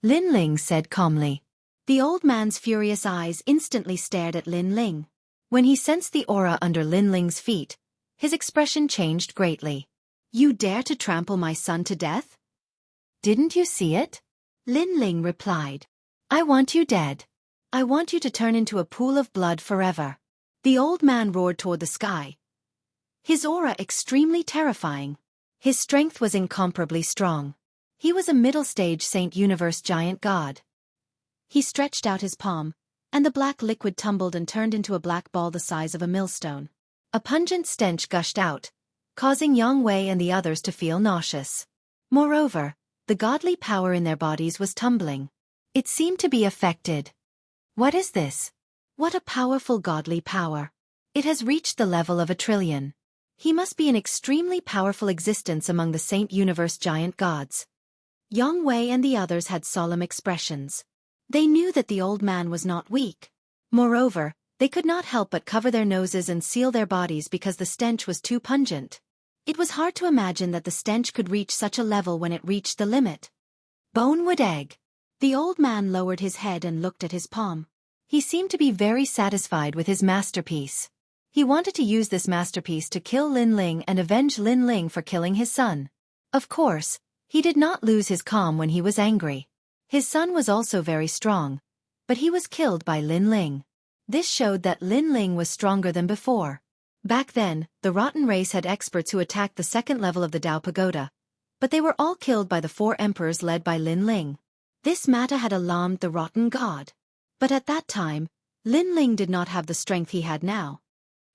Lin Ling said calmly. The old man's furious eyes instantly stared at Lin Ling. When he sensed the aura under Lin Ling's feet, his expression changed greatly. You dare to trample my son to death? Didn't you see it? Lin Ling replied. I want you dead. I want you to turn into a pool of blood forever. The old man roared toward the sky. His aura extremely terrifying. His strength was incomparably strong. He was a middle-stage Saint Universe giant god. He stretched out his palm, and the black liquid tumbled and turned into a black ball the size of a millstone. A pungent stench gushed out, causing Yang Wei and the others to feel nauseous. Moreover, the godly power in their bodies was tumbling. It seemed to be affected. What is this? What a powerful godly power. It has reached the level of 1,000,000,000,000. He must be an extremely powerful existence among the Saint Universe giant gods. Yang Wei and the others had solemn expressions. They knew that the old man was not weak. Moreover, they could not help but cover their noses and seal their bodies because the stench was too pungent. It was hard to imagine that the stench could reach such a level when it reached the limit. Bonewood egg. The old man lowered his head and looked at his palm. He seemed to be very satisfied with his masterpiece. He wanted to use this masterpiece to kill Lin Ling and avenge Lin Ling for killing his son. Of course, he did not lose his calm when he was angry. His son was also very strong, but he was killed by Lin Ling. This showed that Lin Ling was stronger than before. Back then, the rotten race had experts who attacked the second level of the Dao Pagoda, but they were all killed by the 4 emperors led by Lin Ling. This matter had alarmed the rotten god. But at that time, Lin Ling did not have the strength he had now.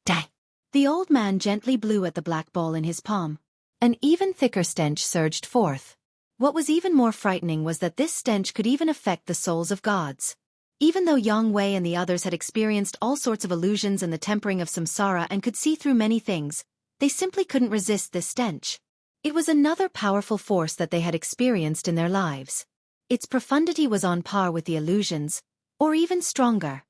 Die! The old man gently blew at the black ball in his palm. An even thicker stench surged forth. What was even more frightening was that this stench could even affect the souls of gods. Even though Yang Wei and the others had experienced all sorts of illusions and the tempering of samsara and could see through many things, they simply couldn't resist this stench. It was another powerful force that they had experienced in their lives. Its profundity was on par with the illusions, or even stronger.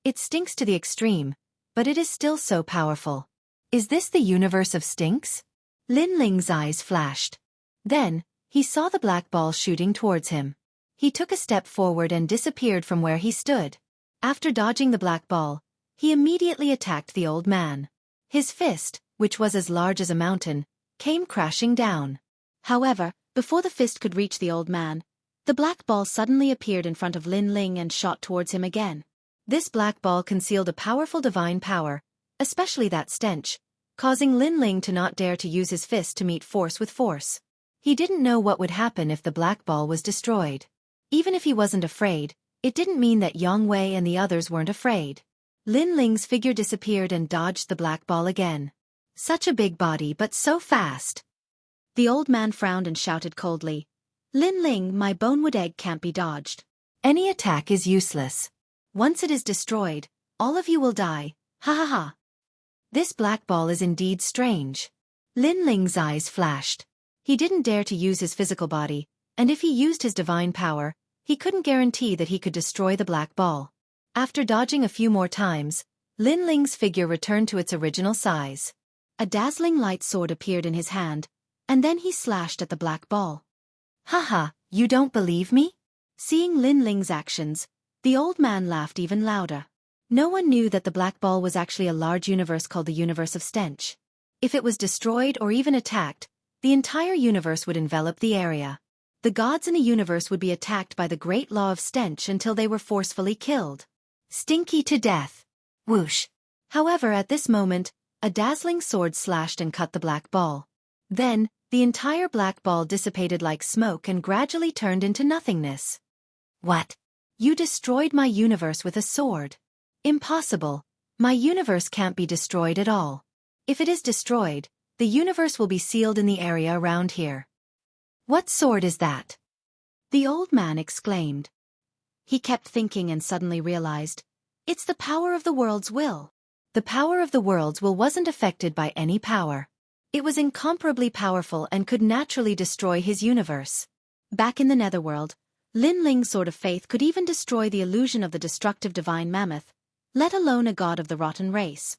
It stinks to the extreme, but it is still so powerful. Is this the universe of stinks? Lin Ling's eyes flashed. Then, he saw the black ball shooting towards him. He took a step forward and disappeared from where he stood. After dodging the black ball, he immediately attacked the old man. His fist, which was as large as a mountain, came crashing down. However, before the fist could reach the old man, the black ball suddenly appeared in front of Lin Ling and shot towards him again. This black ball concealed a powerful divine power, especially that stench, causing Lin Ling to not dare to use his fist to meet force with force. He didn't know what would happen if the black ball was destroyed. Even if he wasn't afraid, it didn't mean that Yang Wei and the others weren't afraid. Lin Ling's figure disappeared and dodged the black ball again. Such a big body but so fast. The old man frowned and shouted coldly, "Lin Ling, my bonewood egg can't be dodged. Any attack is useless. Once it is destroyed, all of you will die, ha ha ha." This black ball is indeed strange. Lin Ling's eyes flashed. He didn't dare to use his physical body, and if he used his divine power, he couldn't guarantee that he could destroy the black ball. After dodging a few more times, Lin Ling's figure returned to its original size. A dazzling light sword appeared in his hand, and then he slashed at the black ball. "Haha, you don't believe me?" Seeing Lin Ling's actions, the old man laughed even louder. No one knew that the black ball was actually a large universe called the Universe of Stench. If it was destroyed or even attacked, the entire universe would envelop the area. The gods in the universe would be attacked by the great law of stench until they were forcefully killed. Stinky to death. Whoosh. However, at this moment, a dazzling sword slashed and cut the black ball. Then, the entire black ball dissipated like smoke and gradually turned into nothingness. "What? You destroyed my universe with a sword." "Impossible. My universe can't be destroyed at all. If it is destroyed, the universe will be sealed in the area around here." "What sword is that?" the old man exclaimed. He kept thinking and suddenly realized, it's the power of the world's will. The power of the world's will wasn't affected by any power. It was incomparably powerful and could naturally destroy his universe. Back in the netherworld, Lin Ling's sword of faith could even destroy the illusion of the destructive divine mammoth, let alone a god of the rotten race.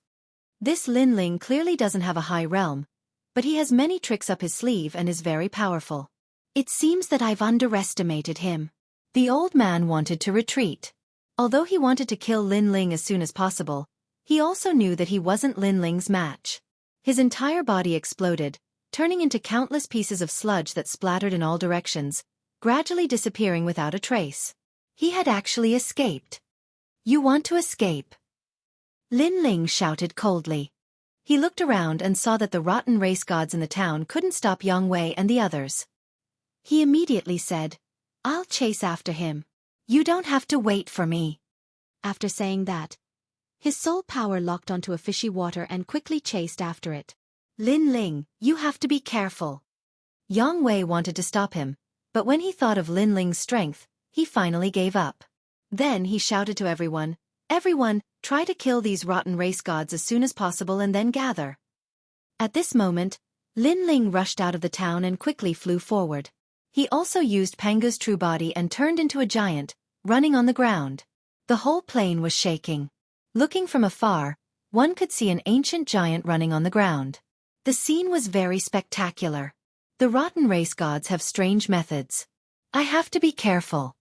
This Lin Ling clearly doesn't have a high realm, but he has many tricks up his sleeve and is very powerful. It seems that I've underestimated him. The old man wanted to retreat. Although he wanted to kill Lin Ling as soon as possible, he also knew that he wasn't Lin Ling's match. His entire body exploded, turning into countless pieces of sludge that splattered in all directions, gradually disappearing without a trace. He had actually escaped. "You want to escape?" Lin Ling shouted coldly. He looked around and saw that the rotten race gods in the town couldn't stop Yang Wei and the others. He immediately said, "I'll chase after him. You don't have to wait for me." After saying that, his soul power locked onto a fishy water and quickly chased after it. "Lin Ling, you have to be careful." Yang Wei wanted to stop him, but when he thought of Lin Ling's strength, he finally gave up. Then he shouted to everyone, "Everyone, try to kill these rotten race gods as soon as possible and then gather." At this moment, Lin Ling rushed out of the town and quickly flew forward. He also used Pangu's true body and turned into a giant, running on the ground. The whole plain was shaking. Looking from afar, one could see an ancient giant running on the ground. The scene was very spectacular. The rotten race gods have strange methods. I have to be careful.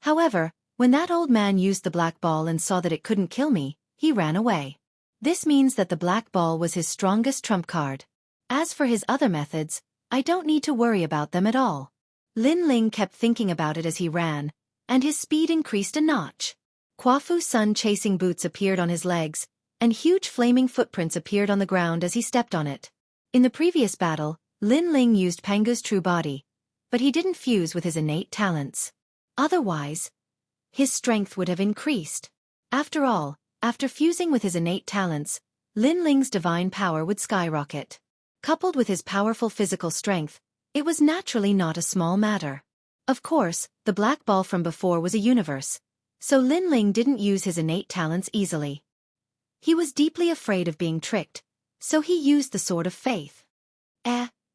However, when that old man used the black ball and saw that it couldn't kill me, he ran away. This means that the black ball was his strongest trump card. As for his other methods, I don't need to worry about them at all. Lin Ling kept thinking about it as he ran, and his speed increased a notch. Kuafu's sun-chasing boots appeared on his legs, and huge flaming footprints appeared on the ground as he stepped on it. In the previous battle, Lin Ling used Pangu's true body, but he didn't fuse with his innate talents. Otherwise, his strength would have increased. After all, after fusing with his innate talents, Lin Ling's divine power would skyrocket. Coupled with his powerful physical strength, it was naturally not a small matter. Of course, the black ball from before was a universe, so Lin Ling didn't use his innate talents easily. He was deeply afraid of being tricked, so he used the Sword of Faith.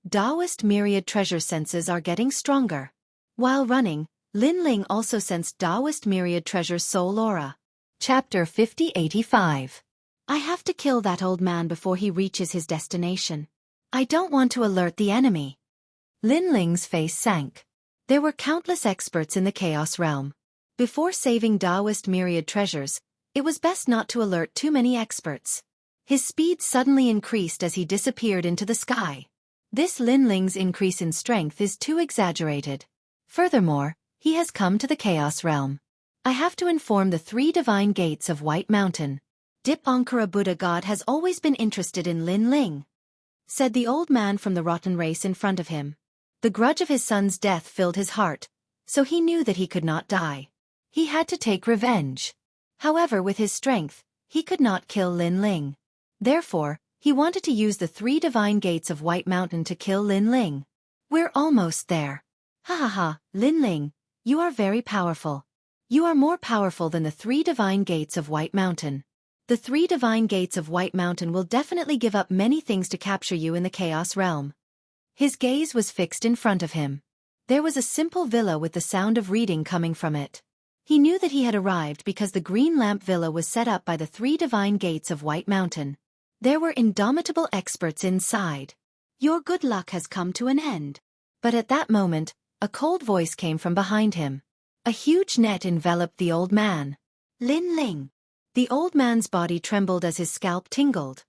Taoist myriad treasure senses are getting stronger. While running, Lin Ling also sensed Taoist myriad treasure's soul aura. Chapter 5085. I have to kill that old man before he reaches his destination. I don't want to alert the enemy. Lin Ling's face sank. There were countless experts in the Chaos Realm. Before saving Taoist myriad treasures, it was best not to alert too many experts. His speed suddenly increased as he disappeared into the sky. This Lin Ling's increase in strength is too exaggerated. Furthermore, he has come to the Chaos Realm. I have to inform the 3 divine gates of White Mountain. Dip Ankara Buddha God has always been interested in Lin Ling, said the old man from the rotten race in front of him. The grudge of his son's death filled his heart, so he knew that he could not die. He had to take revenge. However, with his strength, he could not kill Lin Ling. Therefore, he wanted to use the 3 divine gates of White Mountain to kill Lin Ling. We're almost there. Ha ha ha, Lin Ling, you are very powerful. You are more powerful than the 3 divine gates of White Mountain. The 3 divine gates of White Mountain will definitely give up many things to capture you in the Chaos Realm. His gaze was fixed in front of him. There was a simple villa with the sound of reading coming from it. He knew that he had arrived because the green lamp villa was set up by the 3 divine gates of White Mountain. There were indomitable experts inside. Your good luck has come to an end. But at that moment, a cold voice came from behind him. A huge net enveloped the old man. Lin Ling. The old man's body trembled as his scalp tingled.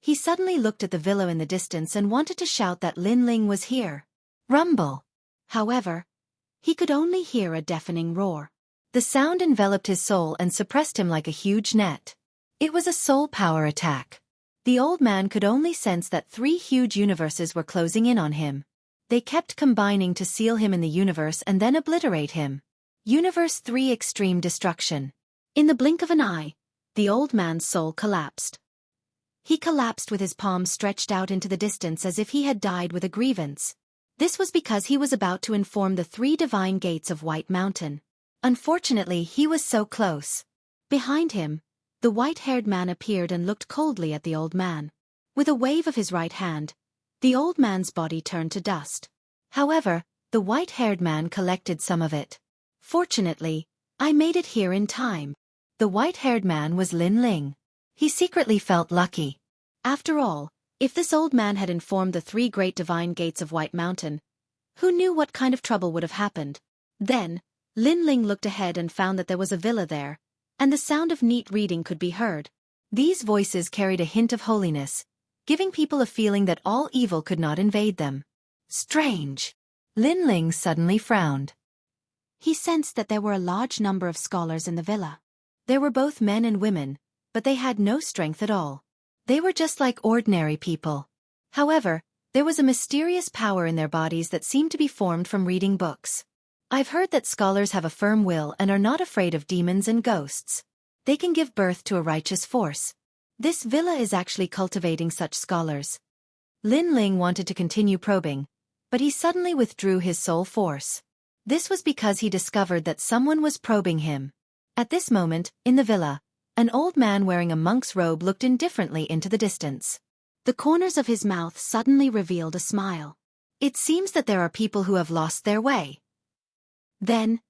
He suddenly looked at the villa in the distance and wanted to shout that Lin Ling was here. Rumble. However, he could only hear a deafening roar. The sound enveloped his soul and suppressed him like a huge net. It was a soul power attack. The old man could only sense that 3 huge universes were closing in on him. They kept combining to seal him in the universe and then obliterate him. Universe 3 Extreme Destruction. In the blink of an eye, the old man's soul collapsed. He collapsed with his palms stretched out into the distance as if he had died with a grievance. This was because he was about to inform the 3 divine gates of White Mountain. Unfortunately, he was so close. Behind him, the white-haired man appeared and looked coldly at the old man. With a wave of his right hand, the old man's body turned to dust. However, the white-haired man collected some of it. Fortunately, I made it here in time. The white-haired man was Lin Ling. He secretly felt lucky. After all, if this old man had informed the 3 great divine gates of White Mountain, who knew what kind of trouble would have happened? Then, Lin Ling looked ahead and found that there was a villa there, and the sound of neat reading could be heard. These voices carried a hint of holiness, giving people a feeling that all evil could not invade them. Strange. Lin Ling suddenly frowned. He sensed that there were a large number of scholars in the villa. There were both men and women, but they had no strength at all. They were just like ordinary people. However, there was a mysterious power in their bodies that seemed to be formed from reading books. I've heard that scholars have a firm will and are not afraid of demons and ghosts. They can give birth to a righteous force. This villa is actually cultivating such scholars. Lin Ling wanted to continue probing, but he suddenly withdrew his soul force. This was because he discovered that someone was probing him. At this moment, in the villa, an old man wearing a monk's robe looked indifferently into the distance. The corners of his mouth suddenly revealed a smile. It seems that there are people who have lost their way. Then,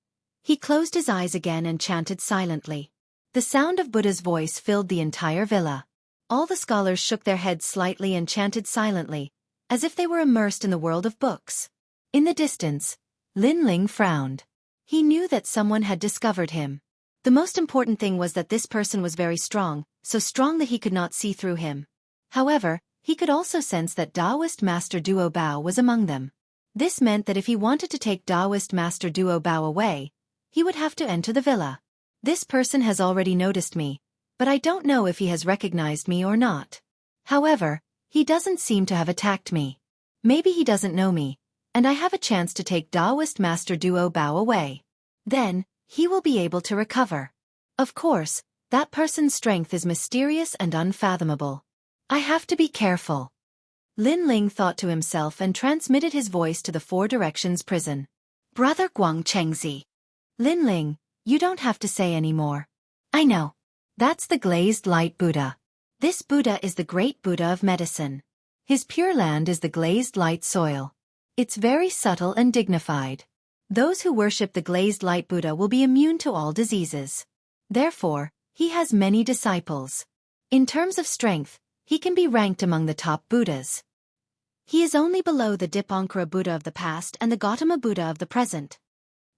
he closed his eyes again and chanted silently. The sound of Buddha's voice filled the entire villa. All the scholars shook their heads slightly and chanted silently, as if they were immersed in the world of books. In the distance, Lin Ling frowned. He knew that someone had discovered him. The most important thing was that this person was very strong, so strong that he could not see through him. However, he could also sense that Taoist Master Duo Bao was among them. This meant that if he wanted to take Taoist Master Duo Bao away, he would have to enter the villa. This person has already noticed me, but I don't know if he has recognized me or not. However, he doesn't seem to have attacked me. Maybe he doesn't know me, and I have a chance to take Taoist Master Duo Bao away. Then, he will be able to recover. Of course, that person's strength is mysterious and unfathomable. I have to be careful. Lin Ling thought to himself and transmitted his voice to the Four Directions prison. Brother Guang Chengzi. Lin Ling, you don't have to say any more. I know. That's the glazed light Buddha. This Buddha is the great Buddha of medicine. His pure land is the glazed light soil. It's very subtle and dignified. Those who worship the glazed light Buddha will be immune to all diseases. Therefore, he has many disciples. In terms of strength, he can be ranked among the top Buddhas. He is only below the Dipankara Buddha of the past and the Gautama Buddha of the present.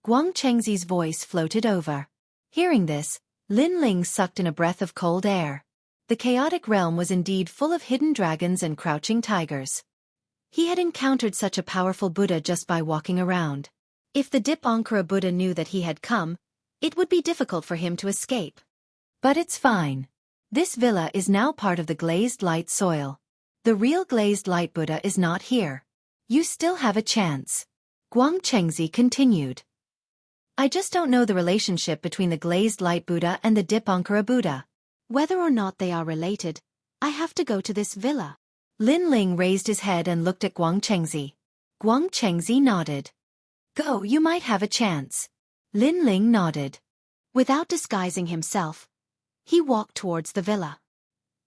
Guang Chengzi's voice floated over. Hearing this, Lin Ling sucked in a breath of cold air. The chaotic realm was indeed full of hidden dragons and crouching tigers. He had encountered such a powerful Buddha just by walking around. If the Dipankara Buddha knew that he had come, it would be difficult for him to escape. But it's fine. This villa is now part of the glazed light soil. The real glazed light Buddha is not here. You still have a chance. Guang Chengzi continued. I just don't know the relationship between the glazed light Buddha and the Dipankara Buddha. Whether or not they are related, I have to go to this villa. Lin Ling raised his head and looked at Guang Chengzi. Guang Chengzi nodded. Go, you might have a chance. Lin Ling nodded. Without disguising himself, he walked towards the villa.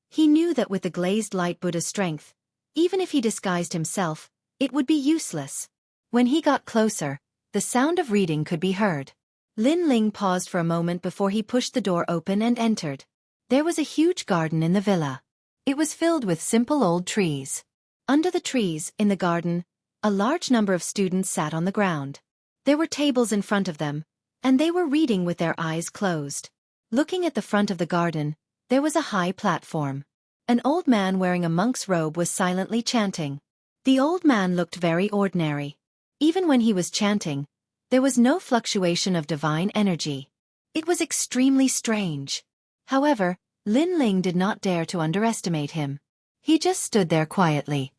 He knew that with the glazed light Buddha's strength, even if he disguised himself, it would be useless. When he got closer, the sound of reading could be heard. Lin Ling paused for a moment before he pushed the door open and entered. There was a huge garden in the villa. It was filled with simple old trees. Under the trees, in the garden, a large number of students sat on the ground. There were tables in front of them, and they were reading with their eyes closed. Looking at the front of the garden, there was a high platform. An old man wearing a monk's robe was silently chanting. The old man looked very ordinary. Even when he was chanting, there was no fluctuation of divine energy. It was extremely strange. However, Lin Ling did not dare to underestimate him. He just stood there quietly.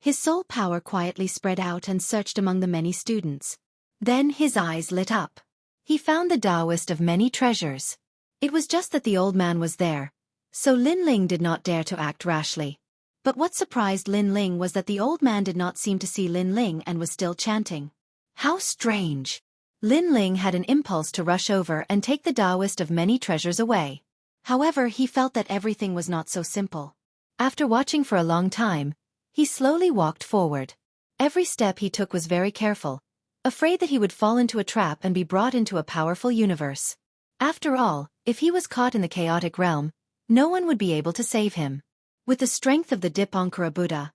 His soul power quietly spread out and searched among the many students. Then his eyes lit up. He found the Taoist of many treasures. It was just that the old man was there, so Lin Ling did not dare to act rashly. But what surprised Lin Ling was that the old man did not seem to see Lin Ling and was still chanting. How strange! Lin Ling had an impulse to rush over and take the Taoist of many treasures away. However, he felt that everything was not so simple. After watching for a long time, he slowly walked forward. Every step he took was very careful, afraid that he would fall into a trap and be brought into a powerful universe. After all, if he was caught in the chaotic realm, no one would be able to save him. With the strength of the Dipankara Buddha,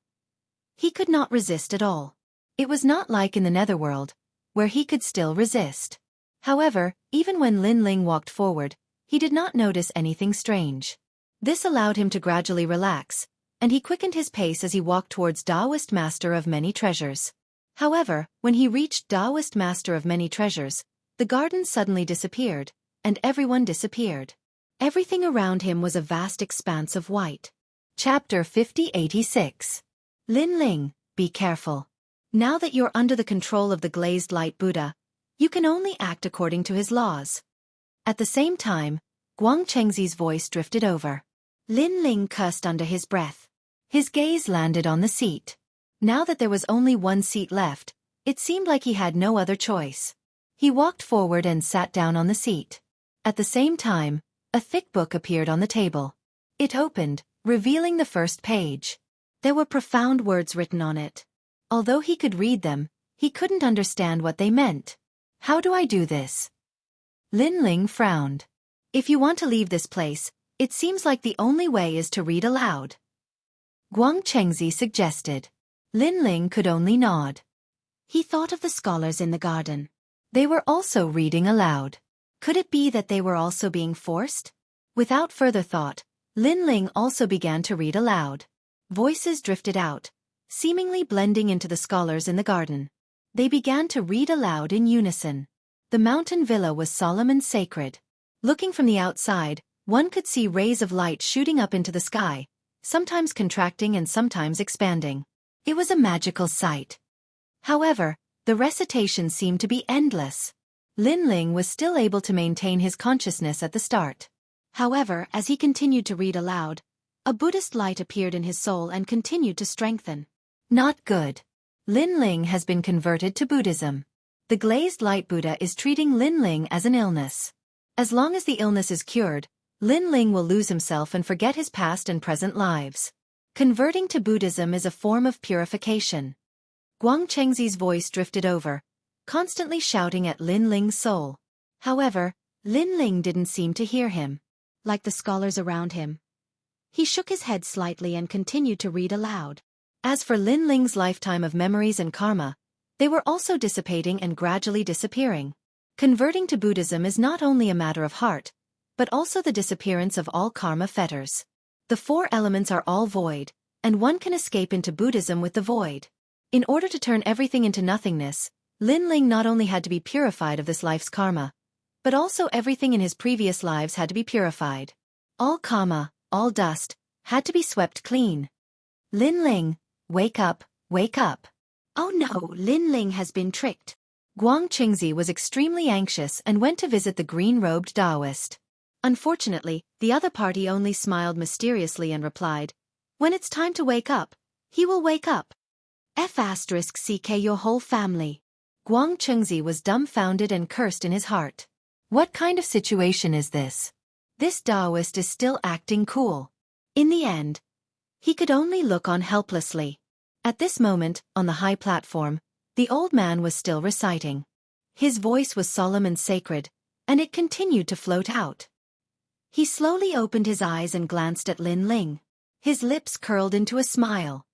he could not resist at all. It was not like in the netherworld, where he could still resist. However, even when Lin Ling walked forward, he did not notice anything strange. This allowed him to gradually relax, and he quickened his pace as he walked towards Taoist Master of Many Treasures. However, when he reached Taoist Master of Many Treasures, the garden suddenly disappeared, and everyone disappeared. Everything around him was a vast expanse of white. Chapter 5086. Lin Ling, be careful. Now that you're under the control of the glazed light Buddha, you can only act according to his laws. At the same time, Guang Chengzi's voice drifted over. Lin Ling cursed under his breath. His gaze landed on the seat. Now that there was only one seat left, it seemed like he had no other choice. He walked forward and sat down on the seat. At the same time, a thick book appeared on the table. It opened, revealing the first page. There were profound words written on it. Although he could read them, he couldn't understand what they meant. How do I do this? Lin Ling frowned. If you want to leave this place, it seems like the only way is to read aloud. Guang Chengzi suggested. Lin Ling could only nod. He thought of the scholars in the garden. They were also reading aloud. Could it be that they were also being forced? Without further thought, Lin Ling also began to read aloud. Voices drifted out, seemingly blending into the scholars in the garden. They began to read aloud in unison. The mountain villa was solemn and sacred. Looking from the outside, one could see rays of light shooting up into the sky, sometimes contracting and sometimes expanding. It was a magical sight. However, the recitation seemed to be endless. Lin Ling was still able to maintain his consciousness at the start. However, as he continued to read aloud, a Buddhist light appeared in his soul and continued to strengthen. Not good. Lin Ling has been converted to Buddhism. The glazed light Buddha is treating Lin Ling as an illness. As long as the illness is cured, Lin Ling will lose himself and forget his past and present lives. Converting to Buddhism is a form of purification. Guang Chengxi's voice drifted over, constantly shouting at Lin Ling's soul. However, Lin Ling didn't seem to hear him. Like the scholars around him, he shook his head slightly and continued to read aloud. As for Lin Ling's lifetime of memories and karma, they were also dissipating and gradually disappearing. Converting to Buddhism is not only a matter of heart, but also the disappearance of all karma fetters. The four elements are all void, and one can escape into Buddhism with the void. In order to turn everything into nothingness, Lin Ling not only had to be purified of this life's karma, but also everything in his previous lives had to be purified. All karma, all dust, had to be swept clean. Lin Ling, wake up, wake up. Oh no, Lin Ling has been tricked. Guang Qingzi was extremely anxious and went to visit the green-robed Taoist. Unfortunately, the other party only smiled mysteriously and replied, "When it's time to wake up, he will wake up. *CK your whole family." Guang Qingzi was dumbfounded and cursed in his heart. What kind of situation is this? This Taoist is still acting cool. In the end, he could only look on helplessly. At this moment, on the high platform, the old man was still reciting. His voice was solemn and sacred, and it continued to float out. He slowly opened his eyes and glanced at Lin Ling. His lips curled into a smile.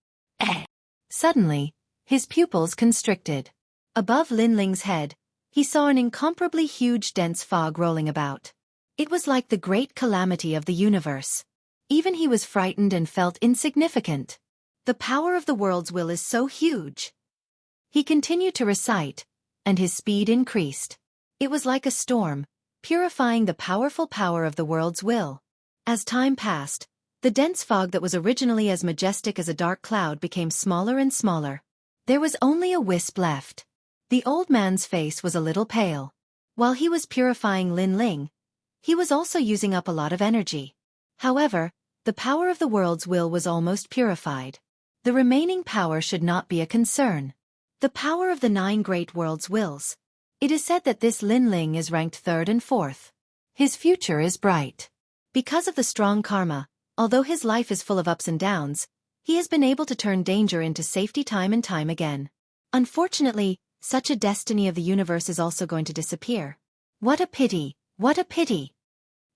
Suddenly, his pupils constricted. Above Lin Ling's head, he saw an incomparably huge dense fog rolling about. It was like the great calamity of the universe. Even he was frightened and felt insignificant. The power of the world's will is so huge. He continued to recite, and his speed increased. It was like a storm, purifying the powerful power of the world's will. As time passed, the dense fog that was originally as majestic as a dark cloud became smaller and smaller. There was only a wisp left. The old man's face was a little pale. While he was purifying Lin Ling, he was also using up a lot of energy. However, the power of the world's will was almost purified. The remaining power should not be a concern. The power of the 9 great world's wills. It is said that this Lin Ling is ranked 3rd and 4th. His future is bright. Because of the strong karma, although his life is full of ups and downs, he has been able to turn danger into safety time and time again. Unfortunately, such a destiny of the universe is also going to disappear. What a pity, what a pity.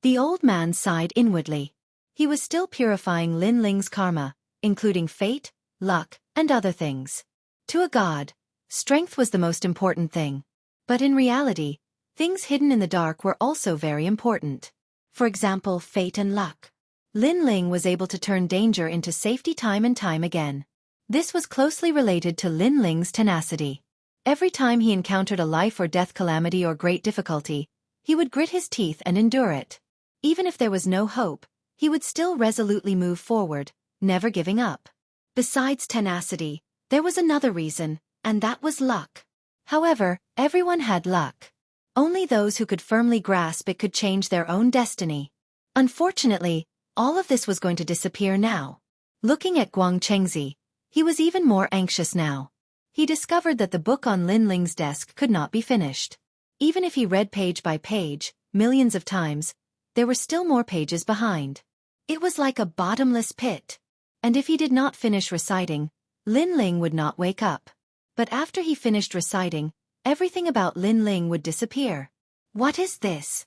The old man sighed inwardly. He was still purifying Lin Ling's karma, including fate, luck, and other things. To a god, strength was the most important thing. But in reality, things hidden in the dark were also very important. For example, fate and luck. Lin Ling was able to turn danger into safety time and time again. This was closely related to Lin Ling's tenacity. Every time he encountered a life or death calamity or great difficulty, he would grit his teeth and endure it. Even if there was no hope, he would still resolutely move forward, never giving up. Besides tenacity, there was another reason, and that was luck. However, everyone had luck. Only those who could firmly grasp it could change their own destiny. Unfortunately, all of this was going to disappear now. Looking at Guang Chengzi, he was even more anxious now. He discovered that the book on Lin Ling's desk could not be finished. Even if he read page by page, millions of times, there were still more pages behind. It was like a bottomless pit. And if he did not finish reciting, Lin Ling would not wake up. But after he finished reciting, everything about Lin Ling would disappear. What is this?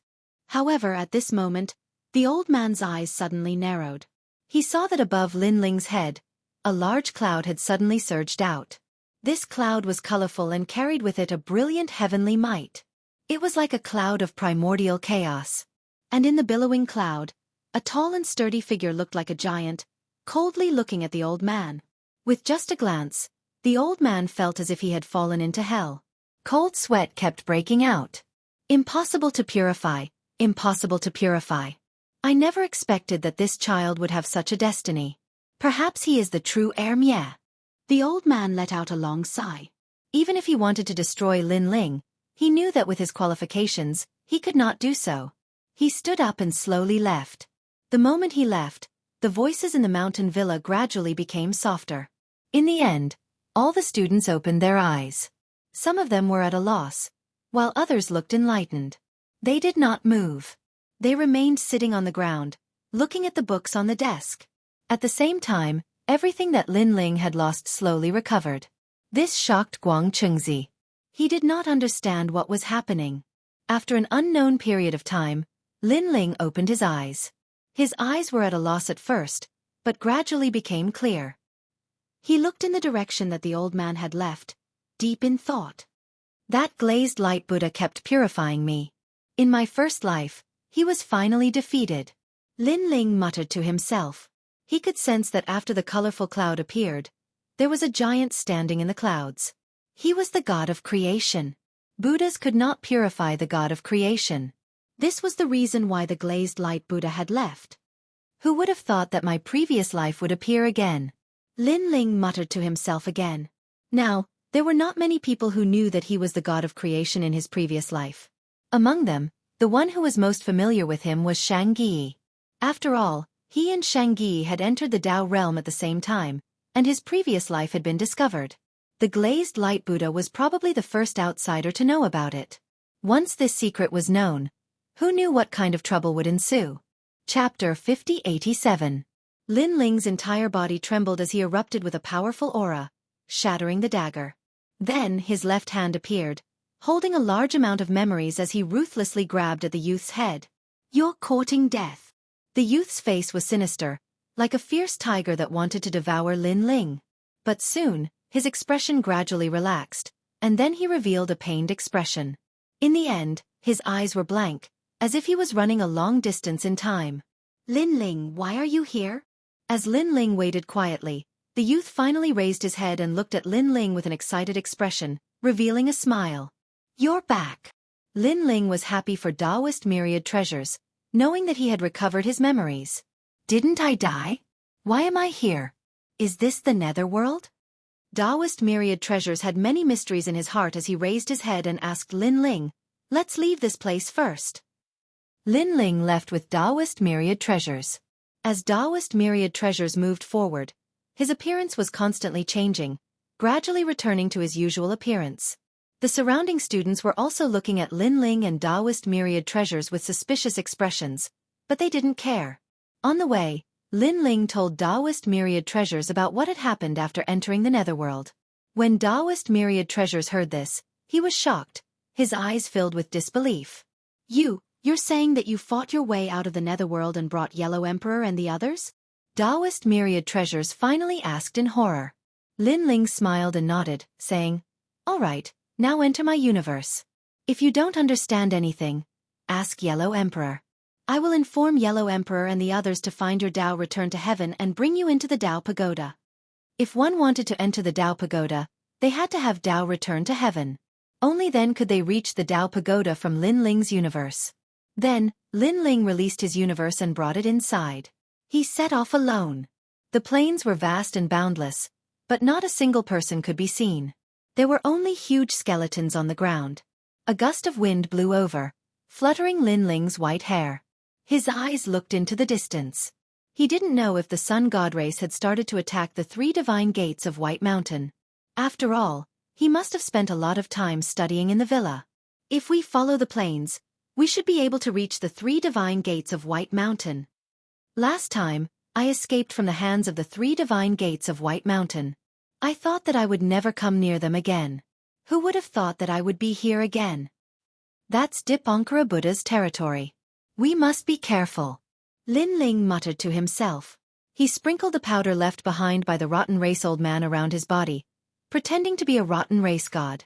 However, at this moment, the old man's eyes suddenly narrowed. He saw that above Lin Ling's head, a large cloud had suddenly surged out. This cloud was colorful and carried with it a brilliant heavenly might. It was like a cloud of primordial chaos. And in the billowing cloud, a tall and sturdy figure looked like a giant, coldly looking at the old man. With just a glance, the old man felt as if he had fallen into hell. Cold sweat kept breaking out. Impossible to purify, Impossible to purify. I never expected that this child would have such a destiny. Perhaps he is the true heir Mie. The old man let out a long sigh. Even if he wanted to destroy Lin Ling, he knew that with his qualifications, he could not do so. He stood up and slowly left. The moment he left, the voices in the mountain villa gradually became softer. In the end, all the students opened their eyes. Some of them were at a loss, while others looked enlightened. They did not move. They remained sitting on the ground, looking at the books on the desk. At the same time, everything that Lin Ling had lost slowly recovered. This shocked Guang Chengzi. He did not understand what was happening. After an unknown period of time, Lin Ling opened his eyes. His eyes were at a loss at first, but gradually became clear. He looked in the direction that the old man had left, deep in thought. That glazed light Buddha kept purifying me. In my first life, he was finally defeated. Lin Ling muttered to himself. He could sense that after the colorful cloud appeared, there was a giant standing in the clouds. He was the god of creation. Buddhas could not purify the god of creation. This was the reason why the glazed light Buddha had left. Who would have thought that my previous life would appear again? Lin Ling muttered to himself again. Now, there were not many people who knew that he was the god of creation in his previous life. Among them, the one who was most familiar with him was Xianxia. After all, he and Xianxia had entered the Tao realm at the same time, and his previous life had been discovered. The glazed light Buddha was probably the first outsider to know about it. Once this secret was known, who knew what kind of trouble would ensue? Chapter 5087. Lin Ling's entire body trembled as he erupted with a powerful aura, shattering the dagger. Then his left hand appeared, holding a large amount of memories as he ruthlessly grabbed at the youth's head. "You're courting death." The youth's face was sinister, like a fierce tiger that wanted to devour Lin Ling. But soon, his expression gradually relaxed, and then he revealed a pained expression. In the end, his eyes were blank, as if he was running a long distance in time. "Lin Ling, why are you here?" As Lin Ling waited quietly, the youth finally raised his head and looked at Lin Ling with an excited expression, revealing a smile. "You're back." Lin Ling was happy for Taoist myriad treasures, knowing that he had recovered his memories. "Didn't I die? Why am I here? Is this the netherworld?" Taoist myriad treasures had many mysteries in his heart as he raised his head and asked Lin Ling, "Let's leave this place first." Lin Ling left with Taoist myriad treasures. As Taoist myriad treasures moved forward, his appearance was constantly changing, gradually returning to his usual appearance. The surrounding students were also looking at Lin Ling and Taoist myriad treasures with suspicious expressions, but they didn't care. On the way, Lin Ling told Taoist myriad treasures about what had happened after entering the netherworld. When Taoist myriad treasures heard this, he was shocked, his eyes filled with disbelief. You're saying that you fought your way out of the netherworld and brought Yellow Emperor and the others?" Taoist myriad treasures finally asked in horror. Lin Ling smiled and nodded, saying, "All right, now enter my universe. If you don't understand anything, ask Yellow Emperor. I will inform Yellow Emperor and the others to find your Tao return to heaven and bring you into the Tao Pagoda." If one wanted to enter the Tao Pagoda, they had to have Tao return to heaven. Only then could they reach the Tao Pagoda from Lin Ling's universe. Then, Lin Ling released his universe and brought it inside. He set off alone. The plains were vast and boundless, but not a single person could be seen. There were only huge skeletons on the ground. A gust of wind blew over, fluttering Lin Ling's white hair. His eyes looked into the distance. He didn't know if the sun god race had started to attack the 3 divine gates of White Mountain. After all, he must have spent a lot of time studying in the villa. If we follow the plains, we should be able to reach the 3 divine gates of White Mountain. Last time, I escaped from the hands of the 3 divine gates of White Mountain. I thought that I would never come near them again. Who would have thought that I would be here again? That's Dipankara Buddha's territory. We must be careful. Lin Ling muttered to himself. He sprinkled the powder left behind by the rotten race old man around his body, pretending to be a rotten race god.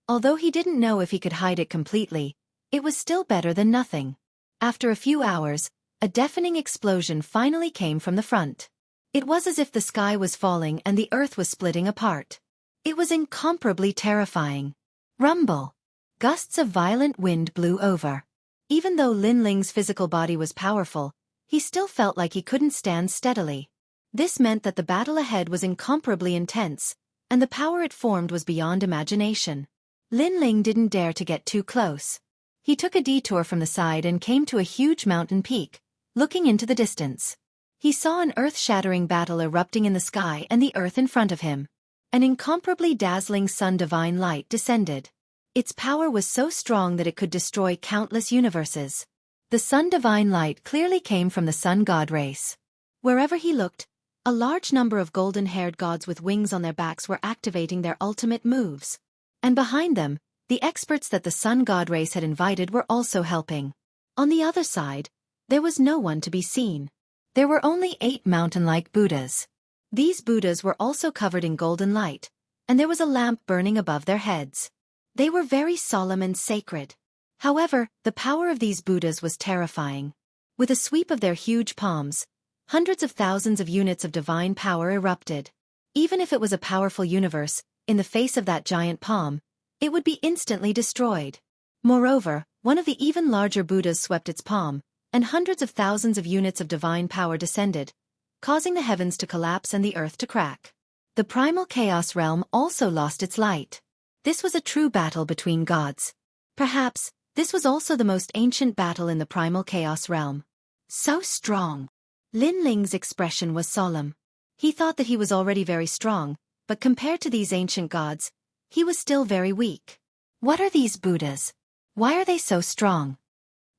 Although he didn't know if he could hide it completely, it was still better than nothing. After a few hours, a deafening explosion finally came from the front. It was as if the sky was falling and the earth was splitting apart. It was incomparably terrifying. Rumble. Gusts of violent wind blew over. Even though Lin Ling's physical body was powerful, he still felt like he couldn't stand steadily. This meant that the battle ahead was incomparably intense, and the power it formed was beyond imagination. Lin Ling didn't dare to get too close. He took a detour from the side and came to a huge mountain peak, looking into the distance. He saw an earth-shattering battle erupting in the sky and the earth in front of him. An incomparably dazzling sun divine light descended. Its power was so strong that it could destroy countless universes. The sun divine light clearly came from the sun god race. Wherever he looked, a large number of golden-haired gods with wings on their backs were activating their ultimate moves. And behind them, the experts that the sun god race had invited were also helping. On the other side, there was no one to be seen. There were only 8 mountain-like Buddhas. These Buddhas were also covered in golden light, and there was a lamp burning above their heads. They were very solemn and sacred. However, the power of these Buddhas was terrifying. With a sweep of their huge palms, hundreds of thousands of units of divine power erupted. Even if it was a powerful universe, in the face of that giant palm, it would be instantly destroyed. Moreover, one of the even larger Buddhas swept its palm, and hundreds of thousands of units of divine power descended, causing the heavens to collapse and the earth to crack. The primal chaos realm also lost its light. This was a true battle between gods. Perhaps, this was also the most ancient battle in the primal chaos realm. So strong. Lin Ling's expression was solemn. He thought that he was already very strong, but compared to these ancient gods, he was still very weak. What are these Buddhas? Why are they so strong?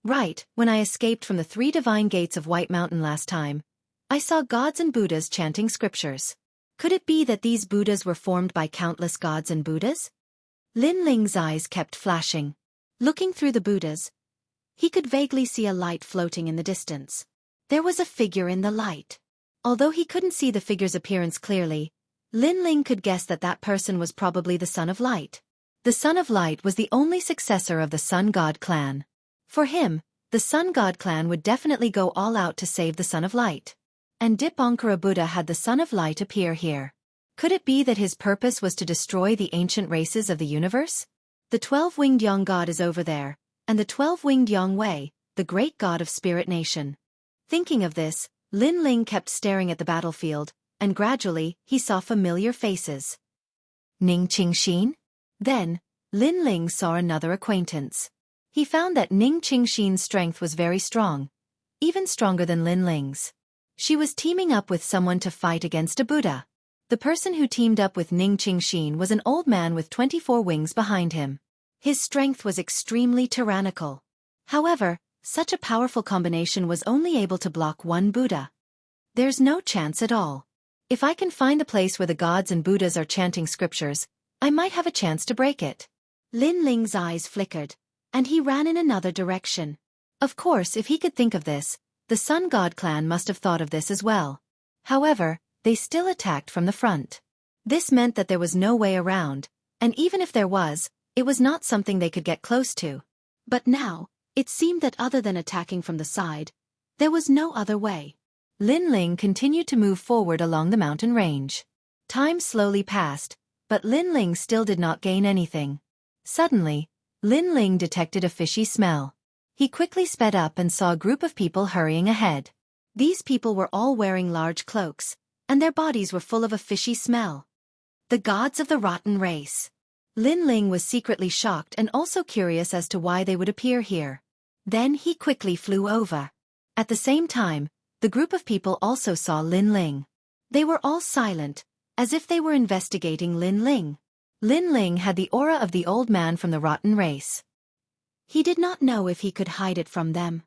Right, when I escaped from the 3 divine gates of White Mountain last time, I saw gods and Buddhas chanting scriptures. Could it be that these Buddhas were formed by countless gods and Buddhas? Lin Ling's eyes kept flashing. Looking through the Buddhas, he could vaguely see a light floating in the distance. There was a figure in the light. Although he couldn't see the figure's appearance clearly, Lin Ling could guess that that person was probably the Son of Light. The Son of Light was the only successor of the Sun God clan. For him, the Sun God clan would definitely go all out to save the Son of Light. And Dipankara Buddha had the Son of Light appear here. Could it be that his purpose was to destroy the ancient races of the universe? The 12-winged Yang God is over there, and the 12-winged Yang Wei, the great god of Spirit Nation. Thinking of this, Lin Ling kept staring at the battlefield, and gradually, he saw familiar faces. Ning Qingxin? Then, Lin Ling saw another acquaintance. He found that Ning Qingxin's strength was very strong, even stronger than Lin Ling's. She was teaming up with someone to fight against a Buddha. The person who teamed up with Ning Qingxin was an old man with 24 wings behind him. His strength was extremely tyrannical. However, such a powerful combination was only able to block one Buddha. There's no chance at all. If I can find the place where the gods and Buddhas are chanting scriptures, I might have a chance to break it. Lin Ling's eyes flickered, and he ran in another direction. Of course, if he could think of this, the Sun God clan must have thought of this as well. However, they still attacked from the front. This meant that there was no way around, and even if there was, it was not something they could get close to. But now, it seemed that other than attacking from the side, there was no other way. Lin Ling continued to move forward along the mountain range. Time slowly passed, but Lin Ling still did not gain anything. Suddenly, Lin Ling detected a fishy smell. He quickly sped up and saw a group of people hurrying ahead. These people were all wearing large cloaks, and their bodies were full of a fishy smell. The gods of the rotten race. Lin Ling was secretly shocked and also curious as to why they would appear here. Then he quickly flew over. At the same time, the group of people also saw Lin Ling. They were all silent, as if they were investigating Lin Ling. Lin Ling had the aura of the old man from the rotten race. He did not know if he could hide it from them.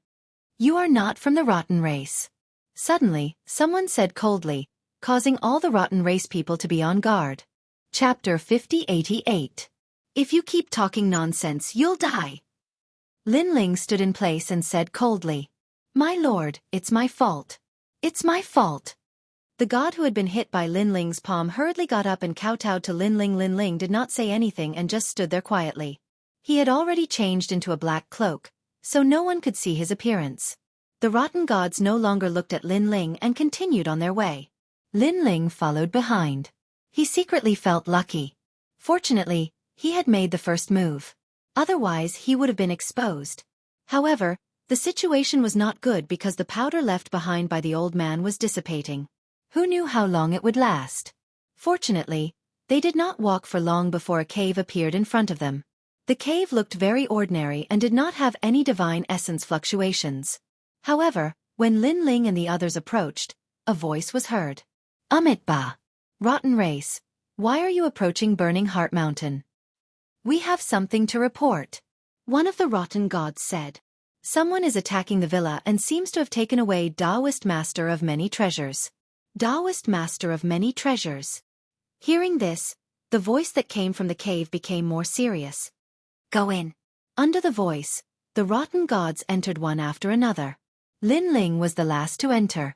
"You are not from the rotten race." Suddenly, someone said coldly, causing all the rotten race people to be on guard. Chapter 5088. If you keep talking nonsense, you'll die. Lin Ling stood in place and said coldly, "My lord, it's my fault. It's my fault." The god who had been hit by Lin Ling's palm hurriedly got up and kowtowed to Lin Ling. Lin Ling did not say anything and just stood there quietly. He had already changed into a black cloak, so no one could see his appearance. The rotten gods no longer looked at Lin Ling and continued on their way. Lin Ling followed behind. He secretly felt lucky. Fortunately, he had made the first move. Otherwise, he would have been exposed. However, the situation was not good because the powder left behind by the old man was dissipating. Who knew how long it would last? Fortunately, they did not walk for long before a cave appeared in front of them. The cave looked very ordinary and did not have any divine essence fluctuations. However, when Lin Ling and the others approached, a voice was heard. Ba. Rotten race, why are you approaching Burning Heart Mountain? We have something to report. One of the rotten gods said. Someone is attacking the villa and seems to have taken away Taoist Master of Many Treasures. Taoist Master of Many Treasures. Hearing this, the voice that came from the cave became more serious. Go in. Under the voice, the rotten gods entered one after another. Lin Ling was the last to enter.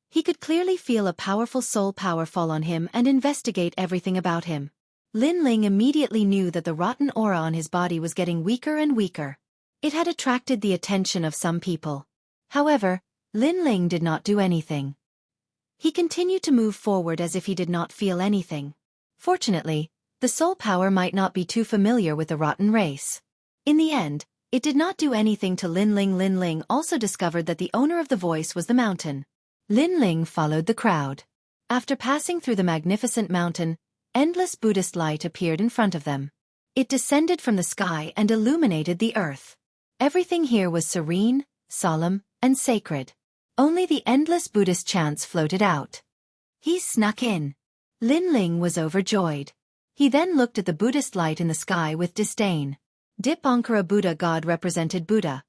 He could clearly feel a powerful soul power fall on him and investigate everything about him. Lin Ling immediately knew that the rotten aura on his body was getting weaker and weaker. It had attracted the attention of some people. However, Lin Ling did not do anything. He continued to move forward as if he did not feel anything. Fortunately, the soul power might not be too familiar with the rotten race. In the end, it did not do anything to Lin Ling. Lin Ling also discovered that the owner of the voice was the mountain. Lin Ling followed the crowd. After passing through the magnificent mountain, endless Buddhist light appeared in front of them. It descended from the sky and illuminated the earth. Everything here was serene, solemn, and sacred. Only the endless Buddhist chants floated out. He snuck in. Lin Ling was overjoyed. He then looked at the Buddhist light in the sky with disdain. Dipankara Buddha god represented Buddha.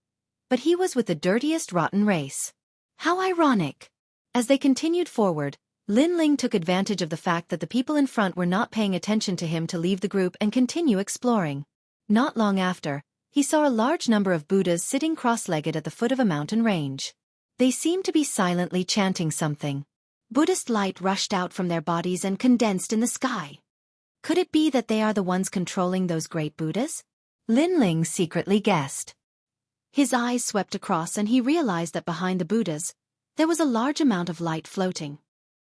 But he was with the dirtiest rotten race. How ironic! As they continued forward, Lin Ling took advantage of the fact that the people in front were not paying attention to him to leave the group and continue exploring. Not long after, he saw a large number of Buddhas sitting cross-legged at the foot of a mountain range. They seemed to be silently chanting something. Buddhist light rushed out from their bodies and condensed in the sky. Could it be that they are the ones controlling those great Buddhas? Lin Ling secretly guessed. His eyes swept across and he realized that behind the Buddhas, there was a large amount of light floating.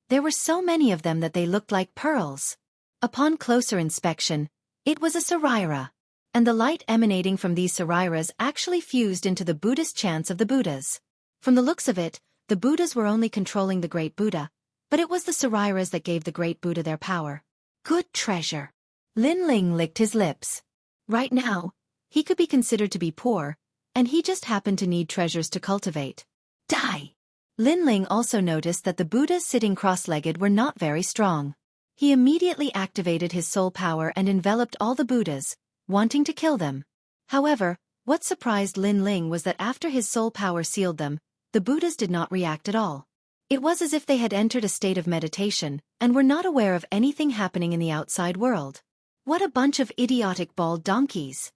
There were so many of them that they looked like pearls. Upon closer inspection, it was a saraira. And the light emanating from these sarairas actually fused into the Buddhist chants of the Buddhas. From the looks of it, the Buddhas were only controlling the great Buddha, but it was the sarairas that gave the great Buddha their power. Good treasure. Lin Ling licked his lips. Right now, he could be considered to be poor, and he just happened to need treasures to cultivate. Die! Lin Ling also noticed that the Buddhas sitting cross-legged were not very strong. He immediately activated his soul power and enveloped all the Buddhas, wanting to kill them. However, what surprised Lin Ling was that after his soul power sealed them, the Buddhas did not react at all. It was as if they had entered a state of meditation and were not aware of anything happening in the outside world. What a bunch of idiotic bald donkeys!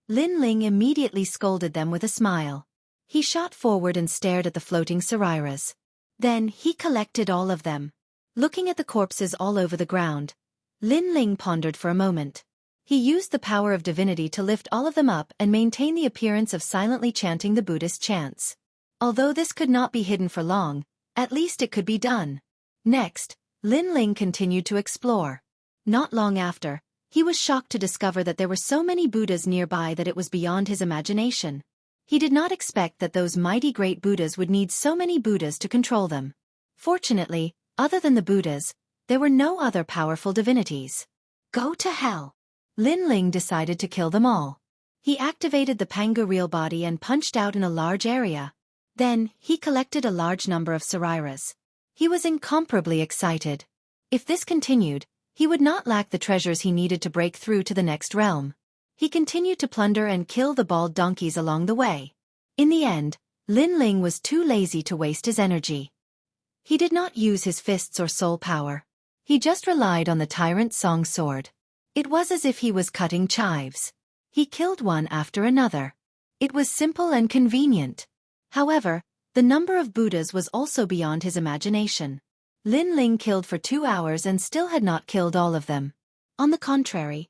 Lin Ling immediately scolded them with a smile. He shot forward and stared at the floating sarairas. Then he collected all of them. Looking at the corpses all over the ground, Lin Ling pondered for a moment. He used the power of divinity to lift all of them up and maintain the appearance of silently chanting the Buddhist chants. Although this could not be hidden for long, at least it could be done. Next, Lin Ling continued to explore. Not long after, he was shocked to discover that there were so many Buddhas nearby that it was beyond his imagination. He did not expect that those mighty great Buddhas would need so many Buddhas to control them. Fortunately, other than the Buddhas, there were no other powerful divinities. Go to hell! Lin Ling decided to kill them all. He activated the Pangu real body and punched out in a large area. Then, he collected a large number of sarairas. He was incomparably excited. If this continued, he would not lack the treasures he needed to break through to the next realm. He continued to plunder and kill the bald donkeys along the way. In the end, Lin Ling was too lazy to waste his energy. He did not use his fists or soul power. He just relied on the tyrant song sword. It was as if he was cutting chives. He killed one after another. It was simple and convenient. However, the number of Buddhas was also beyond his imagination. Lin Ling killed for 2 hours and still had not killed all of them. On the contrary,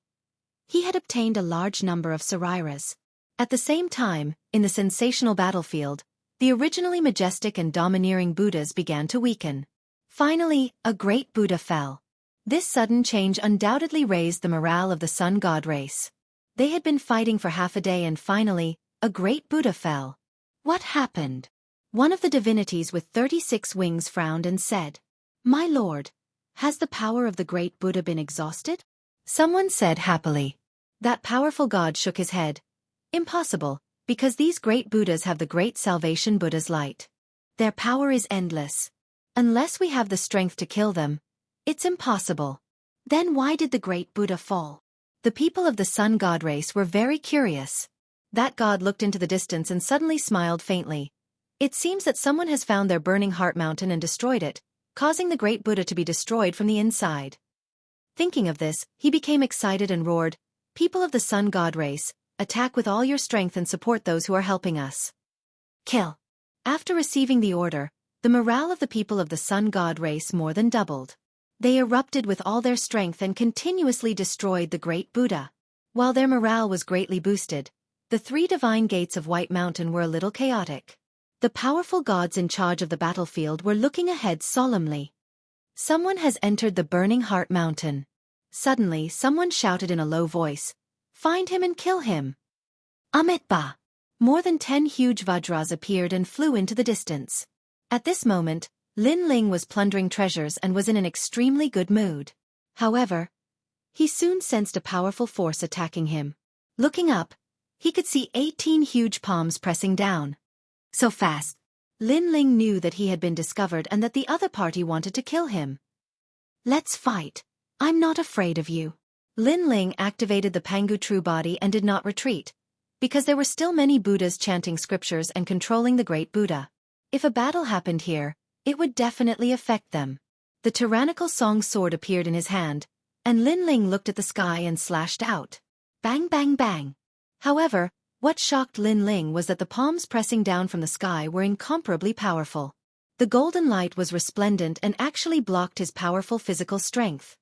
he had obtained a large number of sarairas. At the same time, in the sensational battlefield, the originally majestic and domineering Buddhas began to weaken. Finally, a great Buddha fell. This sudden change undoubtedly raised the morale of the sun god race. They had been fighting for half a day and finally, a great Buddha fell. What happened? One of the divinities with 36 wings frowned and said, "My lord, has the power of the great Buddha been exhausted?" Someone said happily. That powerful god shook his head. Impossible, because these great Buddhas have the great salvation Buddha's light. Their power is endless. Unless we have the strength to kill them, it's impossible. Then why did the great Buddha fall? The people of the sun god race were very curious. That god looked into the distance and suddenly smiled faintly. It seems that someone has found their burning heart mountain and destroyed it, causing the great Buddha to be destroyed from the inside. Thinking of this, he became excited and roared, "People of the sun god race, attack with all your strength and support those who are helping us. Kill." After receiving the order, the morale of the people of the sun god race more than doubled. They erupted with all their strength and continuously destroyed the great Buddha. While their morale was greatly boosted, the 3 divine gates of White Mountain were a little chaotic. The powerful gods in charge of the battlefield were looking ahead solemnly. Someone has entered the Burning Heart Mountain. Suddenly, someone shouted in a low voice, "Find him and kill him." Amitba! More than 10 huge Vajras appeared and flew into the distance. At this moment, Lin Ling was plundering treasures and was in an extremely good mood. However, he soon sensed a powerful force attacking him. Looking up, he could see 18 huge palms pressing down. So fast, Lin Ling knew that he had been discovered and that the other party wanted to kill him. "Let's fight. I'm not afraid of you." Lin Ling activated the Pangu true body and did not retreat, because there were still many Buddhas chanting scriptures and controlling the great Buddha. If a battle happened here, it would definitely affect them. The tyrannical Song sword appeared in his hand, and Lin Ling looked at the sky and slashed out. Bang bang bang. However, what shocked Lin Ling was that the palms pressing down from the sky were incomparably powerful. The golden light was resplendent and actually blocked his powerful physical strength.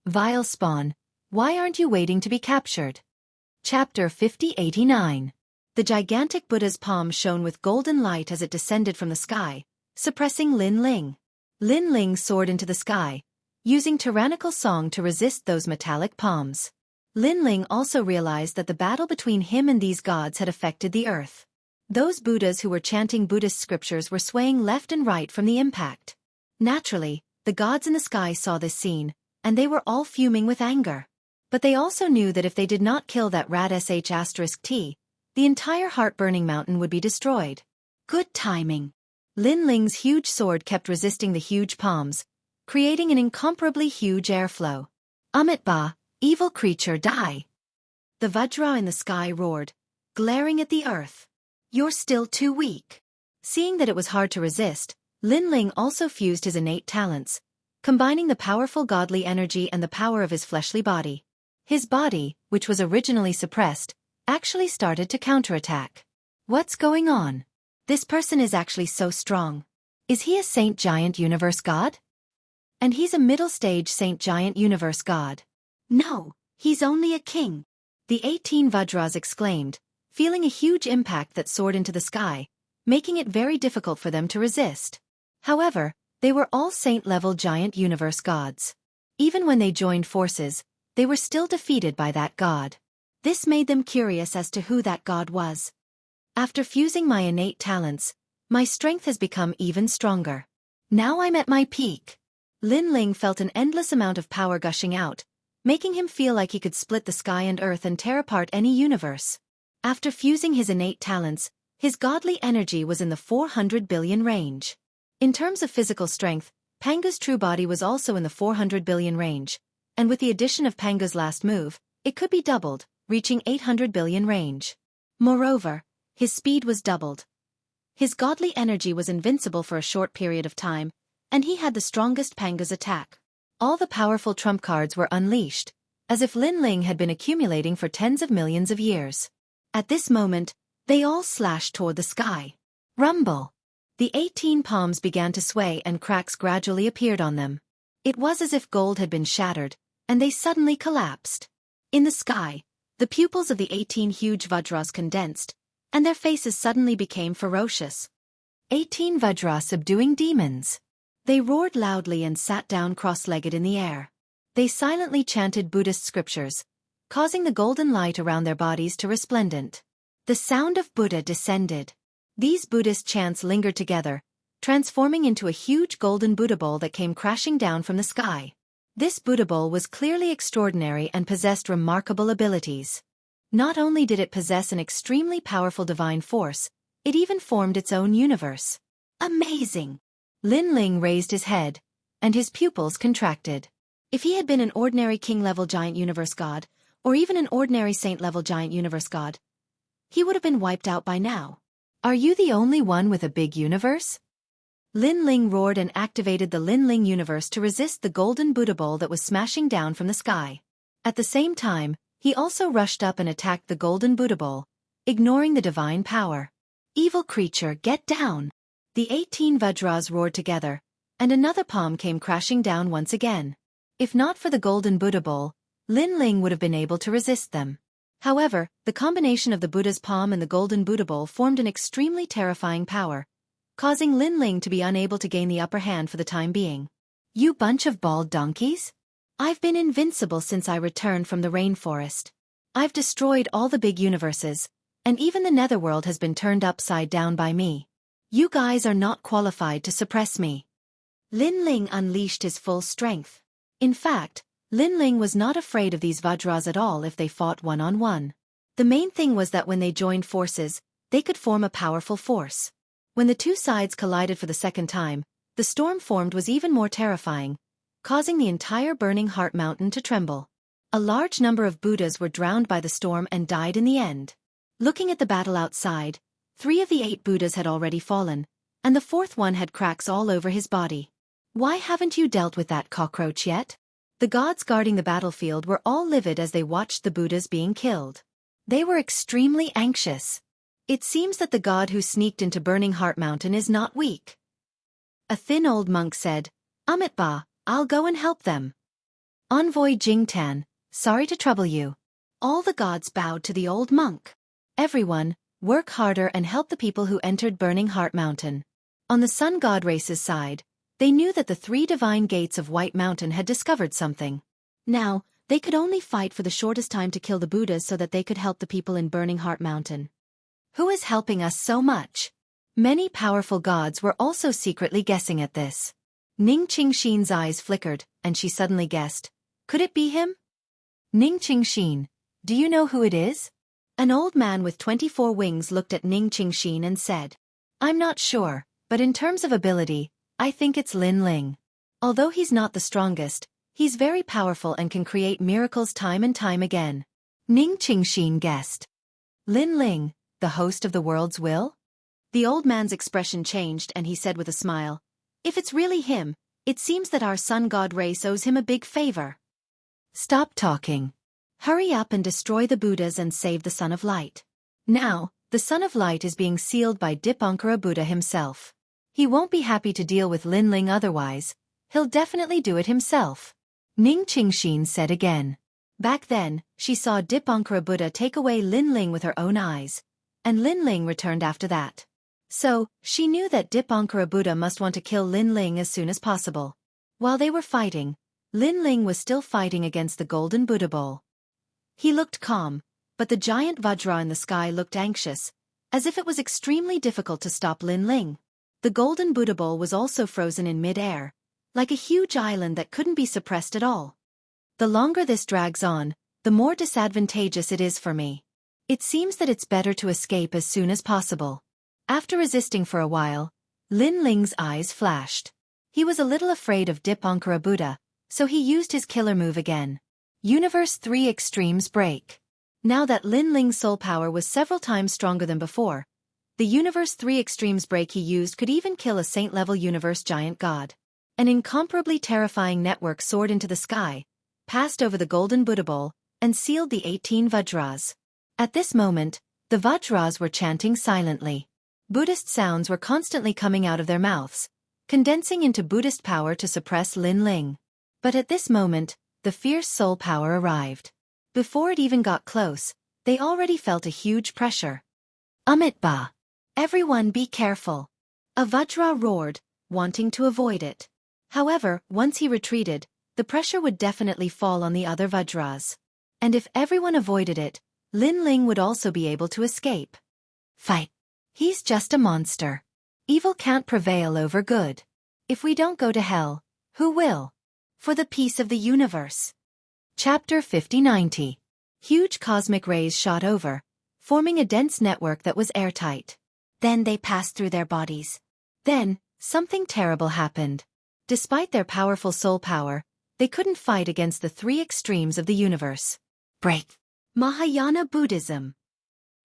Vile spawn, why aren't you waiting to be captured? Chapter 5089. The gigantic Buddha's palm shone with golden light as it descended from the sky, suppressing Lin Ling. Lin Ling soared into the sky, using tyrannical song to resist those metallic palms. Lin Ling also realized that the battle between him and these gods had affected the earth. Those Buddhas who were chanting Buddhist scriptures were swaying left and right from the impact. Naturally, the gods in the sky saw this scene, and they were all fuming with anger. But they also knew that if they did not kill that rat sh*t, the entire heart-burning mountain would be destroyed. Good timing. Lin Ling's huge sword kept resisting the huge palms, creating an incomparably huge airflow. Amitba, evil creature, die! The Vajra in the sky roared, glaring at the earth. You're still too weak. Seeing that it was hard to resist, Lin Ling also fused his innate talents, combining the powerful godly energy and the power of his fleshly body. His body, which was originally suppressed, actually started to counterattack. What's going on? This person is actually so strong. Is he a Saint Giant Universe God? And he's a middle stage Saint Giant Universe God. No, he's only a king. The 18 Vajras exclaimed, feeling a huge impact that soared into the sky, making it very difficult for them to resist. However, they were all saint-level giant universe gods. Even when they joined forces, they were still defeated by that god. This made them curious as to who that god was. After fusing my innate talents, my strength has become even stronger. Now I'm at my peak. Lin Ling felt an endless amount of power gushing out, making him feel like he could split the sky and earth and tear apart any universe. After fusing his innate talents, his godly energy was in the 400 billion range. In terms of physical strength, Pangu's true body was also in the 400 billion range, and with the addition of Pangu's last move, it could be doubled, reaching 800 billion range. Moreover, his speed was doubled. His godly energy was invincible for a short period of time, and he had the strongest Pangu's attack. All the powerful trump cards were unleashed, as if Lin Ling had been accumulating for tens of millions of years. At this moment, they all slashed toward the sky. Rumble! The 18 palms began to sway and cracks gradually appeared on them. It was as if gold had been shattered, and they suddenly collapsed. In the sky, the pupils of the 18 huge Vajras condensed, and their faces suddenly became ferocious. 18 Vajra subduing demons. They roared loudly and sat down cross-legged in the air. They silently chanted Buddhist scriptures, causing the golden light around their bodies to resplendent. The sound of Buddha descended. These Buddhist chants lingered together, transforming into a huge golden Buddha bowl that came crashing down from the sky. This Buddha bowl was clearly extraordinary and possessed remarkable abilities. Not only did it possess an extremely powerful divine force, it even formed its own universe. Amazing! Lin Ling raised his head, and his pupils contracted. If he had been an ordinary king-level giant universe god, or even an ordinary saint-level giant universe god, he would have been wiped out by now. Are you the only one with a big universe? Lin Ling roared and activated the Lin Ling universe to resist the golden Buddha bowl that was smashing down from the sky. At the same time, he also rushed up and attacked the golden Buddha bowl, ignoring the divine power. Evil creature, get down! The 18 Vajras roared together, and another palm came crashing down once again. If not for the golden Buddha bowl, Lin Ling would have been able to resist them. However, the combination of the Buddha's palm and the golden Buddha bowl formed an extremely terrifying power, causing Lin Ling to be unable to gain the upper hand for the time being. You bunch of bald donkeys? I've been invincible since I returned from the rainforest. I've destroyed all the big universes, and even the netherworld has been turned upside down by me. You guys are not qualified to suppress me. Lin Ling unleashed his full strength. In fact, Lin Ling was not afraid of these Vajras at all if they fought one-on-one. The main thing was that when they joined forces, they could form a powerful force. When the two sides collided for the second time, the storm formed was even more terrifying, causing the entire burning heart mountain to tremble. A large number of Buddhas were drowned by the storm and died in the end. Looking at the battle outside, 3 of the 8 Buddhas had already fallen, and the 4th one had cracks all over his body. Why haven't you dealt with that cockroach yet? The gods guarding the battlefield were all livid as they watched the Buddhas being killed. They were extremely anxious. It seems that the god who sneaked into Burning Heart Mountain is not weak. A thin old monk said, Amitabha, I'll go and help them. Envoy Jingtan, sorry to trouble you. All the gods bowed to the old monk. Everyone, work harder and help the people who entered Burning Heart Mountain. On the sun god race's side, they knew that the 3 divine gates of White Mountain had discovered something. Now, they could only fight for the shortest time to kill the Buddhas so that they could help the people in Burning Heart Mountain. Who is helping us so much? Many powerful gods were also secretly guessing at this. Ning Qingxin's eyes flickered, and she suddenly guessed. Could it be him? Ning Qingxin, do you know who it is? An old man with 24 wings looked at Ning Qingxin and said, I'm not sure, but in terms of ability, I think it's Lin Ling. Although he's not the strongest, he's very powerful and can create miracles time and time again. Ning Qingxin guessed. Lin Ling, the host of the world's will? The old man's expression changed and he said with a smile, If it's really him, it seems that our sun god race owes him a big favor. Stop talking. Hurry up and destroy the Buddhas and save the Son of Light. Now, the Son of Light is being sealed by Dipankara Buddha himself. He won't be happy to deal with Lin Ling otherwise. He'll definitely do it himself. Ning Qingxin said again. Back then, she saw Dipankara Buddha take away Lin Ling with her own eyes, and Lin Ling returned after that. So, she knew that Dipankara Buddha must want to kill Lin Ling as soon as possible. While they were fighting, Lin Ling was still fighting against the golden Buddha bowl. He looked calm, but the giant Vajra in the sky looked anxious, as if it was extremely difficult to stop Lin Ling. The golden Buddha bowl was also frozen in mid-air, like a huge island that couldn't be suppressed at all. The longer this drags on, the more disadvantageous it is for me. It seems that it's better to escape as soon as possible. After resisting for a while, Lin Ling's eyes flashed. He was a little afraid of Dipankara Buddha, so he used his killer move again. Universe 3 Extremes Break. Now that Lin Ling's soul power was several times stronger than before, the Universe 3 Extremes Break he used could even kill a saint-level universe giant god. An incomparably terrifying network soared into the sky, passed over the golden Buddha bowl, and sealed the 18 Vajras. At this moment, the Vajras were chanting silently. Buddhist sounds were constantly coming out of their mouths, condensing into Buddhist power to suppress Lin Ling. But at this moment, the fierce soul power arrived. Before it even got close, they already felt a huge pressure. Amitabha! Everyone be careful! A Vajra roared, wanting to avoid it. However, once he retreated, the pressure would definitely fall on the other Vajras. And if everyone avoided it, Lin Ling would also be able to escape. Fight. He's just a monster. Evil can't prevail over good. If we don't go to hell, who will? For the peace of the universe. Chapter 5090. Huge cosmic rays shot over, forming a dense network that was airtight. Then they passed through their bodies. Then, something terrible happened. Despite their powerful soul power, they couldn't fight against the three extremes of the universe. Break. Mahayana Buddhism.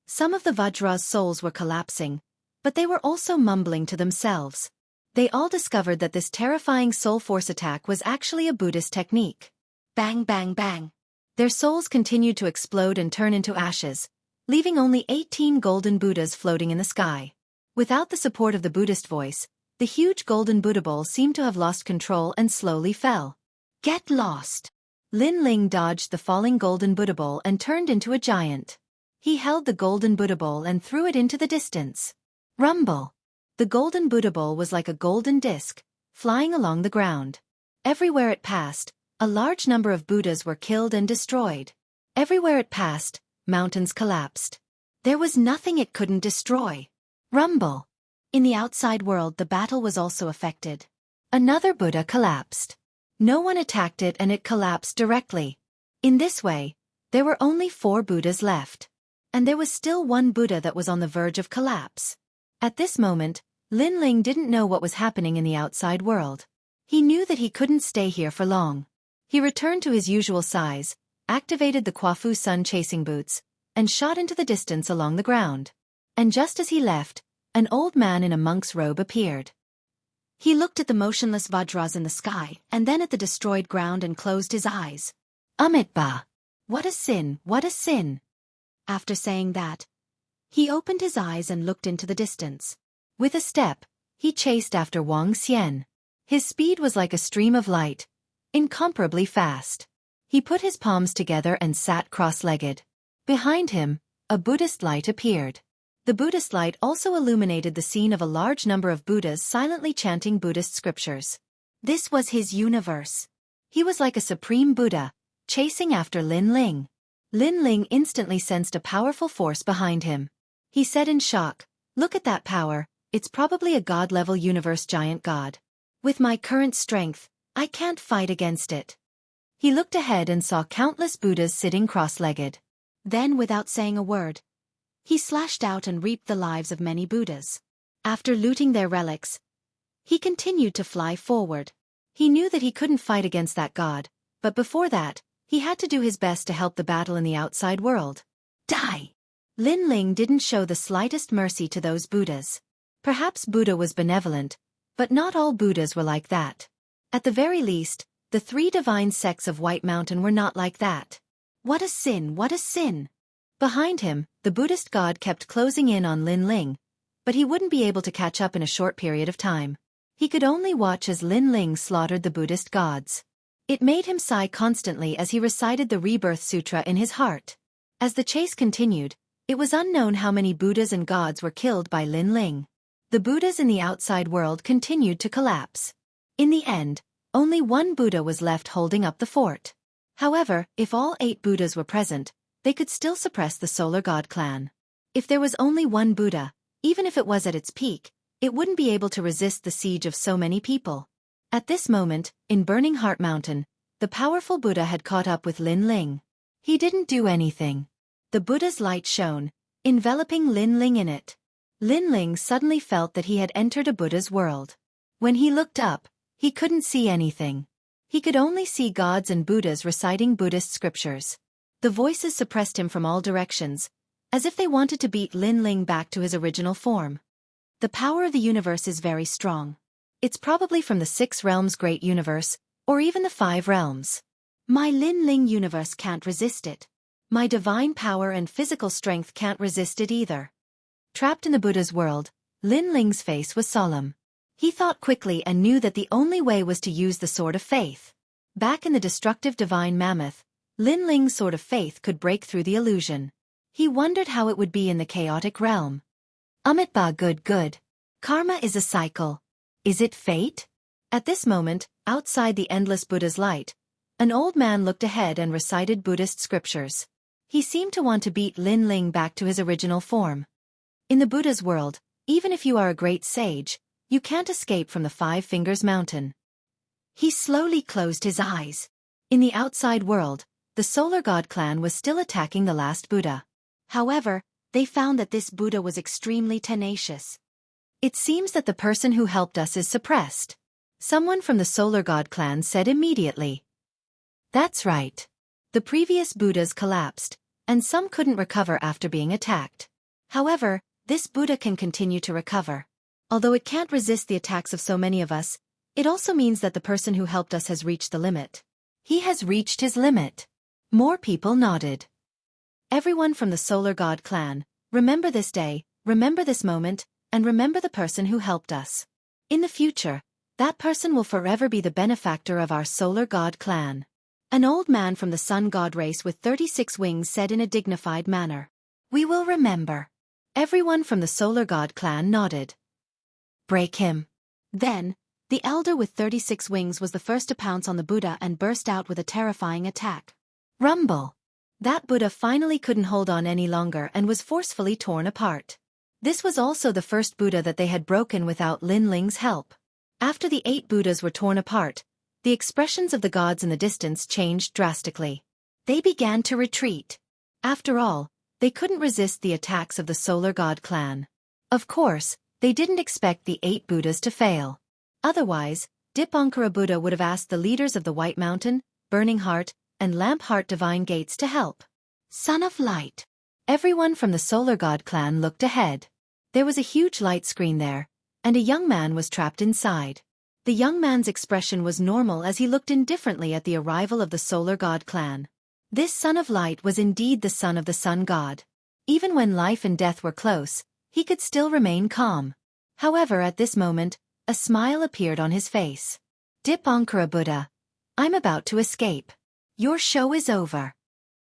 Some of the Vajra's souls were collapsing, but they were also mumbling to themselves. They all discovered that this terrifying soul force attack was actually a Buddhist technique. Bang bang bang. Their souls continued to explode and turn into ashes, leaving only 18 golden Buddhas floating in the sky. Without the support of the Buddhist voice, the huge golden Buddha bowl seemed to have lost control and slowly fell. Get lost. Lin Ling dodged the falling golden Buddha bowl and turned into a giant. He held the golden Buddha bowl and threw it into the distance. Rumble. The golden Buddha bowl was like a golden disc, flying along the ground. Everywhere it passed, a large number of Buddhas were killed and destroyed. Everywhere it passed, mountains collapsed. There was nothing it couldn't destroy. Rumble. In the outside world, the battle was also affected. Another Buddha collapsed. No one attacked it and it collapsed directly. In this way, there were only 4 Buddhas left. And there was still one Buddha that was on the verge of collapse. At this moment, Lin Ling didn't know what was happening in the outside world. He knew that he couldn't stay here for long. He returned to his usual size, activated the Kwafu Sun chasing boots, and shot into the distance along the ground. And just as he left, an old man in a monk's robe appeared. He looked at the motionless Vajras in the sky and then at the destroyed ground and closed his eyes. Amitabha! What a sin, what a sin! After saying that, he opened his eyes and looked into the distance. With a step, he chased after Wang Xian. His speed was like a stream of light, incomparably fast. He put his palms together and sat cross-legged. Behind him, a Buddhist light appeared. The Buddhist light also illuminated the scene of a large number of Buddhas silently chanting Buddhist scriptures. This was his universe. He was like a supreme Buddha, chasing after Lin Ling. Lin Ling instantly sensed a powerful force behind him. He said in shock, "Look at that power, it's probably a god-level universe giant god. With my current strength, I can't fight against it." He looked ahead and saw countless Buddhas sitting cross-legged. Then, without saying a word, he slashed out and reaped the lives of many Buddhas. After looting their relics, he continued to fly forward. He knew that he couldn't fight against that god, but before that, he had to do his best to help the battle in the outside world. Die! Lin Ling didn't show the slightest mercy to those Buddhas. Perhaps Buddha was benevolent, but not all Buddhas were like that. At the very least, the 3 divine sects of White Mountain were not like that. What a sin, what a sin! Behind him, the Buddhist god kept closing in on Lin Ling, but he wouldn't be able to catch up in a short period of time. He could only watch as Lin Ling slaughtered the Buddhist gods. It made him sigh constantly as he recited the Rebirth Sutra in his heart. As the chase continued, it was unknown how many Buddhas and gods were killed by Lin Ling. The Buddhas in the outside world continued to collapse. In the end, only one Buddha was left holding up the fort. However, if all 8 Buddhas were present, they could still suppress the Solar God clan. If there was only one Buddha, even if it was at its peak, it wouldn't be able to resist the siege of so many people. At this moment, in Burning Heart Mountain, the powerful Buddha had caught up with Lin Ling. He didn't do anything. The Buddha's light shone, enveloping Lin Ling in it. Lin Ling suddenly felt that he had entered a Buddha's world. When he looked up, he couldn't see anything. He could only see gods and Buddhas reciting Buddhist scriptures. The voices suppressed him from all directions, as if they wanted to beat Lin Ling back to his original form. The power of the universe is very strong. It's probably from the 6 realms great universe, or even the 5 realms. My Lin Ling universe can't resist it. My divine power and physical strength can't resist it either. Trapped in the Buddha's world, Lin Ling's face was solemn. He thought quickly and knew that the only way was to use the Sword of Faith. Back in the destructive divine mammoth, Lin Ling's Sword of Faith could break through the illusion. He wondered how it would be in the chaotic realm. Amitabha, good. Karma is a cycle. Is it fate? At this moment, outside the endless Buddha's light, an old man looked ahead and recited Buddhist scriptures. He seemed to want to beat Lin Ling back to his original form. In the Buddha's world, even if you are a great sage, you can't escape from the Five Fingers Mountain. He slowly closed his eyes. In the outside world, the Solar God clan was still attacking the last Buddha. However, they found that this Buddha was extremely tenacious. It seems that the person who helped us is suppressed. Someone from the Solar God clan said immediately. That's right. The previous Buddhas collapsed, and some couldn't recover after being attacked. However, this Buddha can continue to recover. Although it can't resist the attacks of so many of us, it also means that the person who helped us has reached the limit. He has reached his limit. More people nodded. Everyone from the Solar God clan, remember this day, remember this moment, and remember the person who helped us. In the future, that person will forever be the benefactor of our Solar God clan. An old man from the Sun God race with 36 wings said in a dignified manner. We will remember. Everyone from the Solar God clan nodded. Break him. Then, the elder with 36 wings was the first to pounce on the Buddha and burst out with a terrifying attack. Rumble. That Buddha finally couldn't hold on any longer and was forcefully torn apart. This was also the first Buddha that they had broken without Lin Ling's help. After the 8 Buddhas were torn apart, the expressions of the gods in the distance changed drastically. They began to retreat. After all, they couldn't resist the attacks of the Solar God clan. Of course, they didn't expect the 8 Buddhas to fail. Otherwise, Dipankara Buddha would have asked the leaders of the White Mountain, Burning Heart, and Lamp Heart Divine Gates to help. Son of Light. Everyone from the Solar God clan looked ahead. There was a huge light screen there, and a young man was trapped inside. The young man's expression was normal as he looked indifferently at the arrival of the Solar God clan. This Son of Light was indeed the son of the Sun God. Even when life and death were close, he could still remain calm. However, at this moment, a smile appeared on his face. Dipankara Buddha, I'm about to escape. Your show is over.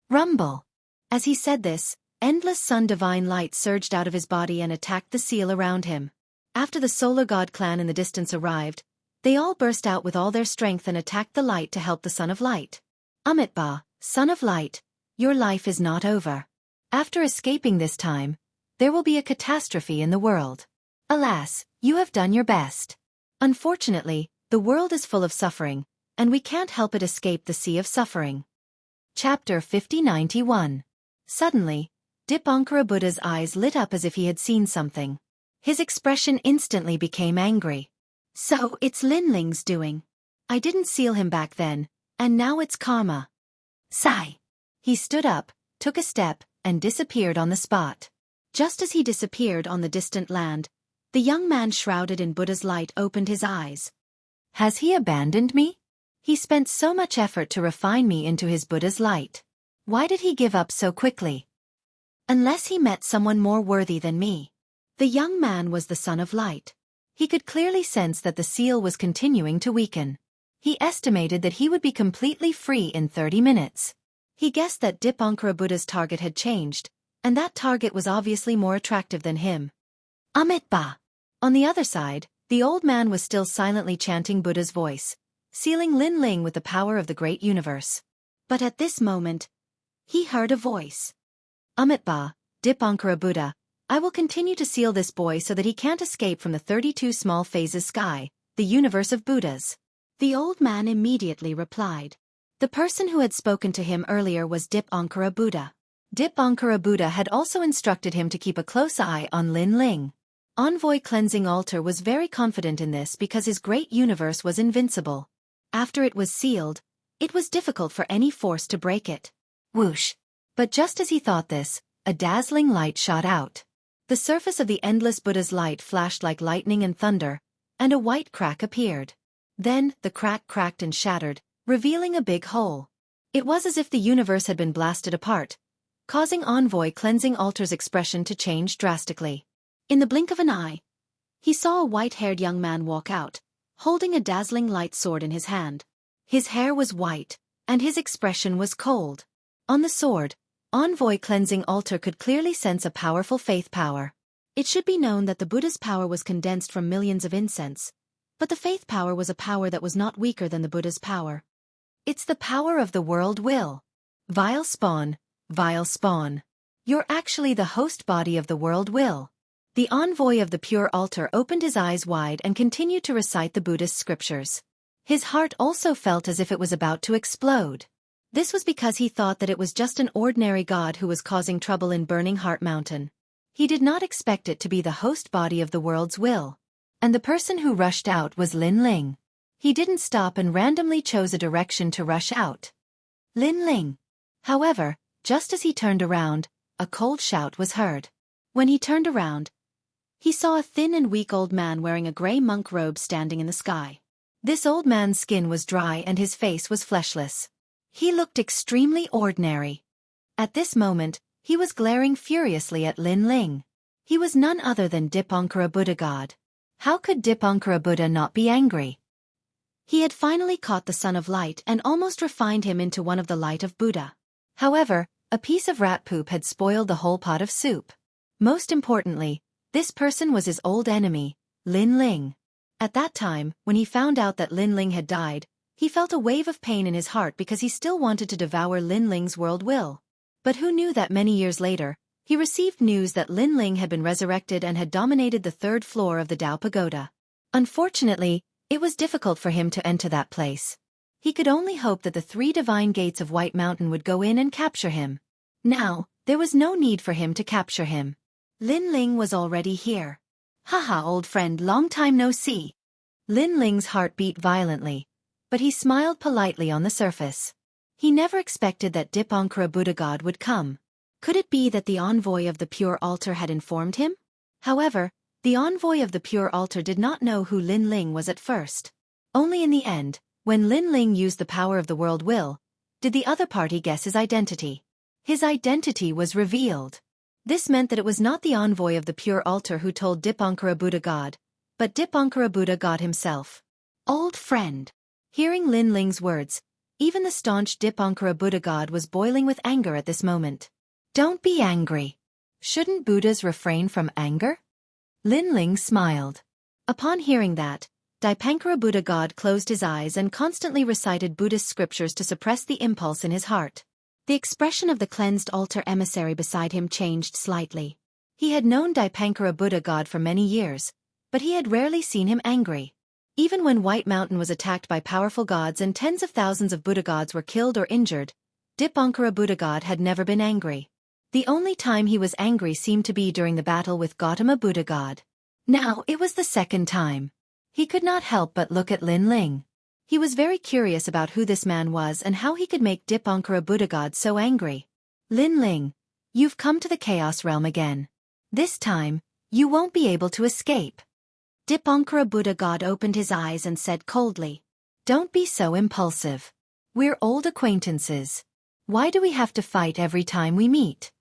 Rumble. As he said this, endless sun divine light surged out of his body and attacked the seal around him. After the Solar God clan in the distance arrived, they all burst out with all their strength and attacked the light to help the Son of Light. Amitabha, Son of Light, your life is not over. After escaping this time, there will be a catastrophe in the world. Alas, you have done your best. Unfortunately, the world is full of suffering, and we can't help but escape the sea of suffering. Chapter 5091. Suddenly, Dipankara Buddha's eyes lit up as if he had seen something. His expression instantly became angry. So, it's Lin Ling's doing. I didn't seal him back then, and now it's karma. Sigh. He stood up, took a step, and disappeared on the spot. Just as he disappeared on the distant land, the young man shrouded in Buddha's light opened his eyes. Has he abandoned me? He spent so much effort to refine me into his Buddha's light. Why did he give up so quickly? Unless he met someone more worthy than me. The young man was the Son of Light. He could clearly sense that the seal was continuing to weaken. He estimated that he would be completely free in 30 minutes. He guessed that Dipankara Buddha's target had changed, and that target was obviously more attractive than him. Amitabha. On the other side, the old man was still silently chanting Buddha's voice, sealing Lin Ling with the power of the great universe. But at this moment, he heard a voice. Amitabha, Dipankara Buddha, I will continue to seal this boy so that he can't escape from the 32 small phases sky, the universe of Buddhas. The old man immediately replied. The person who had spoken to him earlier was Dipankara Buddha. Dipankara Buddha had also instructed him to keep a close eye on Lin Ling. Envoy Cleansing Altar was very confident in this because his great universe was invincible. After it was sealed, it was difficult for any force to break it. Whoosh! But just as he thought this, a dazzling light shot out. The surface of the endless Buddha's light flashed like lightning and thunder, and a white crack appeared. Then, the crack cracked and shattered, revealing a big hole. It was as if the universe had been blasted apart, causing Envoy Cleansing Altar's expression to change drastically. In the blink of an eye, he saw a white-haired young man walk out, holding a dazzling light sword in his hand. His hair was white, and his expression was cold. On the sword, Envoy Cleansing Altar could clearly sense a powerful faith power. It should be known that the Buddha's power was condensed from millions of incense, but the faith power was a power that was not weaker than the Buddha's power. It's the power of the world will. Vile spawn, vile spawn. You're actually the host body of the world will. The envoy of the pure altar opened his eyes wide and continued to recite the Buddhist scriptures. His heart also felt as if it was about to explode. This was because he thought that it was just an ordinary god who was causing trouble in Burning Heart Mountain. He did not expect it to be the host body of the world's will. And the person who rushed out was Lin Ling. He didn't stop and randomly chose a direction to rush out. Lin Ling. However, just as he turned around, a cold shout was heard. When he turned around, he saw a thin and weak old man wearing a gray monk robe standing in the sky. This old man's skin was dry and his face was fleshless. He looked extremely ordinary. At this moment, he was glaring furiously at Lin Ling. He was none other than Dipankara Buddha God. How could Dipankara Buddha not be angry? He had finally caught the Son of Light and almost refined him into one of the light of Buddha. However, a piece of rat poop had spoiled the whole pot of soup. Most importantly, this person was his old enemy, Lin Ling. At that time, when he found out that Lin Ling had died, he felt a wave of pain in his heart because he still wanted to devour Lin Ling's world will. But who knew that many years later, he received news that Lin Ling had been resurrected and had dominated the third floor of the Tao Pagoda. Unfortunately, it was difficult for him to enter that place. He could only hope that the 3 divine gates of White Mountain would go in and capture him. Now, there was no need for him to capture him. Lin Ling was already here. Haha, old friend, long time no see. Lin Ling's heart beat violently, but he smiled politely on the surface. He never expected that Dipankara Buddha God would come. Could it be that the envoy of the pure altar had informed him? However, the envoy of the pure altar did not know who Lin Ling was at first. Only in the end, when Lin Ling used the power of the world will, did the other party guess his identity. His identity was revealed. This meant that it was not the envoy of the pure altar who told Dipankara Buddha God, but Dipankara Buddha God himself. Old friend. Hearing Lin Ling's words, even the staunch Dipankara Buddha God was boiling with anger at this moment. Don't be angry. Shouldn't Buddhas refrain from anger? Lin Ling smiled. Upon hearing that, Dipankara Buddha God closed his eyes and constantly recited Buddhist scriptures to suppress the impulse in his heart. The expression of the cleansed altar emissary beside him changed slightly. He had known Dipankara Buddha God for many years, but he had rarely seen him angry. Even when White Mountain was attacked by powerful gods and tens of thousands of Buddha gods were killed or injured, Dipankara Buddha God had never been angry. The only time he was angry seemed to be during the battle with Gautama Buddha God. Now it was the second time. He could not help but look at Lin Ling. He was very curious about who this man was and how he could make Dipankara Buddha God so angry. Lin Ling, you've come to the Chaos Realm again. This time, you won't be able to escape. Dipankara Buddha God opened his eyes and said coldly, "Don't be so impulsive. We're old acquaintances. Why do we have to fight every time we meet?"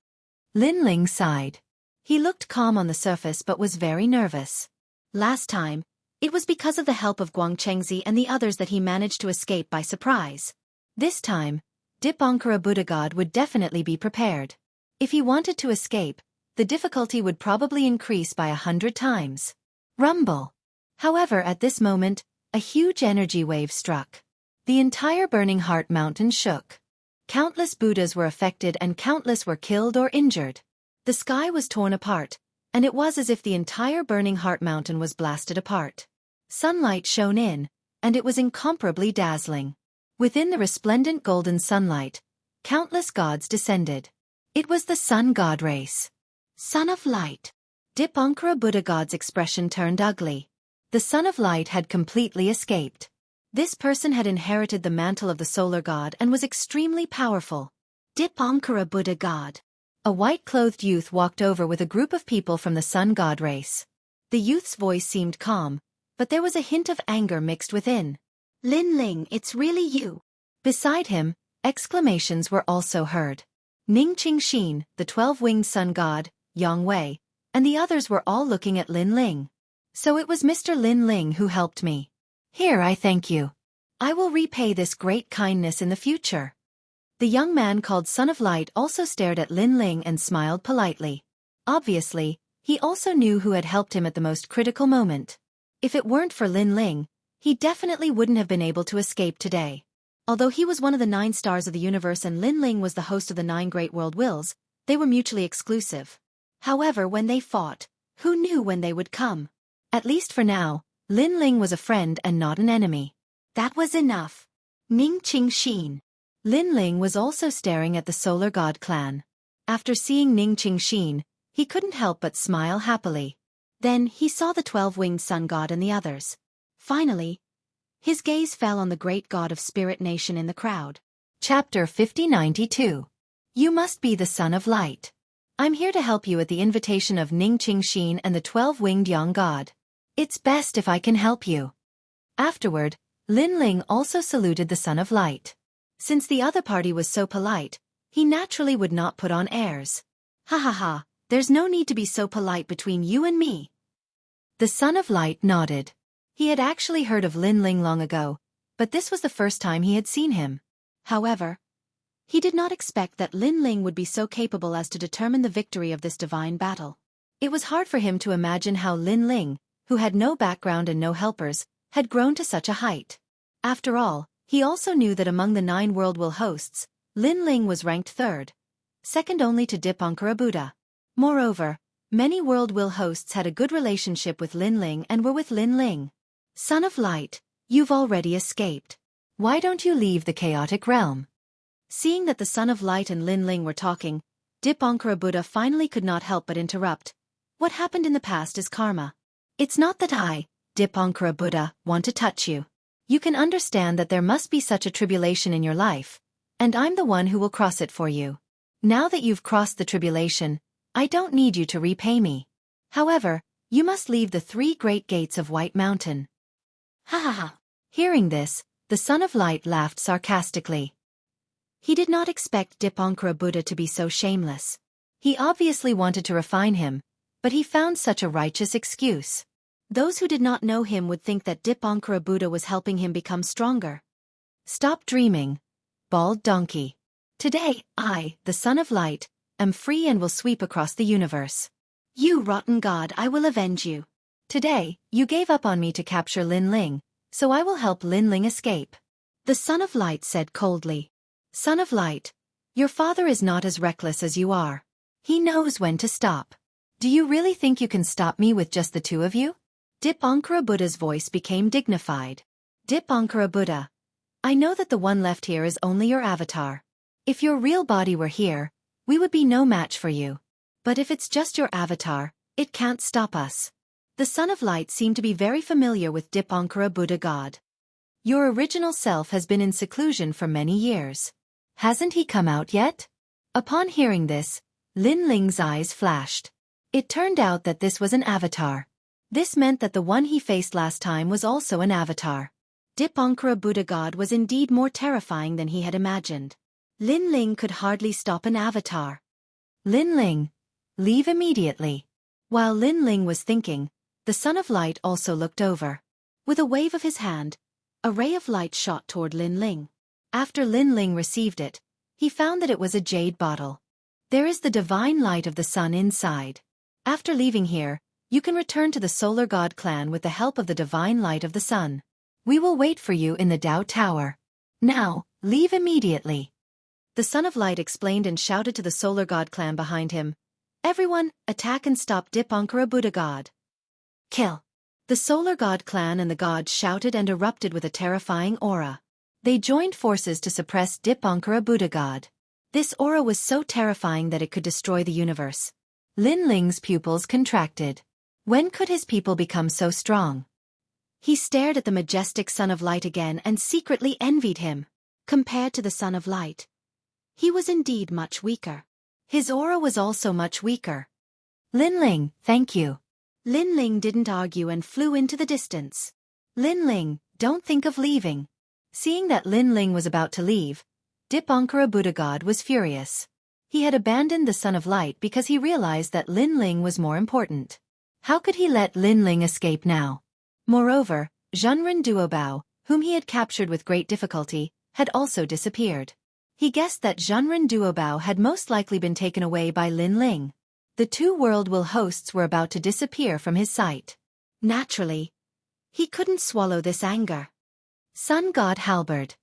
Lin Ling sighed. He looked calm on the surface but was very nervous. Last time, it was because of the help of Xianxia and the others that he managed to escape by surprise. This time, Dipankara Buddha God would definitely be prepared. If he wanted to escape, the difficulty would probably increase by 100 times. Rumble. However, at this moment, a huge energy wave struck. The entire Burning Heart Mountain shook. Countless Buddhas were affected and countless were killed or injured. The sky was torn apart, and it was as if the entire Burning Heart Mountain was blasted apart. Sunlight shone in, and it was incomparably dazzling. Within the resplendent golden sunlight, countless gods descended. It was the Sun God race. Son of Light. Dipankara Buddha God's expression turned ugly. The Son of Light had completely escaped. This person had inherited the mantle of the solar god and was extremely powerful. Dipankara Buddha God. A white-clothed youth walked over with a group of people from the Sun God race. The youth's voice seemed calm, but there was a hint of anger mixed within. "Lin Ling, it's really you." Beside him, exclamations were also heard. Ning Qingxin, the 12-winged sun god, Yang Wei, and the others were all looking at Lin Ling. So it was Mr. Lin Ling who helped me. Here, I thank you. I will repay this great kindness in the future. The young man called Son of Light also stared at Lin Ling and smiled politely. Obviously, he also knew who had helped him at the most critical moment. If it weren't for Lin Ling, he definitely wouldn't have been able to escape today. Although he was one of the 9 stars of the universe and Lin Ling was the host of the 9 Great World Wills, they were mutually exclusive. However, when they fought, who knew when they would come? At least for now, Lin Ling was a friend and not an enemy. That was enough. Ning Qingxin. Lin Ling was also staring at the Solar God clan. After seeing Ning Qingxin, he couldn't help but smile happily. Then he saw the 12-winged sun god and the others. Finally, his gaze fell on the great god of Spirit Nation in the crowd. Chapter 5092. You must be the son of light. I'm here to help you at the invitation of Ning Qingxin and the 12-winged Yang god. It's best if I can help you. Afterward, Lin Ling also saluted the son of light. Since the other party was so polite, he naturally would not put on airs. Ha ha ha, there's no need to be so polite between you and me. The son of light nodded. He had actually heard of Lin Ling long ago, but this was the first time he had seen him. However, he did not expect that Lin Ling would be so capable as to determine the victory of this divine battle. It was hard for him to imagine how Lin Ling, who had no background and no helpers, had grown to such a height. After all, he also knew that among the 9 World Will hosts, Lin Ling was ranked 3rd, second only to Dipankara Buddha. Moreover, many World Will hosts had a good relationship with Lin Ling and were with Lin Ling. Son of Light, you've already escaped. Why don't you leave the chaotic realm? Seeing that the Son of Light and Lin Ling were talking, Dipankara Buddha finally could not help but interrupt. What happened in the past is karma. It's not that I, Dipankara Buddha, want to touch you. You can understand that there must be such a tribulation in your life, and I'm the one who will cross it for you. Now that you've crossed the tribulation, I don't need you to repay me. However, you must leave the 3 great gates of White Mountain. Ha ha ha. Hearing this, the Son of Light laughed sarcastically. He did not expect Dipankara Buddha to be so shameless. He obviously wanted to refine him, but he found such a righteous excuse. Those who did not know him would think that Dipankara Buddha was helping him become stronger. Stop dreaming, bald donkey. Today, I, the Son of Light, am free and will sweep across the universe. You rotten god, I will avenge you. Today, you gave up on me to capture Lin Ling, so I will help Lin Ling escape. The Son of Light said coldly. Son of Light, your father is not as reckless as you are. He knows when to stop. Do you really think you can stop me with just the 2 of you? Dipankara Buddha's voice became dignified. Dipankara Buddha, I know that the one left here is only your avatar. If your real body were here, we would be no match for you. But if it's just your avatar, it can't stop us. The Son of Light seemed to be very familiar with Dipankara Buddha God. Your original self has been in seclusion for many years. Hasn't he come out yet? Upon hearing this, Lin Ling's eyes flashed. It turned out that this was an avatar. This meant that the one he faced last time was also an avatar. Dipankara Buddha God was indeed more terrifying than he had imagined. Lin Ling could hardly stop an avatar. Lin Ling, leave immediately. While Lin Ling was thinking, the Son of Light also looked over. With a wave of his hand, a ray of light shot toward Lin Ling. After Lin Ling received it, he found that it was a jade bottle. There is the divine light of the sun inside. After leaving here, you can return to the Solar God clan with the help of the divine light of the sun. We will wait for you in the Dao Tower. Now, leave immediately. The Son of Light explained and shouted to the Solar God clan behind him. Everyone, attack and stop Dipankara Buddha God. Kill. The Solar God clan and the gods shouted and erupted with a terrifying aura. They joined forces to suppress Dipankara Buddha God. This aura was so terrifying that it could destroy the universe. Lin Ling's pupils contracted. When could his people become so strong? He stared at the majestic Son of Light again and secretly envied him. Compared to the Son of Light, he was indeed much weaker. His aura was also much weaker. Lin Ling, thank you. Lin Ling didn't argue and flew into the distance. Lin Ling, don't think of leaving. Seeing that Lin Ling was about to leave, Dipankara Buddha God was furious. He had abandoned the Son of Light because he realized that Lin Ling was more important. How could he let Lin Ling escape now? Moreover, Zhenren Duobao, whom he had captured with great difficulty, had also disappeared. He guessed that Zhenren Duobao had most likely been taken away by Lin Ling. The 2 World Will hosts were about to disappear from his sight. Naturally, he couldn't swallow this anger. Sun God Halberd.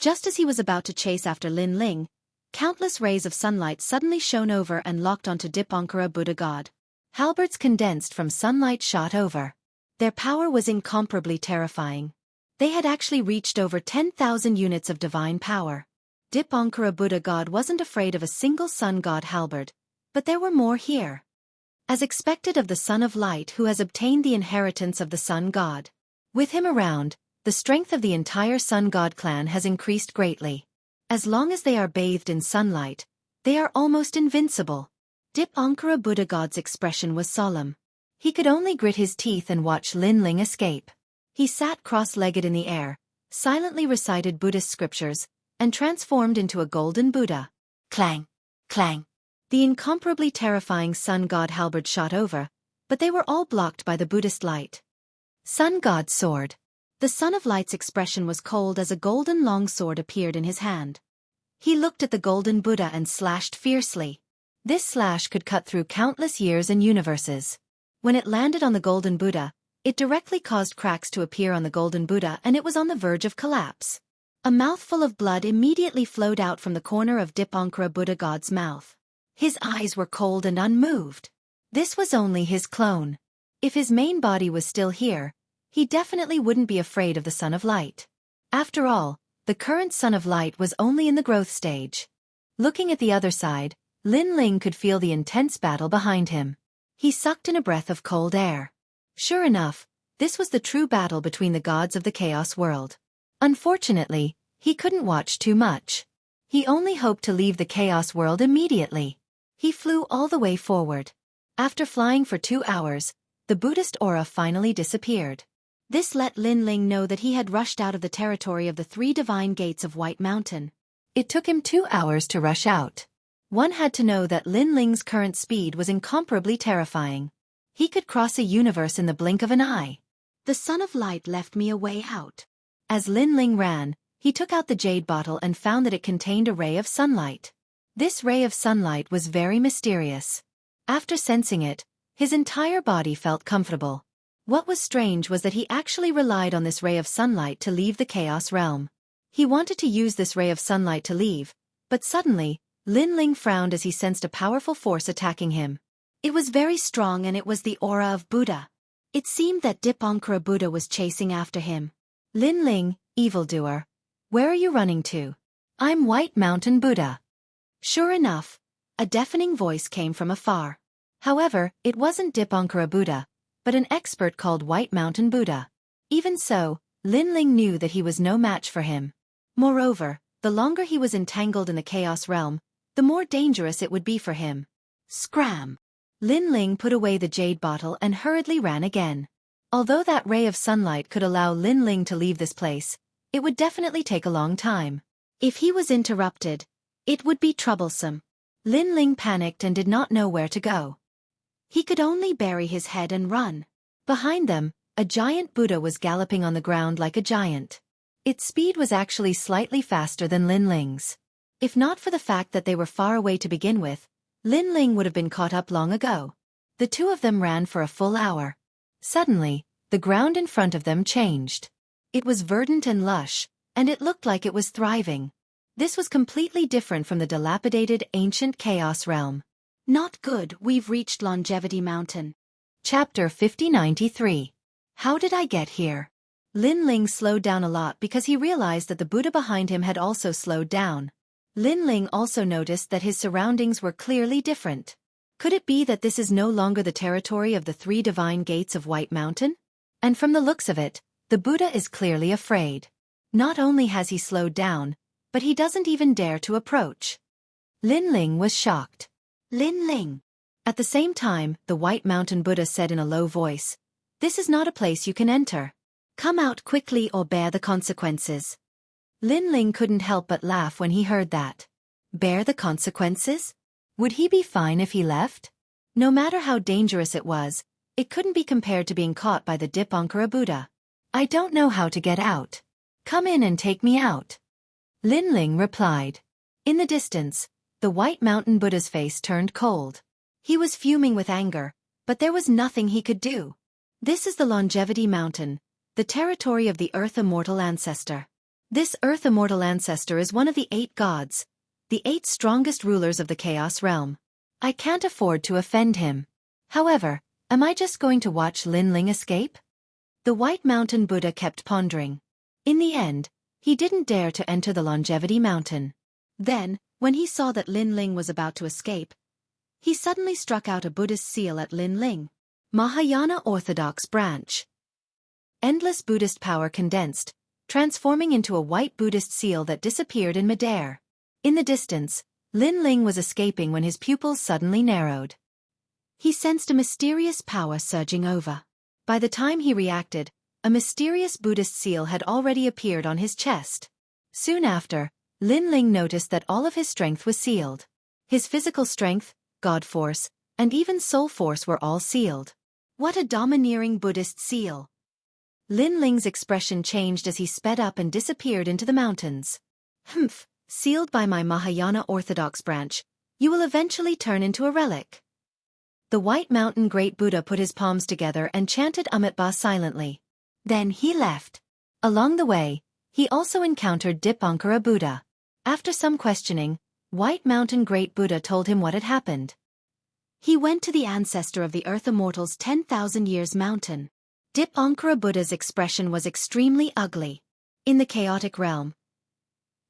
Just as he was about to chase after Lin Ling, countless rays of sunlight suddenly shone over and locked onto Dipankara Buddha God. Halberds condensed from sunlight shot over. Their power was incomparably terrifying. They had actually reached over 10,000 units of divine power. Dipankara Buddha God wasn't afraid of a single sun god halberd, but there were more here. As expected of the Son of Light who has obtained the inheritance of the Sun God. With him around, the strength of the entire Sun God clan has increased greatly. As long as they are bathed in sunlight, they are almost invincible. Dipankara Buddha God's expression was solemn. He could only grit his teeth and watch Lin Ling escape. He sat cross-legged in the air, silently recited Buddhist scriptures, and transformed into a golden Buddha. Clang! Clang! The incomparably terrifying Sun God halberd shot over, but they were all blocked by the Buddhist light. Sun God's sword. The Son of Light's expression was cold as a golden long sword appeared in his hand. He looked at the golden Buddha and slashed fiercely. This slash could cut through countless years and universes. When it landed on the golden Buddha, it directly caused cracks to appear on the golden Buddha and it was on the verge of collapse. A mouthful of blood immediately flowed out from the corner of Dipankara Buddha God's mouth. His eyes were cold and unmoved. This was only his clone. If his main body was still here, he definitely wouldn't be afraid of the Son of Light. After all, the current Son of Light was only in the growth stage. Looking at the other side, Lin Ling could feel the intense battle behind him. He sucked in a breath of cold air. Sure enough, this was the true battle between the gods of the Chaos world. Unfortunately, he couldn't watch too much. He only hoped to leave the Chaos world immediately. He flew all the way forward. After flying for 2 hours, the Buddhist aura finally disappeared. This let Lin Ling know that he had rushed out of the territory of the 3 divine gates of White Mountain. It took him 2 hours to rush out. One had to know that Lin Ling's current speed was incomparably terrifying. He could cross a universe in the blink of an eye. The Son of Light left me a way out. As Lin Ling ran, he took out the jade bottle and found that it contained a ray of sunlight. This ray of sunlight was very mysterious. After sensing it, his entire body felt comfortable. What was strange was that he actually relied on this ray of sunlight to leave the Chaos realm. He wanted to use this ray of sunlight to leave, but suddenly, Lin Ling frowned as he sensed a powerful force attacking him. It was very strong and it was the aura of Buddha. It seemed that Dipankara Buddha was chasing after him. Lin Ling, evildoer. Where are you running to? I'm White Mountain Buddha. Sure enough, a deafening voice came from afar. However, it wasn't Dipankara Buddha, but an expert called White Mountain Buddha. Even so, Lin Ling knew that he was no match for him. Moreover, the longer he was entangled in the Chaos realm, the more dangerous it would be for him. Scram! Lin Ling put away the jade bottle and hurriedly ran again. Although that ray of sunlight could allow Lin Ling to leave this place, it would definitely take a long time. If he was interrupted, it would be troublesome. Lin Ling panicked and did not know where to go. He could only bury his head and run. Behind them, a giant Buddha was galloping on the ground like a giant. Its speed was actually slightly faster than Lin Ling's. If not for the fact that they were far away to begin with, Lin Ling would have been caught up long ago. The two of them ran for a full hour. Suddenly, the ground in front of them changed. It was verdant and lush, and it looked like it was thriving. This was completely different from the dilapidated ancient Chaos realm. Not good, we've reached Longevity Mountain. Chapter 5093. How did I get here? Lin Ling slowed down a lot because he realized that the Buddha behind him had also slowed down. Lin Ling also noticed that his surroundings were clearly different. Could it be that this is no longer the territory of the 3 divine gates of White Mountain? And from the looks of it, the Buddha is clearly afraid. Not only has he slowed down, but he doesn't even dare to approach. Lin Ling was shocked. Lin Ling. At the same time, the White Mountain Buddha said in a low voice, "This is not a place you can enter. Come out quickly or bear the consequences." Lin Ling couldn't help but laugh when he heard that. Bear the consequences? Would he be fine if he left? No matter how dangerous it was, it couldn't be compared to being caught by the Dipankara Buddha. I don't know how to get out. Come in and take me out. Lin Ling replied. In the distance, the White Mountain Buddha's face turned cold. He was fuming with anger, but there was nothing he could do. This is the Longevity Mountain, the territory of the Earth Immortal Ancestor. This Earth immortal ancestor is one of the 8 gods, the 8 strongest rulers of the Chaos Realm. I can't afford to offend him. However, am I just going to watch Lin Ling escape? The White Mountain Buddha kept pondering. In the end, he didn't dare to enter the Longevity Mountain. Then, when he saw that Lin Ling was about to escape, he suddenly struck out a Buddhist seal at Lin Ling. Mahayana Orthodox Branch. Endless Buddhist power condensed, transforming into a white Buddhist seal that disappeared in midair. In the distance, Lin Ling was escaping when his pupils suddenly narrowed. He sensed a mysterious power surging over. By the time he reacted, a mysterious Buddhist seal had already appeared on his chest. Soon after, Lin Ling noticed that all of his strength was sealed. His physical strength, God force, and even soul force were all sealed. What a domineering Buddhist seal! Lin Ling's expression changed as he sped up and disappeared into the mountains. Humph, sealed by my Mahayana Orthodox branch, you will eventually turn into a relic. The White Mountain Great Buddha put his palms together and chanted Amitabha silently. Then he left. Along the way, he also encountered Dipankara Buddha. After some questioning, White Mountain Great Buddha told him what had happened. He went to the ancestor of the Earth Immortals 10,000 Years Mountain. Dipankara Buddha's expression was extremely ugly. In the chaotic realm,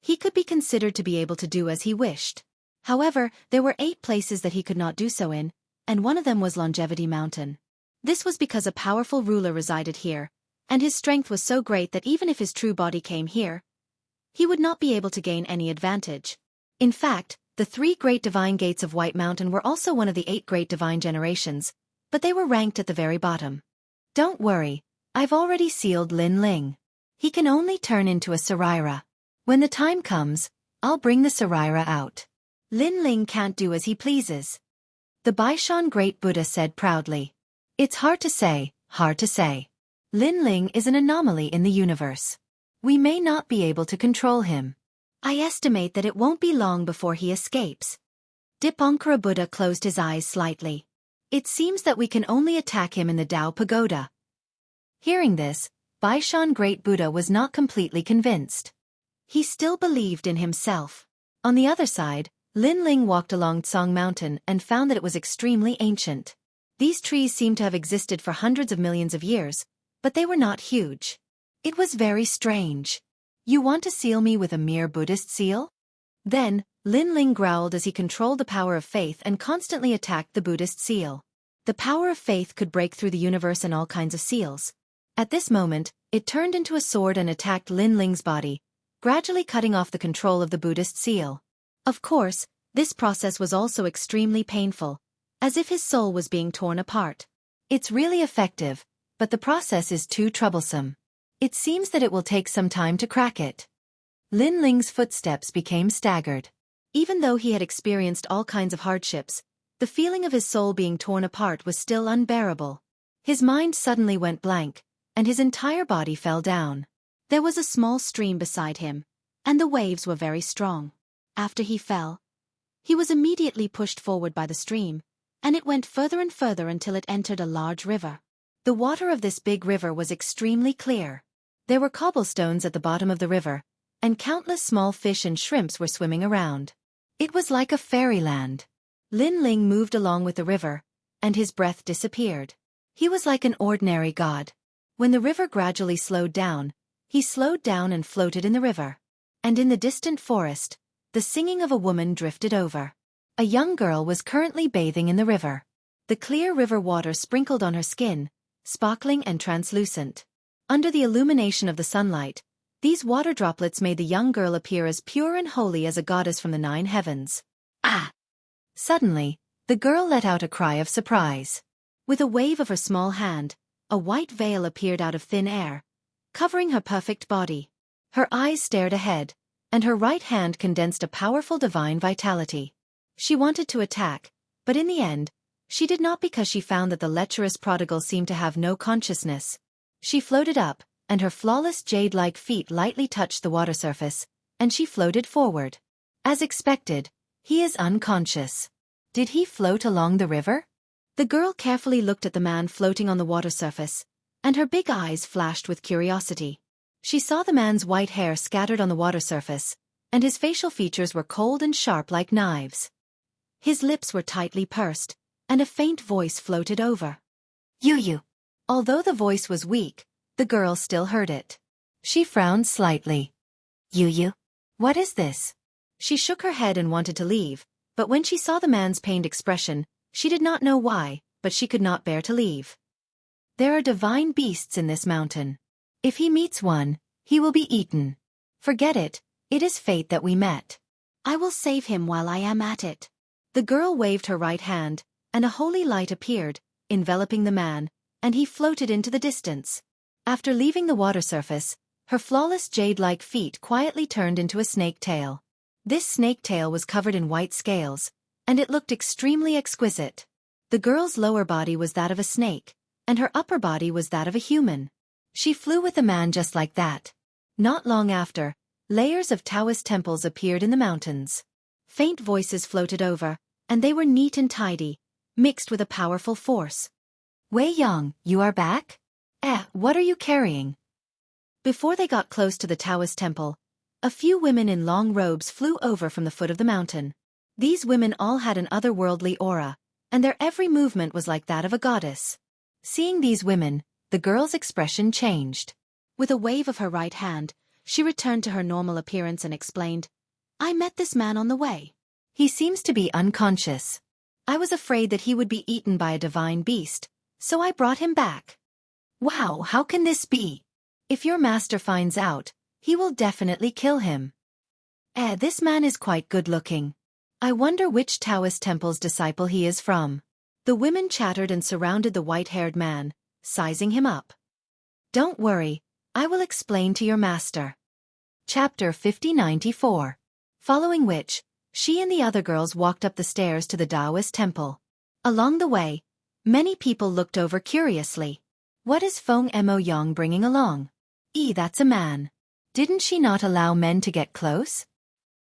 he could be considered to be able to do as he wished. However, there were 8 places that he could not do so in, and one of them was Longevity Mountain. This was because a powerful ruler resided here, and his strength was so great that even if his true body came here, he would not be able to gain any advantage. In fact, the 3 great divine gates of White Mountain were also one of the 8 great divine generations, but they were ranked at the very bottom. Don't worry, I've already sealed Lin Ling. He can only turn into a Saraira. When the time comes, I'll bring the Saraira out. Lin Ling can't do as he pleases. The Baishan Great Buddha said proudly. It's hard to say, hard to say. Lin Ling is an anomaly in the universe. We may not be able to control him. I estimate that it won't be long before he escapes. Dipankara Buddha closed his eyes slightly. It seems that we can only attack him in the Tao Pagoda. Hearing this, Baishan Great Buddha was not completely convinced. He still believed in himself. On the other side, Lin Ling walked along Tsong Mountain and found that it was extremely ancient. These trees seemed to have existed for hundreds of millions of years, but they were not huge. It was very strange. You want to seal me with a mere Buddhist seal? Then, Lin Ling growled as he controlled the power of faith and constantly attacked the Buddhist seal. The power of faith could break through the universe and all kinds of seals. At this moment, it turned into a sword and attacked Lin Ling's body, gradually cutting off the control of the Buddhist seal. Of course, this process was also extremely painful, as if his soul was being torn apart. It's really effective, but the process is too troublesome. It seems that it will take some time to crack it. Lin Ling's footsteps became staggered. Even though he had experienced all kinds of hardships, the feeling of his soul being torn apart was still unbearable. His mind suddenly went blank, and his entire body fell down. There was a small stream beside him, and the waves were very strong. After he fell, he was immediately pushed forward by the stream, and it went further and further until it entered a large river. The water of this big river was extremely clear. There were cobblestones at the bottom of the river, and countless small fish and shrimps were swimming around. It was like a fairyland. Lin Ling moved along with the river, and his breath disappeared. He was like an ordinary god. When the river gradually slowed down, he slowed down and floated in the river. And in the distant forest, the singing of a woman drifted over. A young girl was currently bathing in the river. The clear river water sprinkled on her skin, sparkling and translucent. Under the illumination of the sunlight, these water droplets made the young girl appear as pure and holy as a goddess from the 9 heavens. Ah! Suddenly, the girl let out a cry of surprise. With a wave of her small hand, a white veil appeared out of thin air, covering her perfect body. Her eyes stared ahead, and her right hand condensed a powerful divine vitality. She wanted to attack, but in the end, she did not because she found that the lecherous prodigal seemed to have no consciousness. She floated up, and her flawless jade-like feet lightly touched the water surface, and she floated forward. As expected, he is unconscious. Did he float along the river? The girl carefully looked at the man floating on the water surface, and her big eyes flashed with curiosity. She saw the man's white hair scattered on the water surface, and his facial features were cold and sharp like knives. His lips were tightly pursed, and a faint voice floated over. "You." Although the voice was weak, the girl still heard it. She frowned slightly. "You? What is this?" She shook her head and wanted to leave, but when she saw the man's pained expression, she did not know why, but she could not bear to leave. "There are divine beasts in this mountain. If he meets one, he will be eaten. Forget it, it is fate that we met. I will save him while I am at it." The girl waved her right hand, and a holy light appeared, enveloping the man, and he floated into the distance. After leaving the water surface, her flawless jade-like feet quietly turned into a snake tail. This snake tail was covered in white scales, and it looked extremely exquisite. The girl's lower body was that of a snake, and her upper body was that of a human. She flew with the man just like that. Not long after, layers of Taoist temples appeared in the mountains. Faint voices floated over, and they were neat and tidy, mixed with a powerful force. "Wei Yang, you are back? What are you carrying?" Before they got close to the Taoist temple, a few women in long robes flew over from the foot of the mountain. These women all had an otherworldly aura, and their every movement was like that of a goddess. Seeing these women, the girl's expression changed. With a wave of her right hand, she returned to her normal appearance and explained, "I met this man on the way. He seems to be unconscious. I was afraid that he would be eaten by a divine beast, so I brought him back." "Wow, how can this be? If your master finds out, he will definitely kill him." This man is quite good-looking. I wonder which Taoist temple's disciple he is from." The women chattered and surrounded the white-haired man, sizing him up. "Don't worry, I will explain to your master." Chapter 5094. Following which, she and the other girls walked up the stairs to the Taoist temple. Along the way, many people looked over curiously. What is Feng Mo Yang bringing along? That's a man. Didn't she not allow men to get close?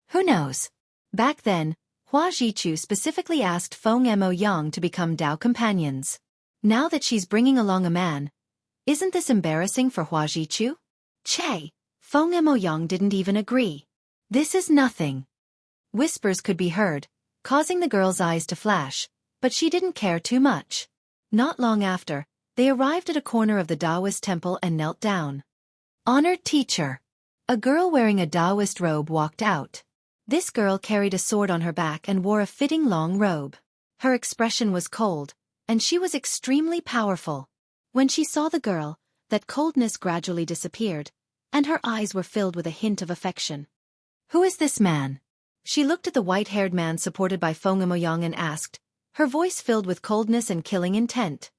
Who knows? Back then, Hua Jichu specifically asked Feng Mo Yang to become Dao companions. Now that she's bringing along a man, isn't this embarrassing for Hua Jichu? Che, Feng Mo Yang didn't even agree. "This is nothing." Whispers could be heard, causing the girl's eyes to flash, but she didn't care too much. Not long after, they arrived at a corner of the Taoist temple and knelt down. "Honored teacher." A girl wearing a Taoist robe walked out. This girl carried a sword on her back and wore a fitting long robe. Her expression was cold, and she was extremely powerful. When she saw the girl, that coldness gradually disappeared, and her eyes were filled with a hint of affection. "Who is this man?" She looked at the white-haired man supported by Feng Moyang and asked, her voice filled with coldness and killing intent.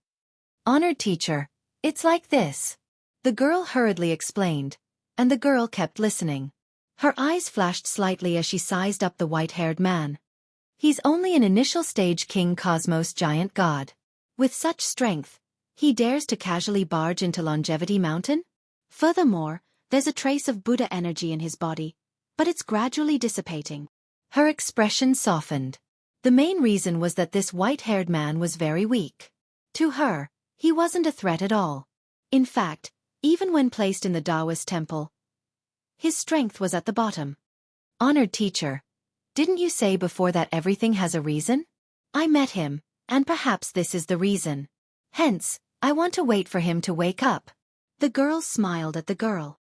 "Honored teacher, it's like this." The girl hurriedly explained, and the girl kept listening. Her eyes flashed slightly as she sized up the white-haired man. "He's only an initial-stage King Cosmos giant god. With such strength, he dares to casually barge into Longevity Mountain? Furthermore, there's a trace of Buddha energy in his body, but it's gradually dissipating." Her expression softened. The main reason was that this white-haired man was very weak. To her, he wasn't a threat at all. In fact, even when placed in the Taoist temple, his strength was at the bottom. "Honored teacher, didn't you say before that everything has a reason? I met him, and perhaps this is the reason. Hence, I want to wait for him to wake up." The girl smiled at the girl.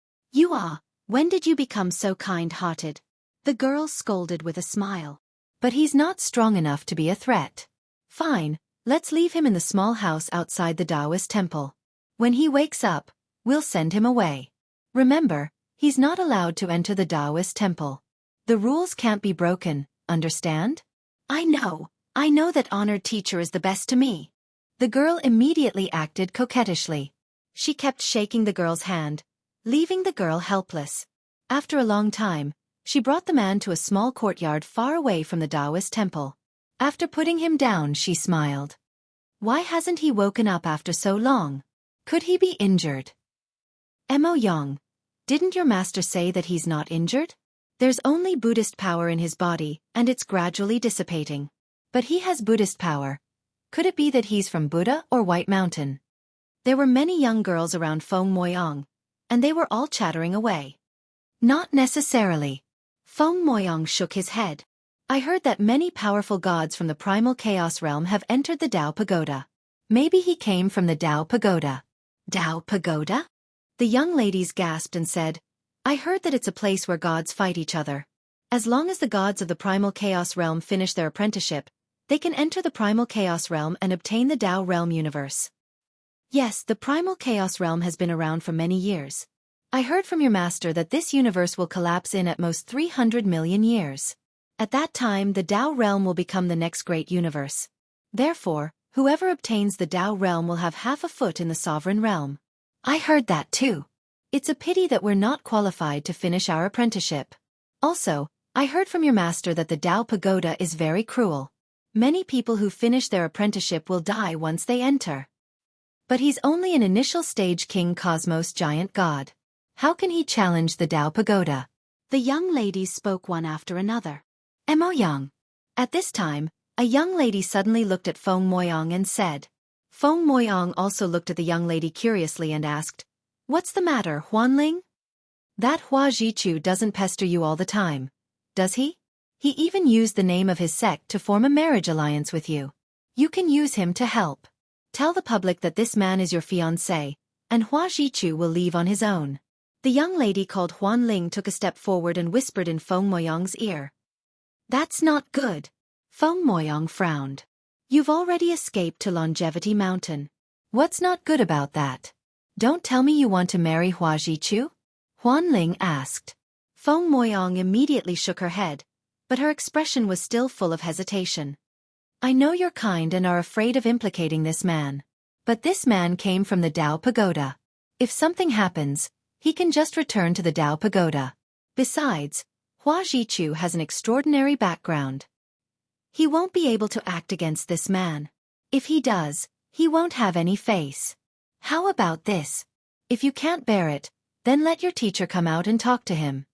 When did you become so kind-hearted?" The girl scolded with a smile. "But he's not strong enough to be a threat." "Fine, let's leave him in the small house outside the Taoist temple. When he wakes up, we'll send him away. Remember, he's not allowed to enter the Taoist temple. The rules can't be broken, understand?" I know that honored teacher is the best to me." The girl immediately acted coquettishly. She kept shaking the girl's hand, leaving the girl helpless. After a long time, she brought the man to a small courtyard far away from the Taoist temple. After putting him down, she smiled. "Why hasn't he woken up after so long? Could he be injured?" "Mo Yang, didn't your master say that he's not injured? There's only Buddhist power in his body, and it's gradually dissipating. But he has Buddhist power. Could it be that he's from Buddha or White Mountain?" There were many young girls around Feng Moyang, and they were all chattering away. Not necessarily. Feng Moyang shook his head. I heard that many powerful gods from the primal chaos realm have entered the Tao Pagoda. Maybe he came from the Tao Pagoda. Tao Pagoda? The young ladies gasped and said, I heard that it's a place where gods fight each other. As long as the gods of the primal chaos realm finish their apprenticeship, they can enter the primal chaos realm and obtain the Tao realm universe. Yes, the primal chaos realm has been around for many years. I heard from your master that this universe will collapse in at most 300 million years. At that time, the Tao realm will become the next great universe. Therefore, whoever obtains the Tao realm will have half a foot in the sovereign realm. I heard that too. It's a pity that we're not qualified to finish our apprenticeship. Also, I heard from your master that the Tao Pagoda is very cruel. Many people who finish their apprenticeship will die once they enter. But he's only an initial stage King Cosmos giant god. How can he challenge the Tao Pagoda? The young ladies spoke one after another. Mo Yang. At this time, a young lady suddenly looked at Feng Moyang and said. Feng Moyang also looked at the young lady curiously and asked, What's the matter, Huanling? That Hua Jichu doesn't pester you all the time, does he? He even used the name of his sect to form a marriage alliance with you. You can use him to help. Tell the public that this man is your fiancé, and Hua Jichu will leave on his own. The young lady called Huanling took a step forward and whispered in Feng Moyang's ear. That's not good. Feng Moyang frowned. You've already escaped to Longevity Mountain. What's not good about that? Don't tell me you want to marry Hua Jichu? Huanling asked. Feng Moyang immediately shook her head, but her expression was still full of hesitation. I know you're kind and are afraid of implicating this man. But this man came from the Tao Pagoda. If something happens, he can just return to the Tao Pagoda. Besides, Hua Jichu has an extraordinary background. He won't be able to act against this man. If he does, he won't have any face. How about this? If you can't bear it, then let your teacher come out and talk to him.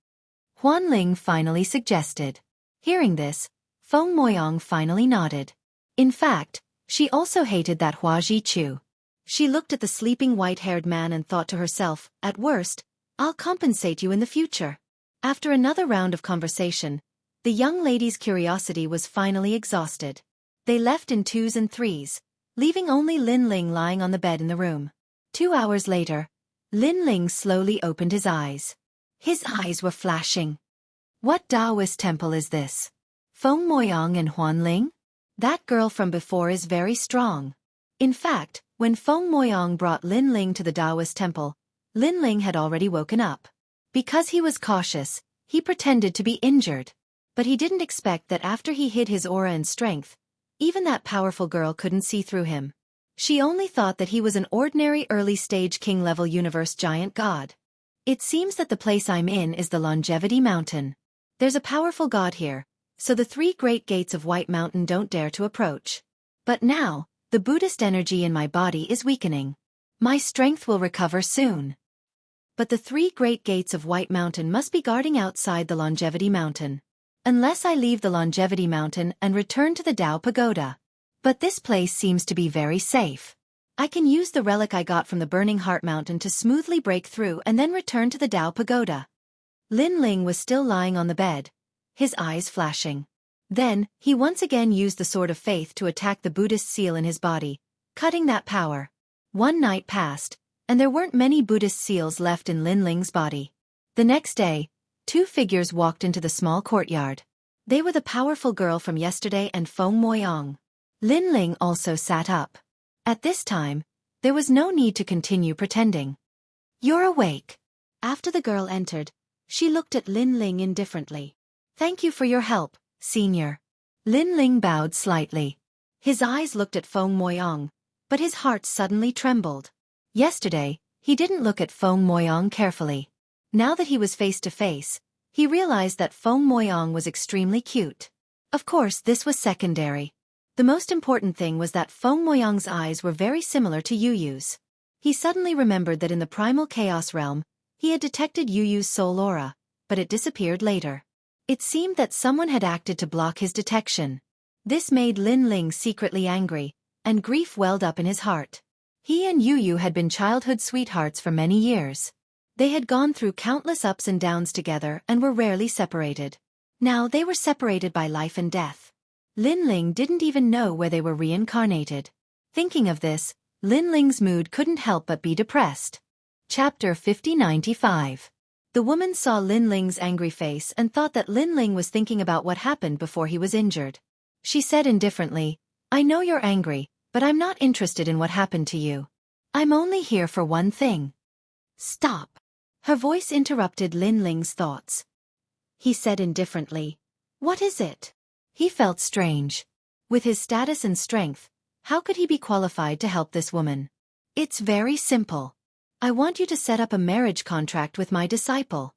Huanling finally suggested. Hearing this, Feng Moyang finally nodded. In fact, she also hated that Hua Jichu. She looked at the sleeping white-haired man and thought to herself, at worst, I'll compensate you in the future. After another round of conversation, the young lady's curiosity was finally exhausted. They left in twos and threes, leaving only Lin Ling lying on the bed in the room. 2 hours later, Lin Ling slowly opened his eyes. His eyes were flashing. What Taoist temple is this? Feng Moyang and Huanling? That girl from before is very strong. In fact, when Feng Moyang brought Lin Ling to the Taoist temple, Lin Ling had already woken up. Because he was cautious, he pretended to be injured. But he didn't expect that after he hid his aura and strength, even that powerful girl couldn't see through him. She only thought that he was an ordinary early-stage king-level universe giant god. It seems that the place I'm in is the Longevity Mountain. There's a powerful god here, so the 3 great gates of White Mountain don't dare to approach. But now, the Buddhist energy in my body is weakening. My strength will recover soon. But the 3 great gates of White Mountain must be guarding outside the Longevity Mountain. Unless I leave the Longevity Mountain and return to the Tao Pagoda. But this place seems to be very safe. I can use the relic I got from the Burning Heart Mountain to smoothly break through and then return to the Tao Pagoda. Lin Ling was still lying on the bed, his eyes flashing. Then, he once again used the Sword of Faith to attack the Buddhist seal in his body, cutting that power. 1 night passed, and there weren't many Buddhist seals left in Lin Ling's body. The next day, 2 figures walked into the small courtyard. They were the powerful girl from yesterday and Feng Moyang. Lin Ling also sat up. At this time, there was no need to continue pretending. You're awake. After the girl entered, she looked at Lin Ling indifferently. Thank you for your help, senior. Lin Ling bowed slightly. His eyes looked at Feng Moyang, but his heart suddenly trembled. Yesterday, he didn't look at Feng Moyang carefully. Now that he was face to face, he realized that Feng Moyang was extremely cute. Of course, this was secondary. The most important thing was that Feng Moyang's eyes were very similar to Yu Yu's. He suddenly remembered that in the primal chaos realm, he had detected Yu Yu's soul aura, but it disappeared later. It seemed that someone had acted to block his detection. This made Lin Ling secretly angry, and grief welled up in his heart. He and Yu Yu had been childhood sweethearts for many years. They had gone through countless ups and downs together and were rarely separated. Now they were separated by life and death. Lin Ling didn't even know where they were reincarnated. Thinking of this, Lin Ling's mood couldn't help but be depressed. Chapter 5095. The woman saw Lin Ling's angry face and thought that Lin Ling was thinking about what happened before he was injured. She said indifferently, "I know you're angry, but I'm not interested in what happened to you. I'm only here for one thing." "Stop." Her voice interrupted Lin Ling's thoughts. He said indifferently, "What is it?" He felt strange. With his status and strength, how could he be qualified to help this woman? "It's very simple. I want you to set up a marriage contract with my disciple,"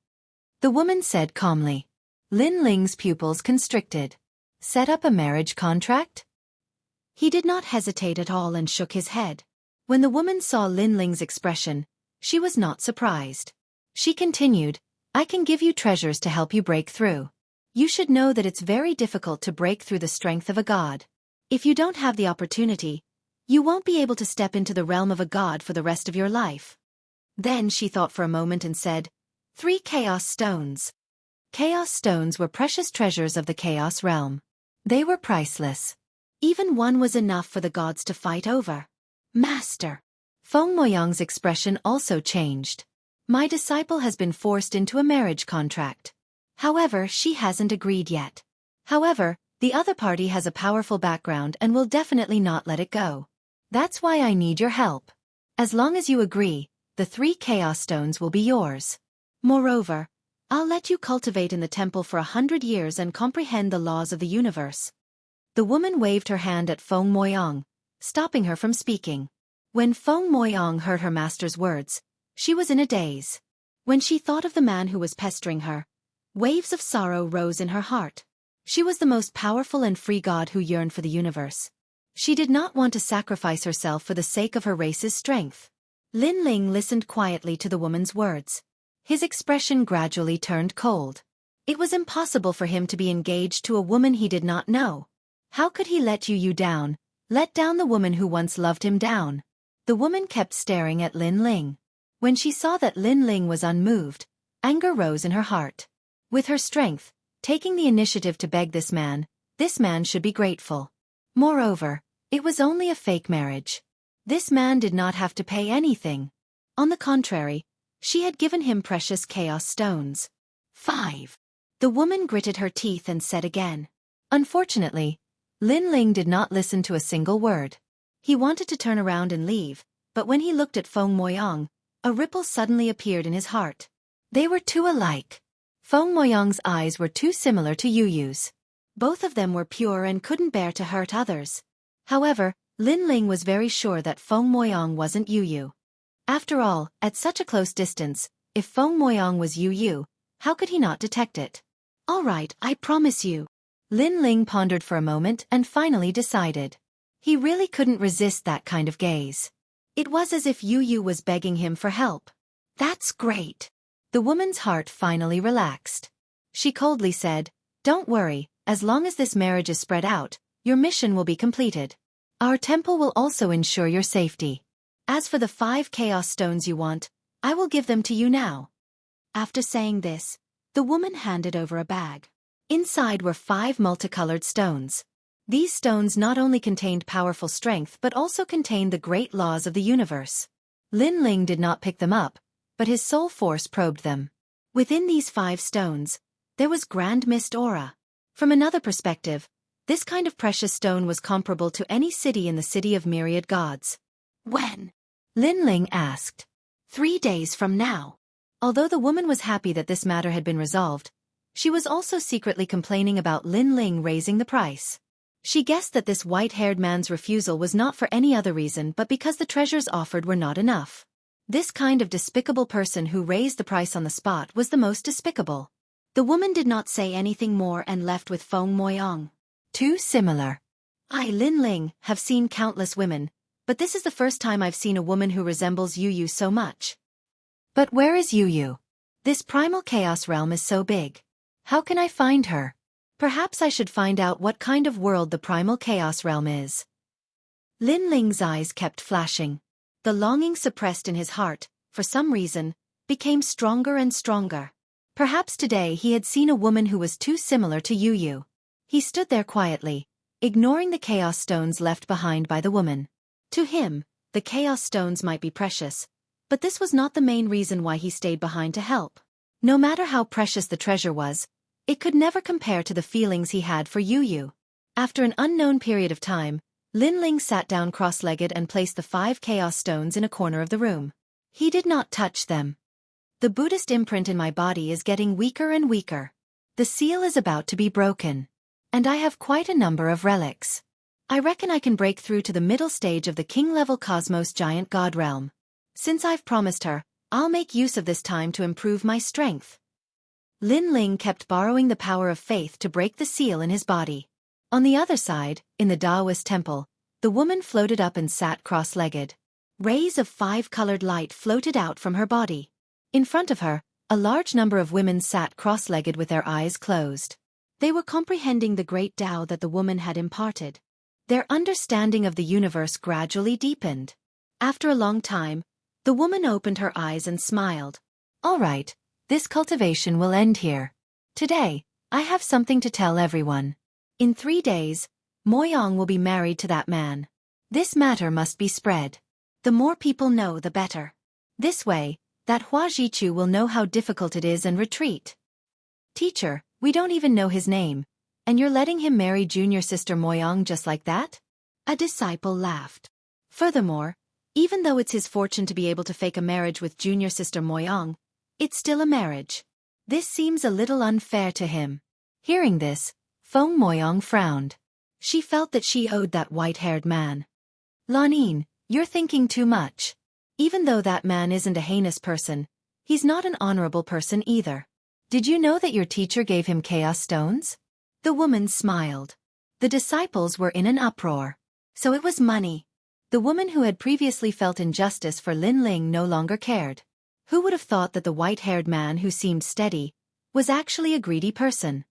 the woman said calmly. Lin Ling's pupils constricted. Set up a marriage contract? He did not hesitate at all and shook his head. When the woman saw Lin Ling's expression, she was not surprised. She continued, "I can give you treasures to help you break through. You should know that it's very difficult to break through the strength of a god. If you don't have the opportunity, you won't be able to step into the realm of a god for the rest of your life." Then she thought for a moment and said, 3 chaos stones. Chaos stones were precious treasures of the chaos realm. They were priceless. Even one was enough for the gods to fight over. "Master." Feng Moyang's expression also changed. "My disciple has been forced into a marriage contract. However, she hasn't agreed yet. However, the other party has a powerful background and will definitely not let it go. That's why I need your help. As long as you agree, the 3 chaos stones will be yours. Moreover, I'll let you cultivate in the temple for 100 years and comprehend the laws of the universe." The woman waved her hand at Feng Moyang, stopping her from speaking. When Feng Moyang heard her master's words, she was in a daze. When she thought of the man who was pestering her, waves of sorrow rose in her heart. She was the most powerful and free god who yearned for the universe. She did not want to sacrifice herself for the sake of her race's strength. Lin Ling listened quietly to the woman's words. His expression gradually turned cold. It was impossible for him to be engaged to a woman he did not know. How could he let you down, let down the woman who once loved him down? The woman kept staring at Lin Ling. When she saw that Lin Ling was unmoved, anger rose in her heart. With her strength, taking the initiative to beg this man should be grateful. Moreover, it was only a fake marriage. This man did not have to pay anything. On the contrary, she had given him precious chaos stones. 5. The woman gritted her teeth and said again. Unfortunately, Lin Ling did not listen to a single word. He wanted to turn around and leave, but when he looked at Feng Moyang, a ripple suddenly appeared in his heart. They were too alike. Feng Moyang's eyes were too similar to Yu Yu's. Both of them were pure and couldn't bear to hurt others. However, Lin Ling was very sure that Feng Moyang wasn't Yu Yu. After all, at such a close distance, if Feng Moyang was Yu Yu, how could he not detect it? "All right, I promise you." Lin Ling pondered for a moment and finally decided. He really couldn't resist that kind of gaze. It was as if Yu Yu was begging him for help. "That's great." The woman's heart finally relaxed. She coldly said, "Don't worry, as long as this marriage is spread out, your mission will be completed. Our temple will also ensure your safety. As for the 5 chaos stones you want, I will give them to you now." After saying this, the woman handed over a bag. Inside were 5 multicolored stones. These stones not only contained powerful strength but also contained the great laws of the universe. Lin Ling did not pick them up, but his soul force probed them. Within these 5 stones, there was grand mist aura. From another perspective, this kind of precious stone was comparable to any city in the city of myriad gods. "When?" Lin Ling asked. 3 days from now." Although the woman was happy that this matter had been resolved, she was also secretly complaining about Lin Ling raising the price. She guessed that this white-haired man's refusal was not for any other reason but because the treasures offered were not enough. This kind of despicable person who raised the price on the spot was the most despicable. The woman did not say anything more and left with Feng Moyang. "Too similar. I, Lin Ling, have seen countless women, but this is the first time I've seen a woman who resembles Yu Yu so much." "But where is Yu Yu? This primal chaos realm is so big. How can I find her? Perhaps I should find out what kind of world the primal chaos realm is." Lin Ling's eyes kept flashing. The longing suppressed in his heart, for some reason, became stronger and stronger. Perhaps today he had seen a woman who was too similar to Yu. He stood there quietly, ignoring the chaos stones left behind by the woman. To him, the chaos stones might be precious, but this was not the main reason why he stayed behind to help. No matter how precious the treasure was, it could never compare to the feelings he had for Yu. After an unknown period of time, Lin Ling sat down cross-legged and placed the 5 chaos stones in a corner of the room. He did not touch them. The Buddhist imprint in my body is getting weaker and weaker. The seal is about to be broken. And I have quite a number of relics. I reckon I can break through to the middle stage of the king-level cosmos giant god realm. Since I've promised her, I'll make use of this time to improve my strength. Lin Ling kept borrowing the power of faith to break the seal in his body. On the other side, in the Taoist temple, the woman floated up and sat cross-legged. Rays of 5-colored light floated out from her body. In front of her, a large number of women sat cross-legged with their eyes closed. They were comprehending the great Tao that the woman had imparted. Their understanding of the universe gradually deepened. After a long time, the woman opened her eyes and smiled. All right, this cultivation will end here. Today, I have something to tell everyone. In 3 days, Moyang will be married to that man. This matter must be spread. The more people know, the better. This way, that Hua Jichu will know how difficult it is and retreat. Teacher, we don't even know his name, and you're letting him marry junior sister Moyang just like that? A disciple laughed. Furthermore, even though it's his fortune to be able to fake a marriage with junior sister Moyang, it's still a marriage. This seems a little unfair to him. Hearing this, Feng Moyang frowned. She felt that she owed that white-haired man. Lanin, you're thinking too much. Even though that man isn't a heinous person, he's not an honorable person either. Did you know that your teacher gave him chaos stones? The woman smiled. The disciples were in an uproar. So it was money. The woman who had previously felt injustice for Lin Ling no longer cared. Who would have thought that the white-haired man who seemed steady was actually a greedy person?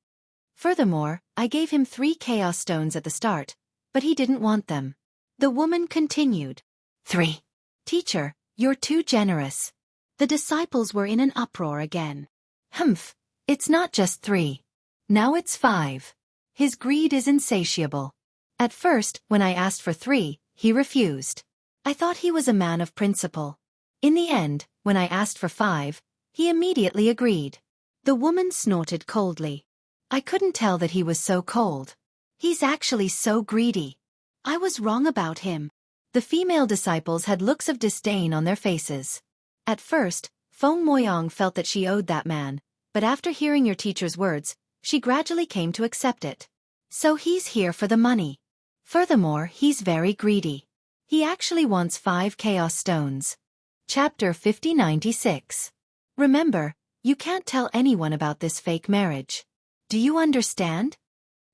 Furthermore, I gave him 3 chaos stones at the start, but he didn't want them. The woman continued. 3. Teacher, you're too generous. The disciples were in an uproar again. Humph, it's not just 3. Now it's 5. His greed is insatiable. At first, when I asked for 3, he refused. I thought he was a man of principle. In the end, when I asked for 5, he immediately agreed. The woman snorted coldly. I couldn't tell that he was so cold. He's actually so greedy. I was wrong about him. The female disciples had looks of disdain on their faces. At first, Feng Moyang felt that she owed that man, but after hearing your teacher's words, she gradually came to accept it. So he's here for the money. Furthermore, he's very greedy. He actually wants 5 chaos stones. Chapter 5096. Remember, you can't tell anyone about this fake marriage. Do you understand?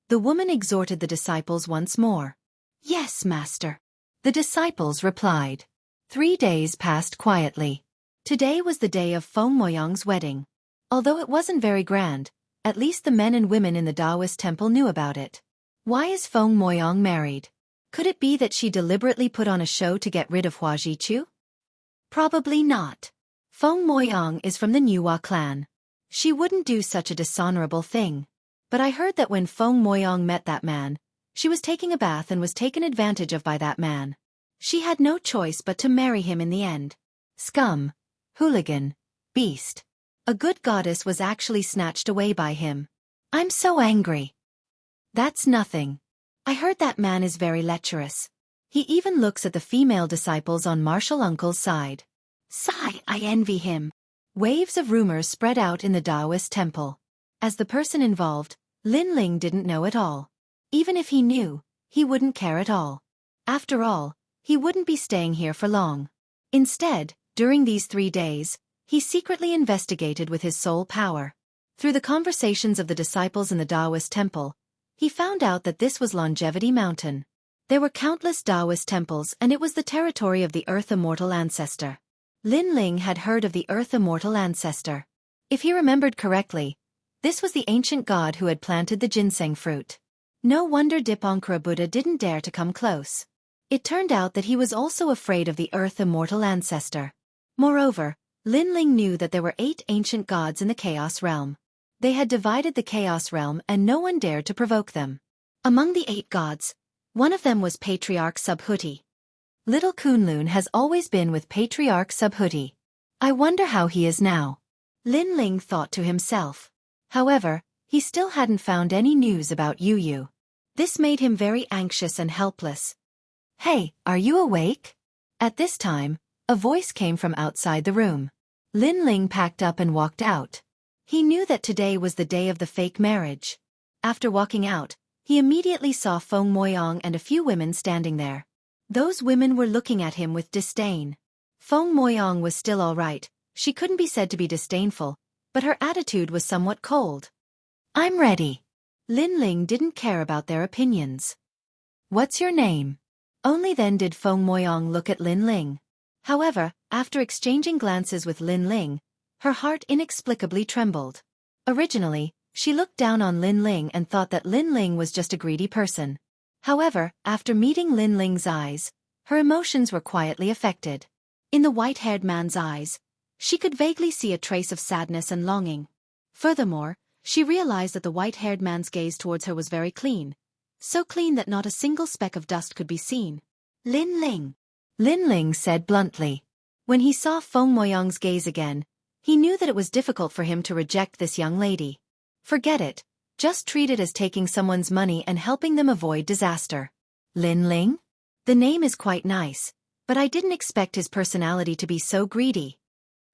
The woman exhorted the disciples once more. Yes, master. The disciples replied. 3 days passed quietly. Today was the day of Feng Moyang's wedding. Although it wasn't very grand, at least the men and women in the Taoist temple knew about it. Why is Feng Moyang married? Could it be that she deliberately put on a show to get rid of Hua Jichu? Probably not. Feng Moyang is from the Nuwa clan. She wouldn't do such a dishonorable thing. But I heard that when Feng Moyang met that man, she was taking a bath and was taken advantage of by that man. She had no choice but to marry him in the end. Scum. Hooligan. Beast. A good goddess was actually snatched away by him. I'm so angry. That's nothing. I heard that man is very lecherous. He even looks at the female disciples on Martial Uncle's side. Sigh, I envy him. Waves of rumors spread out in the Taoist temple. As the person involved, Lin Ling didn't know at all. Even if he knew, he wouldn't care at all. After all, he wouldn't be staying here for long. Instead, during these 3 days, he secretly investigated with his soul power. Through the conversations of the disciples in the Taoist temple, he found out that this was Longevity Mountain. There were countless Taoist temples and it was the territory of the Earth Immortal Ancestor. Lin Ling had heard of the Earth Immortal Ancestor. If he remembered correctly, this was the ancient god who had planted the ginseng fruit. No wonder Dipankara Buddha didn't dare to come close. It turned out that he was also afraid of the Earth Immortal Ancestor. Moreover, Lin Ling knew that there were 8 ancient gods in the Chaos Realm. They had divided the Chaos Realm and no one dared to provoke them. Among the 8 gods, one of them was Patriarch Subhuti. Little Kunlun has always been with Patriarch Subhuti. I wonder how he is now. Lin Ling thought to himself. However, he still hadn't found any news about Yu Yu. This made him very anxious and helpless. Hey, are you awake? At this time, a voice came from outside the room. Lin Ling packed up and walked out. He knew that today was the day of the fake marriage. After walking out, he immediately saw Feng Moyang and a few women standing there. Those women were looking at him with disdain. Feng Moyang was still all right, she couldn't be said to be disdainful, but her attitude was somewhat cold. I'm ready. Lin Ling didn't care about their opinions. What's your name? Only then did Feng Moyang look at Lin Ling. However, after exchanging glances with Lin Ling, her heart inexplicably trembled. Originally, she looked down on Lin Ling and thought that Lin Ling was just a greedy person. However, after meeting Lin Ling's eyes, her emotions were quietly affected. In the white-haired man's eyes, she could vaguely see a trace of sadness and longing. Furthermore, she realized that the white-haired man's gaze towards her was very clean. So clean that not a single speck of dust could be seen. Lin Ling. Lin Ling said bluntly. When he saw Feng Moyang's gaze again, he knew that it was difficult for him to reject this young lady. Forget it. Just treat it as taking someone's money and helping them avoid disaster. Lin Ling? The name is quite nice, but I didn't expect his personality to be so greedy.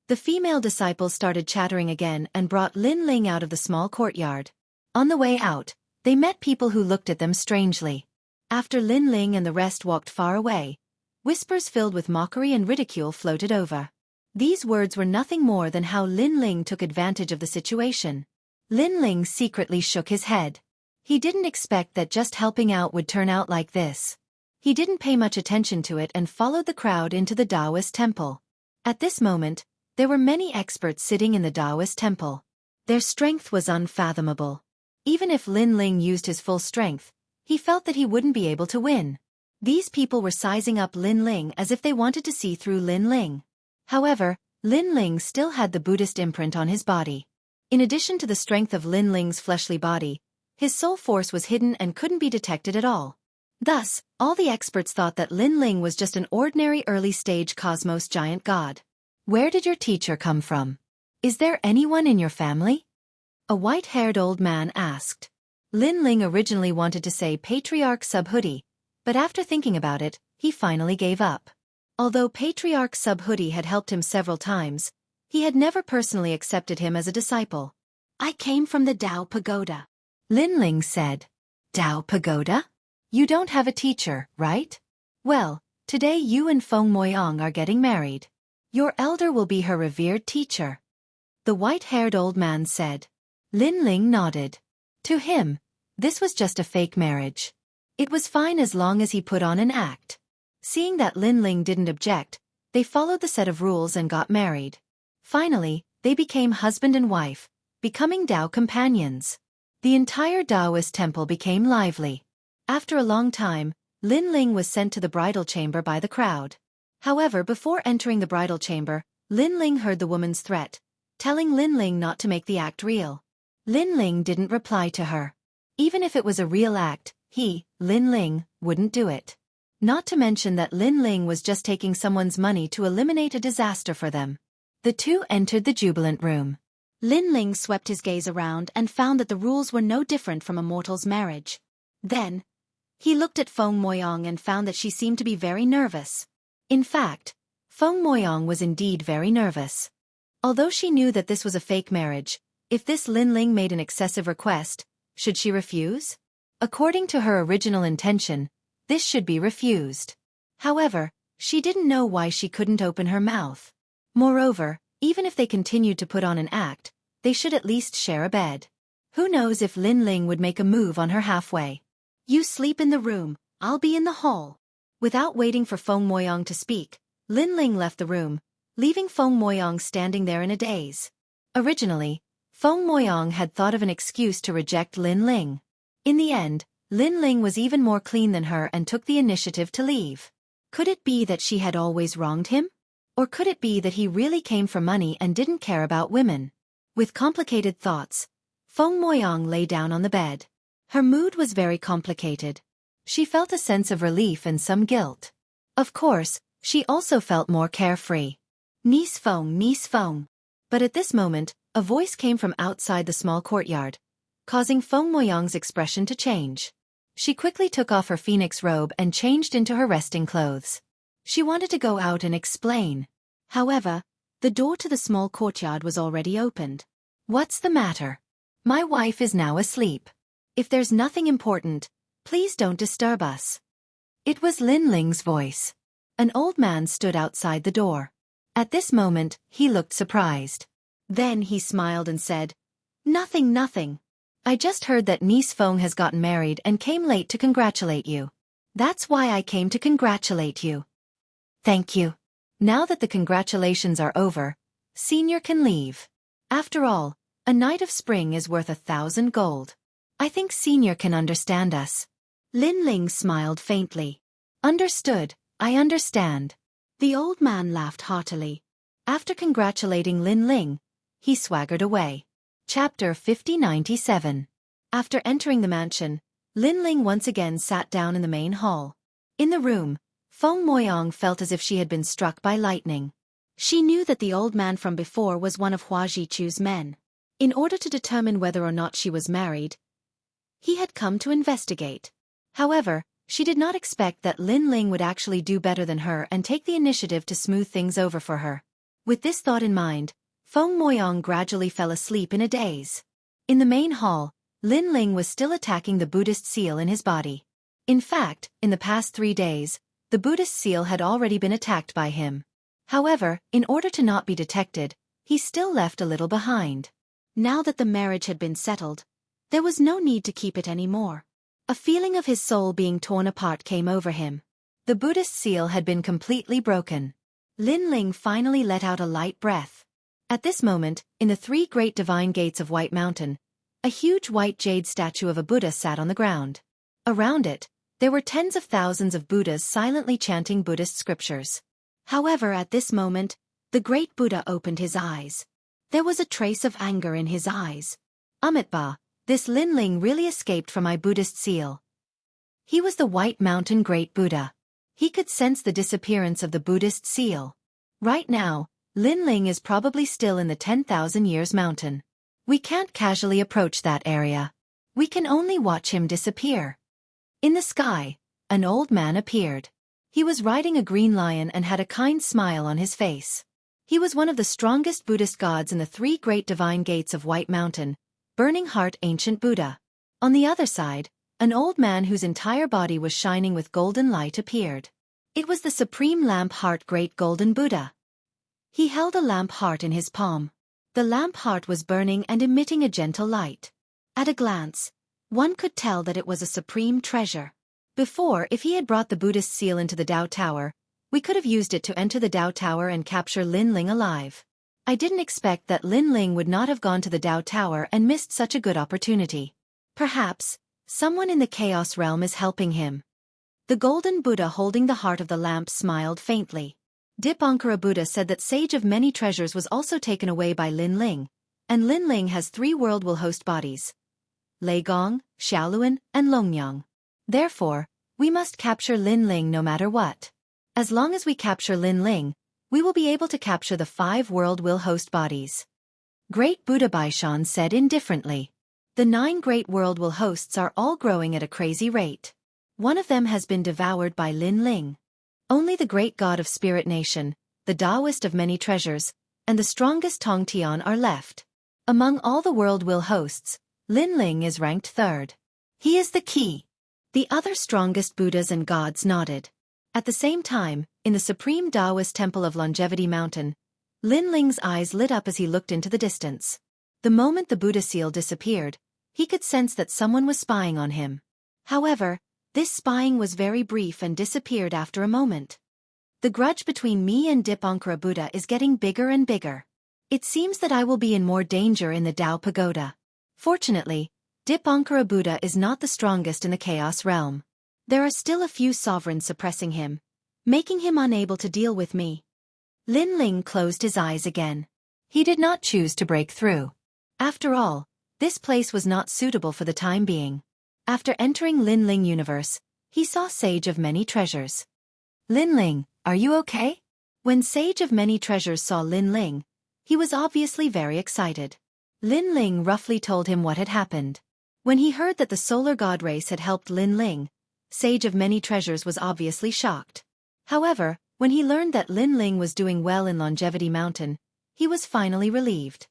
The female disciples started chattering again and brought Lin Ling out of the small courtyard. On the way out, they met people who looked at them strangely. After Lin Ling and the rest walked far away, whispers filled with mockery and ridicule floated over. These words were nothing more than how Lin Ling took advantage of the situation. Lin Ling secretly shook his head. He didn't expect that just helping out would turn out like this. He didn't pay much attention to it and followed the crowd into the Taoist temple. At this moment, there were many experts sitting in the Taoist temple. Their strength was unfathomable. Even if Lin Ling used his full strength, he felt that he wouldn't be able to win. These people were sizing up Lin Ling as if they wanted to see through Lin Ling. However, Lin Ling still had the Buddhist imprint on his body. In addition to the strength of Lin Ling's fleshly body, his soul force was hidden and couldn't be detected at all. Thus, all the experts thought that Lin Ling was just an ordinary early-stage cosmos giant god. Where did your teacher come from? Is there anyone in your family? A white-haired old man asked. Lin Ling originally wanted to say Patriarch Subhuti, but after thinking about it, he finally gave up. Although Patriarch Subhuti had helped him several times, he had never personally accepted him as a disciple. I came from the Tao Pagoda. Lin Ling said. Tao Pagoda? You don't have a teacher, right? Well, today you and Feng Moyang are getting married. Your elder will be her revered teacher. The white-haired old man said. Lin Ling nodded. To him, this was just a fake marriage. It was fine as long as he put on an act. Seeing that Lin Ling didn't object, they followed the set of rules and got married. Finally, they became husband and wife, becoming Tao companions. The entire Taoist temple became lively. After a long time, Lin Ling was sent to the bridal chamber by the crowd. However, before entering the bridal chamber, Lin Ling heard the woman's threat, telling Lin Ling not to make the act real. Lin Ling didn't reply to her. Even if it was a real act, he, Lin Ling, wouldn't do it. Not to mention that Lin Ling was just taking someone's money to eliminate a disaster for them. The two entered the jubilant room. Lin Ling swept his gaze around and found that the rules were no different from a mortal's marriage. Then, he looked at Feng Moyang and found that she seemed to be very nervous. In fact, Feng Moyang was indeed very nervous. Although she knew that this was a fake marriage, if this Lin Ling made an excessive request, should she refuse? According to her original intention, this should be refused. However, she didn't know why she couldn't open her mouth. Moreover, even if they continued to put on an act, they should at least share a bed. Who knows if Lin Ling would make a move on her halfway. You sleep in the room, I'll be in the hall. Without waiting for Feng Moyang to speak, Lin Ling left the room, leaving Feng Moyang standing there in a daze. Originally, Feng Moyang had thought of an excuse to reject Lin Ling. In the end, Lin Ling was even more clean than her and took the initiative to leave. Could it be that she had always wronged him? Or could it be that he really came for money and didn't care about women? With complicated thoughts, Feng Moyang lay down on the bed. Her mood was very complicated. She felt a sense of relief and some guilt. Of course, she also felt more carefree. Niece Feng, Niece Feng. But at this moment, a voice came from outside the small courtyard, causing Feng Moyang's expression to change. She quickly took off her phoenix robe and changed into her resting clothes. She wanted to go out and explain. However, the door to the small courtyard was already opened. What's the matter? My wife is now asleep. If there's nothing important, please don't disturb us. It was Lin Ling's voice. An old man stood outside the door. At this moment, he looked surprised. Then he smiled and said, "Nothing, nothing. I just heard that niece Feng has gotten married and came late to congratulate you. That's why I came to congratulate you." "Thank you. Now that the congratulations are over, Senior can leave. After all, a night of spring is worth 1,000 gold. I think Senior can understand us." Lin Ling smiled faintly. "Understood, I understand." The old man laughed heartily. After congratulating Lin Ling, he swaggered away. Chapter 5097. After entering the mansion, Lin Ling once again sat down in the main hall. In the room, Feng Moyang felt as if she had been struck by lightning. She knew that the old man from before was one of Hua Jichu's men. In order to determine whether or not she was married, he had come to investigate. However, she did not expect that Lin Ling would actually do better than her and take the initiative to smooth things over for her. With this thought in mind, Feng Moyang gradually fell asleep in a daze. In the main hall, Lin Ling was still attacking the Buddhist seal in his body. In fact, in the past 3 days, the Buddhist seal had already been attacked by him. However, in order to not be detected, he still left a little behind. Now that the marriage had been settled, there was no need to keep it anymore. A feeling of his soul being torn apart came over him. The Buddhist seal had been completely broken. Lin Ling finally let out a light breath. At this moment, in the 3 great divine gates of White Mountain, a huge white jade statue of a Buddha sat on the ground. Around it, there were tens of thousands of Buddhas silently chanting Buddhist scriptures. However, at this moment, the great Buddha opened his eyes. There was a trace of anger in his eyes. "Amitabha, this Lin Ling really escaped from my Buddhist seal." He was the White Mountain Great Buddha. He could sense the disappearance of the Buddhist seal. Right now, Lin Ling is probably still in the 10,000 years mountain. We can't casually approach that area. We can only watch him disappear. In the sky, an old man appeared. He was riding a green lion and had a kind smile on his face. He was one of the strongest Buddhist gods in the 3 great divine gates of White Mountain, Burning Heart Ancient Buddha. On the other side, an old man whose entire body was shining with golden light appeared. It was the Supreme Lamp Heart Great Golden Buddha. He held a lamp heart in his palm. The lamp heart was burning and emitting a gentle light. At a glance, one could tell that it was a supreme treasure. Before, if he had brought the Buddhist seal into the Dao Tower, we could have used it to enter the Dao Tower and capture Lin Ling alive. I didn't expect that Lin Ling would not have gone to the Dao Tower and missed such a good opportunity. Perhaps, someone in the Chaos Realm is helping him. The golden Buddha holding the heart of the lamp smiled faintly. Dipankara Buddha said that Sage of Many Treasures was also taken away by Lin Ling, and Lin Ling has 3 world will host bodies: Leigong, Xiaoluan, and Longyang. Therefore, we must capture Lin Ling no matter what. As long as we capture Lin Ling, we will be able to capture the 5 world will host bodies. Great Buddha Baishan said indifferently. The 9 great world will hosts are all growing at a crazy rate. One of them has been devoured by Lin Ling. Only the great god of Spirit Nation, the Taoist of Many Treasures, and the strongest Tong Tian are left. Among all the world will hosts, Lin Ling is ranked 3rd. He is the key. The other strongest Buddhas and gods nodded. At the same time, in the Supreme Taoist Temple of Longevity Mountain, Lin Ling's eyes lit up as he looked into the distance. The moment the Buddha seal disappeared, he could sense that someone was spying on him. However, this spying was very brief and disappeared after a moment. The grudge between me and Dipankara Buddha is getting bigger and bigger. It seems that I will be in more danger in the Dao Pagoda. Fortunately, Dipankara Buddha is not the strongest in the Chaos Realm. There are still a few sovereigns suppressing him, making him unable to deal with me. Lin Ling closed his eyes again. He did not choose to break through. After all, this place was not suitable for the time being. After entering Lin Ling universe, he saw Sage of Many Treasures. Lin Ling, are you okay? When Sage of Many Treasures saw Lin Ling, he was obviously very excited. Lin Ling roughly told him what had happened. When he heard that the solar god race had helped Lin Ling, Sage of Many Treasures was obviously shocked. However, when he learned that Lin Ling was doing well in Longevity Mountain, he was finally relieved.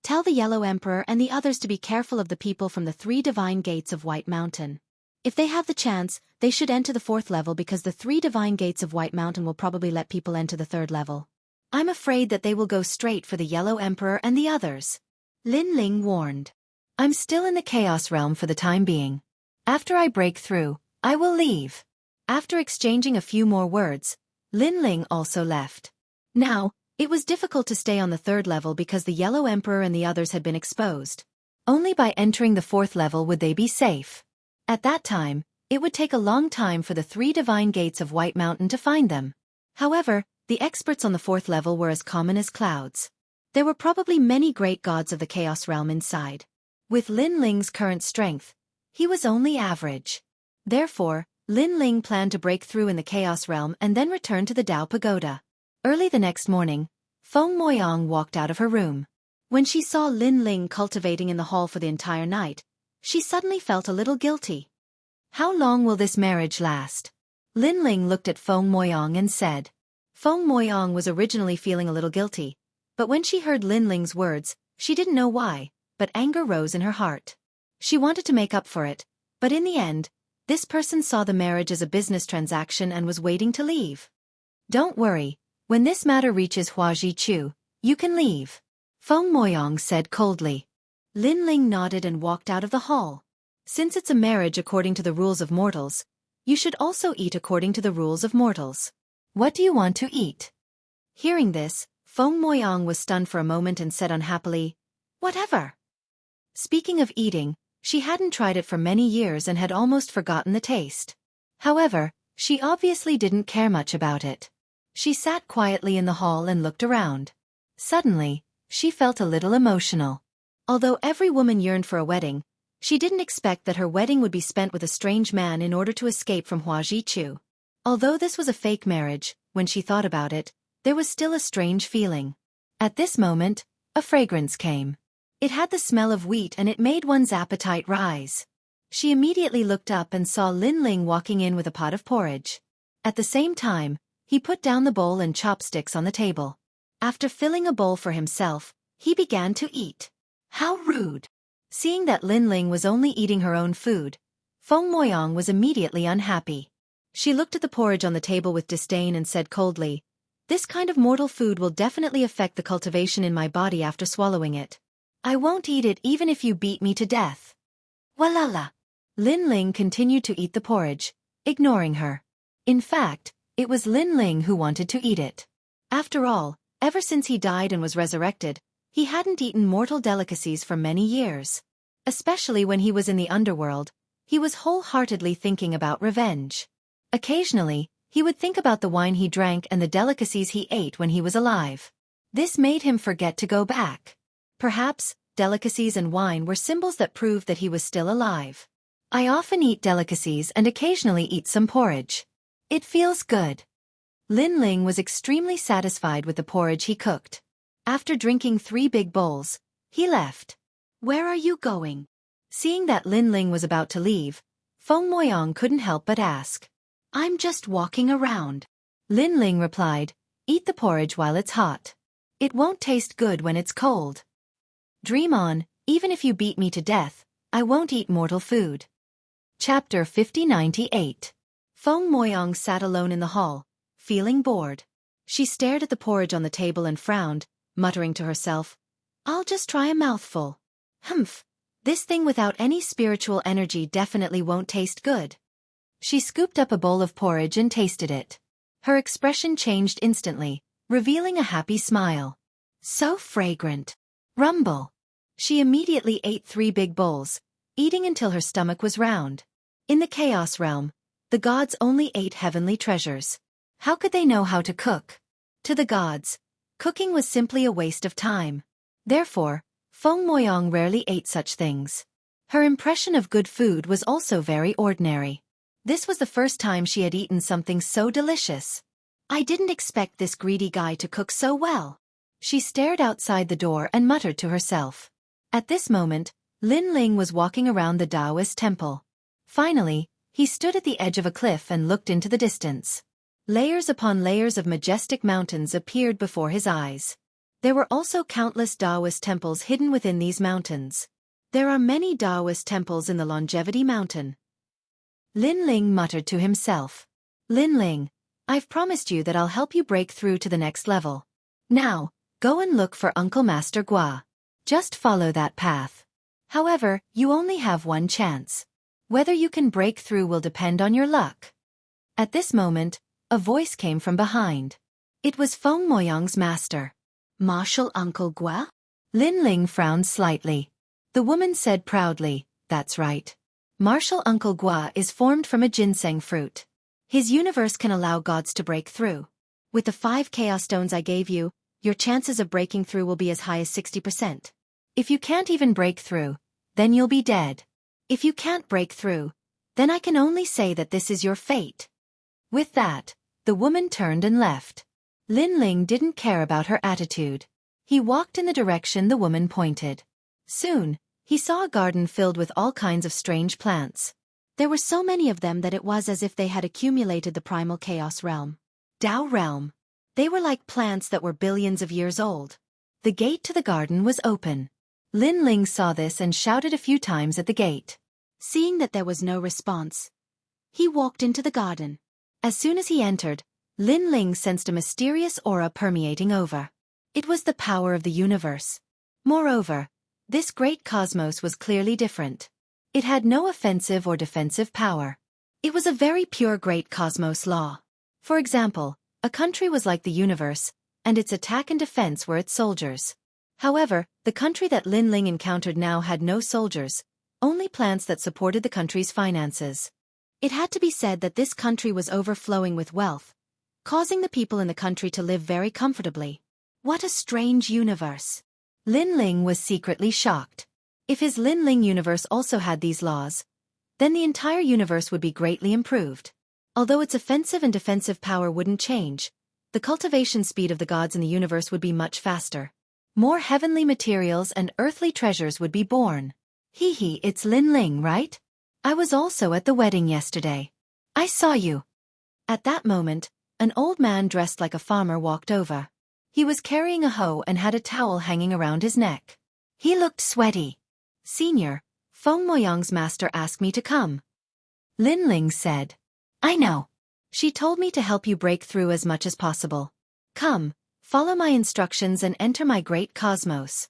Tell the Yellow Emperor and the others to be careful of the people from the 3 divine gates of White Mountain. If they have the chance, they should enter the 4th level because the 3 divine gates of White Mountain will probably let people enter the 3rd level. I'm afraid that they will go straight for the Yellow Emperor and the others. Lin Ling warned. I'm still in the Chaos Realm for the time being. After I break through, I will leave. After exchanging a few more words, Lin Ling also left. Now, it was difficult to stay on the 3rd level because the Yellow Emperor and the others had been exposed. Only by entering the 4th level would they be safe. At that time, it would take a long time for the 3 divine gates of White Mountain to find them. However, the experts on the 4th level were as common as clouds. There were probably many great gods of the Chaos Realm inside. With Lin Ling's current strength, he was only average. Therefore, Lin Ling planned to break through in the Chaos Realm and then return to the Dao Pagoda. Early the next morning, Feng Moyang walked out of her room. When she saw Lin Ling cultivating in the hall for the entire night, she suddenly felt a little guilty. How long will this marriage last? Lin Ling looked at Feng Moyang and said. Feng Moyang was originally feeling a little guilty, but when she heard Lin Ling's words, she didn't know why, but anger rose in her heart. She wanted to make up for it, but in the end, this person saw the marriage as a business transaction and was waiting to leave. Don't worry, when this matter reaches Huaji Chu, you can leave. Feng Moyang said coldly. Lin Ling nodded and walked out of the hall. Since it's a marriage according to the rules of mortals, you should also eat according to the rules of mortals. What do you want to eat? Hearing this, Feng Moyang was stunned for a moment and said unhappily, whatever. Speaking of eating, she hadn't tried it for many years and had almost forgotten the taste. However, she obviously didn't care much about it. She sat quietly in the hall and looked around. Suddenly, she felt a little emotional. Although every woman yearned for a wedding, she didn't expect that her wedding would be spent with a strange man in order to escape from Huaji Chu. Although this was a fake marriage, when she thought about it, there was still a strange feeling. At this moment, a fragrance came. It had the smell of wheat and it made one's appetite rise. She immediately looked up and saw Lin Ling walking in with a pot of porridge. At the same time, he put down the bowl and chopsticks on the table. After filling a bowl for himself, he began to eat. How rude! Seeing that Lin Ling was only eating her own food, Feng Moyang was immediately unhappy. She looked at the porridge on the table with disdain and said coldly, this kind of mortal food will definitely affect the cultivation in my body after swallowing it. I won't eat it even if you beat me to death. Walala! Lin Ling continued to eat the porridge, ignoring her. In fact, it was Lin Ling who wanted to eat it. After all, ever since he died and was resurrected, he hadn't eaten mortal delicacies for many years. Especially when he was in the underworld, he was wholeheartedly thinking about revenge. Occasionally, he would think about the wine he drank and the delicacies he ate when he was alive. This made him forget to go back. Perhaps, delicacies and wine were symbols that proved that he was still alive. I often eat delicacies and occasionally eat some porridge. It feels good. Lin Ling was extremely satisfied with the porridge he cooked. After drinking 3 big bowls, he left. Where are you going? Seeing that Lin Ling was about to leave, Feng Moyang couldn't help but ask. I'm just walking around. Lin Ling replied, eat the porridge while it's hot. It won't taste good when it's cold. Dream on, even if you beat me to death, I won't eat mortal food. Chapter 5098. Feng Moyang sat alone in the hall, feeling bored. She stared at the porridge on the table and frowned, muttering to herself, I'll just try a mouthful. Humph, this thing without any spiritual energy definitely won't taste good. She scooped up a bowl of porridge and tasted it. Her expression changed instantly, revealing a happy smile. So fragrant. Rumble. She immediately ate 3 big bowls, eating until her stomach was round. In the Chaos Realm, the gods only ate heavenly treasures. How could they know how to cook? To the gods, cooking was simply a waste of time. Therefore, Feng Moyang rarely ate such things. Her impression of good food was also very ordinary. This was the first time she had eaten something so delicious. I didn't expect this greedy guy to cook so well. She stared outside the door and muttered to herself. At this moment, Lin Ling was walking around the Taoist temple. Finally, he stood at the edge of a cliff and looked into the distance. Layers upon layers of majestic mountains appeared before his eyes. There were also countless Taoist temples hidden within these mountains. There are many Taoist temples in the Longevity Mountain. Lin Ling muttered to himself. Lin Ling, I've promised you that I'll help you break through to the next level. Now, go and look for Uncle Master Gua. Just follow that path. However, you only have one chance. Whether you can break through will depend on your luck. At this moment, a voice came from behind. It was Feng Moyang's master. Martial Uncle Gua? Lin Ling frowned slightly. The woman said proudly, that's right. Martial Uncle Gua is formed from a ginseng fruit. His universe can allow gods to break through. With the 5 chaos stones I gave you, your chances of breaking through will be as high as 60%. If you can't even break through, then you'll be dead. If you can't break through, then I can only say that this is your fate. With that, the woman turned and left. Lin Ling didn't care about her attitude. He walked in the direction the woman pointed. Soon, he saw a garden filled with all kinds of strange plants. There were so many of them that it was as if they had accumulated the primal chaos realm. Tao realm. They were like plants that were billions of years old. The gate to the garden was open. Lin Ling saw this and shouted a few times at the gate. Seeing that there was no response, he walked into the garden. As soon as he entered, Lin Ling sensed a mysterious aura permeating over. It was the power of the universe. Moreover, this great cosmos was clearly different. It had no offensive or defensive power. It was a very pure great cosmos law. For example, a country was like the universe, and its attack and defense were its soldiers. However, the country that Lin Ling encountered now had no soldiers, only plants that supported the country's finances. It had to be said that this country was overflowing with wealth, causing the people in the country to live very comfortably. What a strange universe! Lin Ling was secretly shocked. If his Lin Ling universe also had these laws, then the entire universe would be greatly improved. Although its offensive and defensive power wouldn't change, the cultivation speed of the gods in the universe would be much faster. More heavenly materials and earthly treasures would be born. Hee, it's Lin Ling, right? I was also at the wedding yesterday. I saw you. At that moment, an old man dressed like a farmer walked over. He was carrying a hoe and had a towel hanging around his neck. He looked sweaty. Senior, Feng Moyang's master asked me to come. Lin Ling said. I know. She told me to help you break through as much as possible. Come, follow my instructions and enter my great cosmos.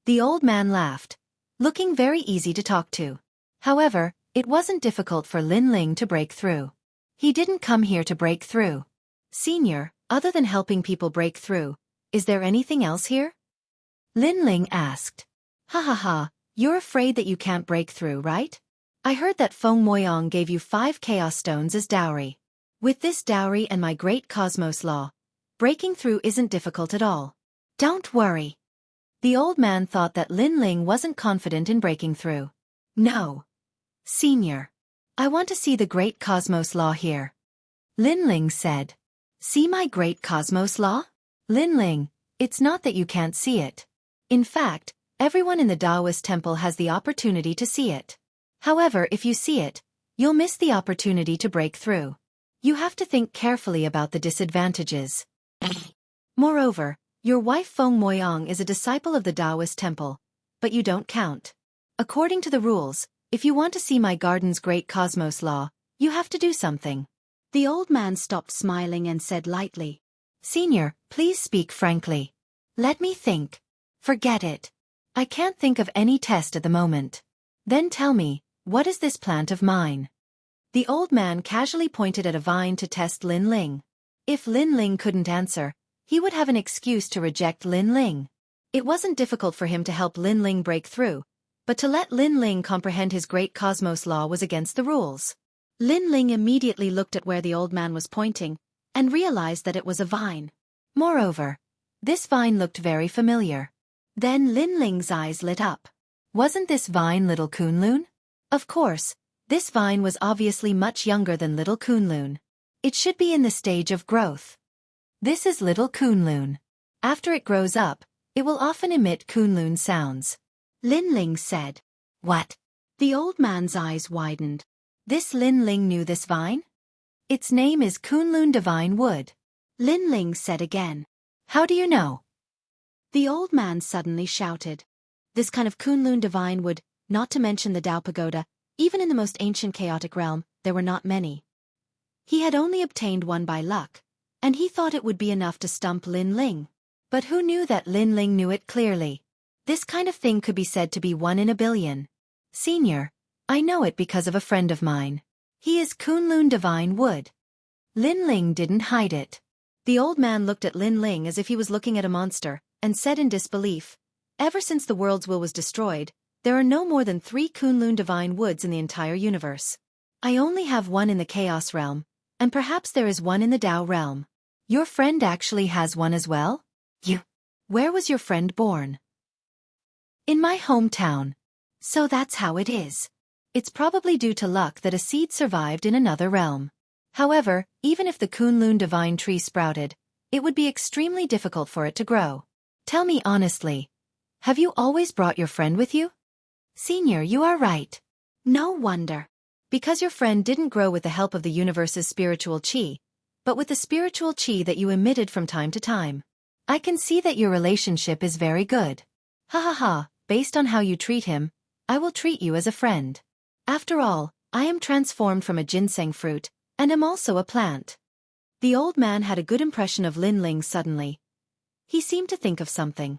The old man laughed, looking very easy to talk to. However, it wasn't difficult for Lin Ling to break through. He didn't come here to break through. Senior, other than helping people break through, is there anything else here? Lin Ling asked. Ha, you're afraid that you can't break through, right? I heard that Feng Moyang gave you 5 chaos stones as dowry. With this dowry and my great cosmos law, breaking through isn't difficult at all. Don't worry. The old man thought that Lin Ling wasn't confident in breaking through. No. Senior. I want to see the great cosmos law here. Lin Ling said. See my great cosmos law? Lin Ling, it's not that you can't see it. In fact, everyone in the Taoist temple has the opportunity to see it. However, if you see it, you'll miss the opportunity to break through. You have to think carefully about the disadvantages. Moreover, your wife Feng Moyang is a disciple of the Taoist temple, but you don't count. According to the rules, if you want to see my garden's great cosmos law, you have to do something. The old man stopped smiling and said lightly, Senior, please speak frankly. Let me think. Forget it. I can't think of any test at the moment. Then tell me, what is this plant of mine? The old man casually pointed at a vine to test Lin Ling. If Lin Ling couldn't answer, he would have an excuse to reject Lin Ling. It wasn't difficult for him to help Lin Ling break through, but to let Lin Ling comprehend his great cosmos law was against the rules. Lin Ling immediately looked at where the old man was pointing, and realized that it was a vine. Moreover, this vine looked very familiar. Then Lin Ling's eyes lit up. Wasn't this vine little Kunlun? Of course, this vine was obviously much younger than little Kunlun. It should be in the stage of growth. This is little Kunlun. After it grows up, it will often emit Kunlun sounds. Lin Ling said. What? The old man's eyes widened. This Lin Ling knew this vine? Its name is Kunlun Divine Wood. Lin Ling said again. How do you know? The old man suddenly shouted. This kind of Kunlun Divine Wood, not to mention the Dao Pagoda, even in the most ancient chaotic realm, there were not many. He had only obtained one by luck, and he thought it would be enough to stump Lin Ling. But who knew that Lin Ling knew it clearly? This kind of thing could be said to be 1 in a billion. Senior, I know it because of a friend of mine. He is Kunlun Divine Wood. Lin Ling didn't hide it. The old man looked at Lin Ling as if he was looking at a monster, and said in disbelief, ever since the world's will was destroyed, there are no more than 3 Kunlun Divine Woods in the entire universe. I only have one in the Chaos Realm, and perhaps there is one in the Dao Realm. Your friend actually has one as well? You. Where was your friend born? In my hometown. So that's how it is. It's probably due to luck that a seed survived in another realm. However, even if the Kunlun Divine Tree sprouted, it would be extremely difficult for it to grow. Tell me honestly, have you always brought your friend with you? Senior, you are right. No wonder. Because your friend didn't grow with the help of the universe's spiritual chi, but with the spiritual chi that you emitted from time to time. I can see that your relationship is very good. Ha ha ha, based on how you treat him, I will treat you as a friend. After all, I am transformed from a ginseng fruit, and am also a plant. The old man had a good impression of Lin Ling suddenly. He seemed to think of something.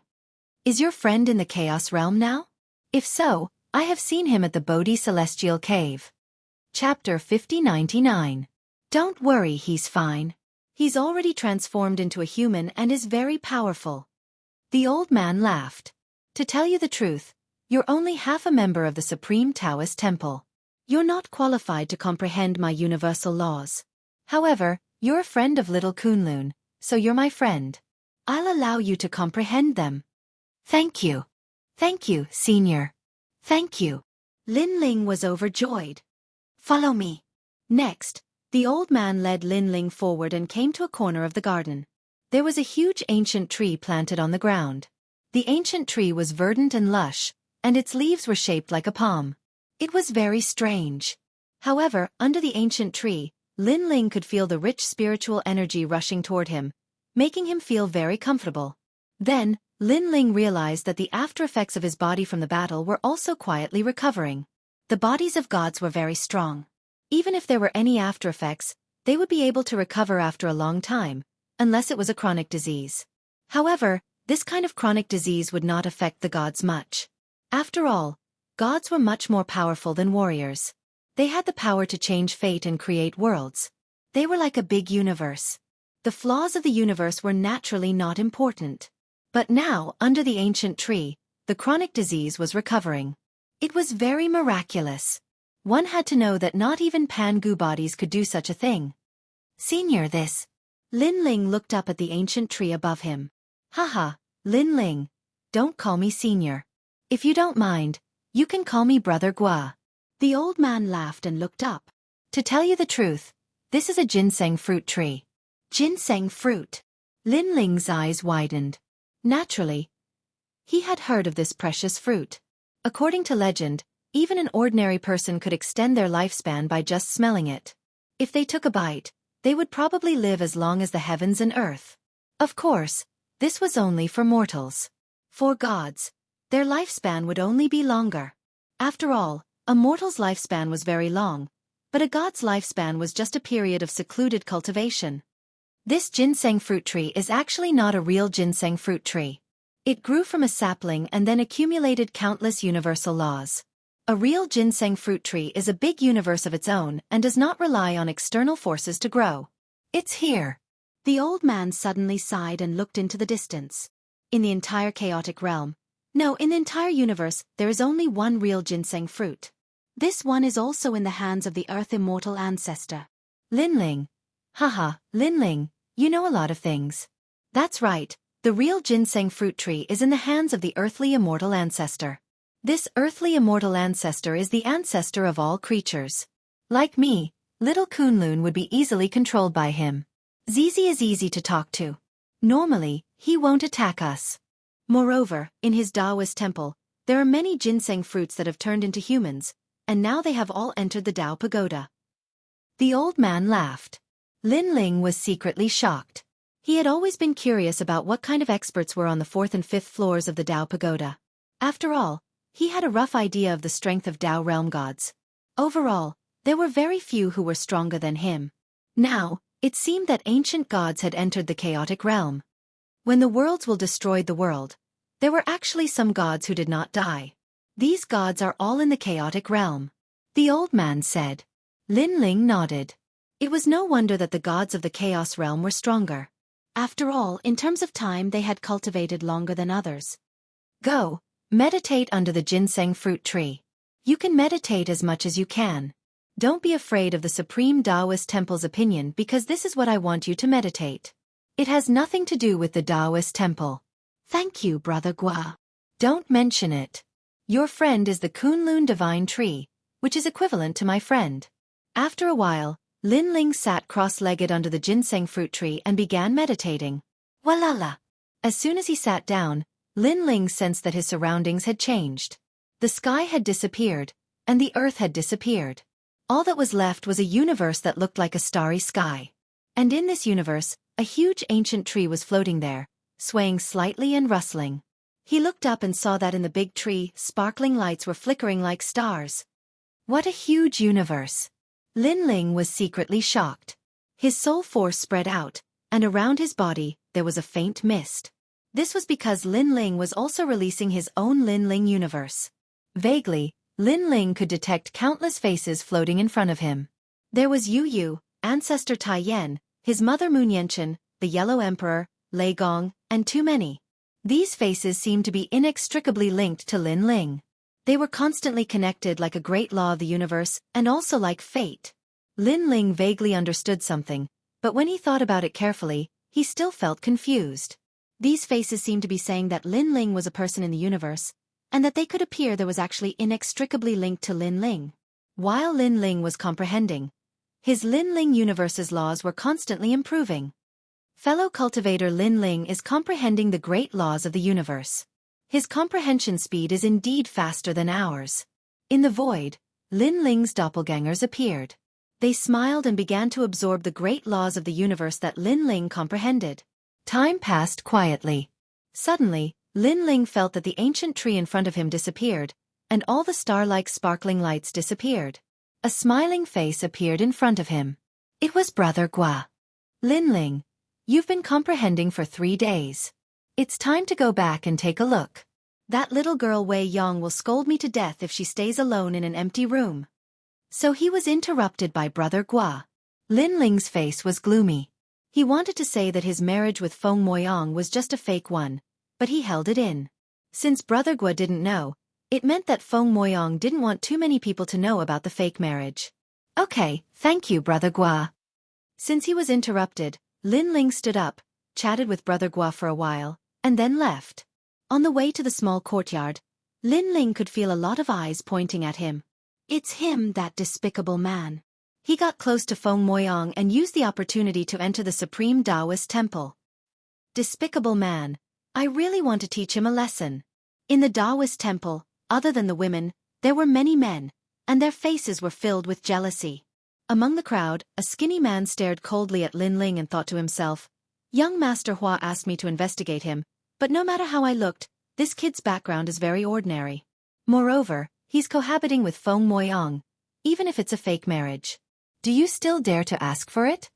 Is your friend in the Chaos Realm now? If so, I have seen him at the Bodhi Celestial Cave. Chapter 5099. Don't worry, he's fine. He's already transformed into a human and is very powerful. The old man laughed. To tell you the truth, you're only half a member of the Supreme Taoist Temple. You're not qualified to comprehend my universal laws. However, you're a friend of little Kunlun, so you're my friend. I'll allow you to comprehend them. Thank you. Thank you, Senior. Thank you. Lin Ling was overjoyed. Follow me. Next, the old man led Lin Ling forward and came to a corner of the garden. There was a huge ancient tree planted on the ground. The ancient tree was verdant and lush, and its leaves were shaped like a palm. It was very strange. However, under the ancient tree, Lin Ling could feel the rich spiritual energy rushing toward him, making him feel very comfortable. Then, Lin Ling realized that the after-effects of his body from the battle were also quietly recovering. The bodies of gods were very strong. Even if there were any after-effects, they would be able to recover after a long time, unless it was a chronic disease. However, this kind of chronic disease would not affect the gods much. After all, gods were much more powerful than warriors. They had the power to change fate and create worlds. They were like a big universe. The flaws of the universe were naturally not important. But now, under the ancient tree, the chronic disease was recovering. It was very miraculous. One had to know that not even Pan-Gu bodies could do such a thing. Senior, this. Lin Ling looked up at the ancient tree above him. Haha, Lin Ling. Don't call me Senior. If you don't mind, you can call me Brother Gua. The old man laughed and looked up. To tell you the truth, this is a ginseng fruit tree. Ginseng fruit. Lin Ling's eyes widened. Naturally, he had heard of this precious fruit. According to legend, even an ordinary person could extend their lifespan by just smelling it. If they took a bite, they would probably live as long as the heavens and earth. Of course, this was only for mortals. For gods, their lifespan would only be longer. After all, a mortal's lifespan was very long, but a god's lifespan was just a period of secluded cultivation. This ginseng fruit tree is actually not a real ginseng fruit tree. It grew from a sapling and then accumulated countless universal laws. A real ginseng fruit tree is a big universe of its own and does not rely on external forces to grow. It's here. The old man suddenly sighed and looked into the distance. In the entire chaotic realm, no, in the entire universe, there is only one real ginseng fruit. This one is also in the hands of the Earth Immortal Ancestor. Lin Ling. Haha, Lin Ling, you know a lot of things. That's right, the real ginseng fruit tree is in the hands of the earthly immortal ancestor. This earthly immortal ancestor is the ancestor of all creatures. Like me, little Kunlun would be easily controlled by him. Zizi is easy to talk to. Normally, he won't attack us. Moreover, in his Taoist temple, there are many ginseng fruits that have turned into humans, and now they have all entered the Tao pagoda. The old man laughed. Lin Ling was secretly shocked. He had always been curious about what kind of experts were on the 4th and 5th floors of the Tao pagoda. After all, he had a rough idea of the strength of Tao realm gods. Overall, there were very few who were stronger than him. Now, it seemed that ancient gods had entered the chaotic realm. When the worlds will destroy the world, there were actually some gods who did not die. These gods are all in the chaotic realm. The old man said. Lin Ling nodded. It was no wonder that the gods of the chaos realm were stronger. After all, in terms of time they had cultivated longer than others. Go, meditate under the ginseng fruit tree. You can meditate as much as you can. Don't be afraid of the Supreme Taoist Temple's opinion because this is what I want you to meditate. It has nothing to do with the Taoist Temple. Thank you, Brother Gua. Don't mention it. Your friend is the Kunlun Divine Tree, which is equivalent to my friend. After a while, Lin Ling sat cross-legged under the ginseng fruit tree and began meditating. Walala! As soon as he sat down, Lin Ling sensed that his surroundings had changed. The sky had disappeared, and the earth had disappeared. All that was left was a universe that looked like a starry sky. And in this universe, a huge ancient tree was floating there, swaying slightly and rustling. He looked up and saw that in the big tree, sparkling lights were flickering like stars. What a huge universe! Lin Ling was secretly shocked. His soul force spread out, and around his body, there was a faint mist. This was because Lin Ling was also releasing his own Lin Ling universe. Vaguely, Lin Ling could detect countless faces floating in front of him. There was Yu Yu, ancestor Tai Yan, his mother Moon Yenchen, the Yellow Emperor, Lei Gong, and too many. These faces seemed to be inextricably linked to Lin Ling. They were constantly connected like a great law of the universe and also like fate. Lin Ling vaguely understood something, but when he thought about it carefully, he still felt confused. These faces seemed to be saying that Lin Ling was a person in the universe, and that they could appear there was actually inextricably linked to Lin Ling. While Lin Ling was comprehending, his Lin Ling universe's laws were constantly improving. Fellow cultivator Lin Ling is comprehending the great laws of the universe. His comprehension speed is indeed faster than ours. In the void, Lin Ling's doppelgangers appeared. They smiled and began to absorb the great laws of the universe that Lin Ling comprehended. Time passed quietly. Suddenly, Lin Ling felt that the ancient tree in front of him disappeared, and all the star-like sparkling lights disappeared. A smiling face appeared in front of him. It was Brother Gua. Lin Ling, you've been comprehending for 3 days. It's time to go back and take a look. That little girl Wei Yong will scold me to death if she stays alone in an empty room. So he was interrupted by Brother Gua. Lin Ling's face was gloomy. He wanted to say that his marriage with Feng Moyang was just a fake one, but he held it in. Since Brother Gua didn't know, it meant that Feng Moyang didn't want too many people to know about the fake marriage. Okay, thank you, Brother Gua. Since he was interrupted, Lin Ling stood up, chatted with Brother Gua for a while, and then left. On the way to the small courtyard, Lin Ling could feel a lot of eyes pointing at him. It's him, that despicable man. He got close to Feng Moyang and used the opportunity to enter the Supreme Taoist Temple. Despicable man, I really want to teach him a lesson. In the Taoist Temple, other than the women, there were many men, and their faces were filled with jealousy. Among the crowd, a skinny man stared coldly at Lin Ling and thought to himself, young Master Hua asked me to investigate him, but no matter how I looked, this kid's background is very ordinary. Moreover, he's cohabiting with Feng Moyang, even if it's a fake marriage. Do you still dare to ask for it?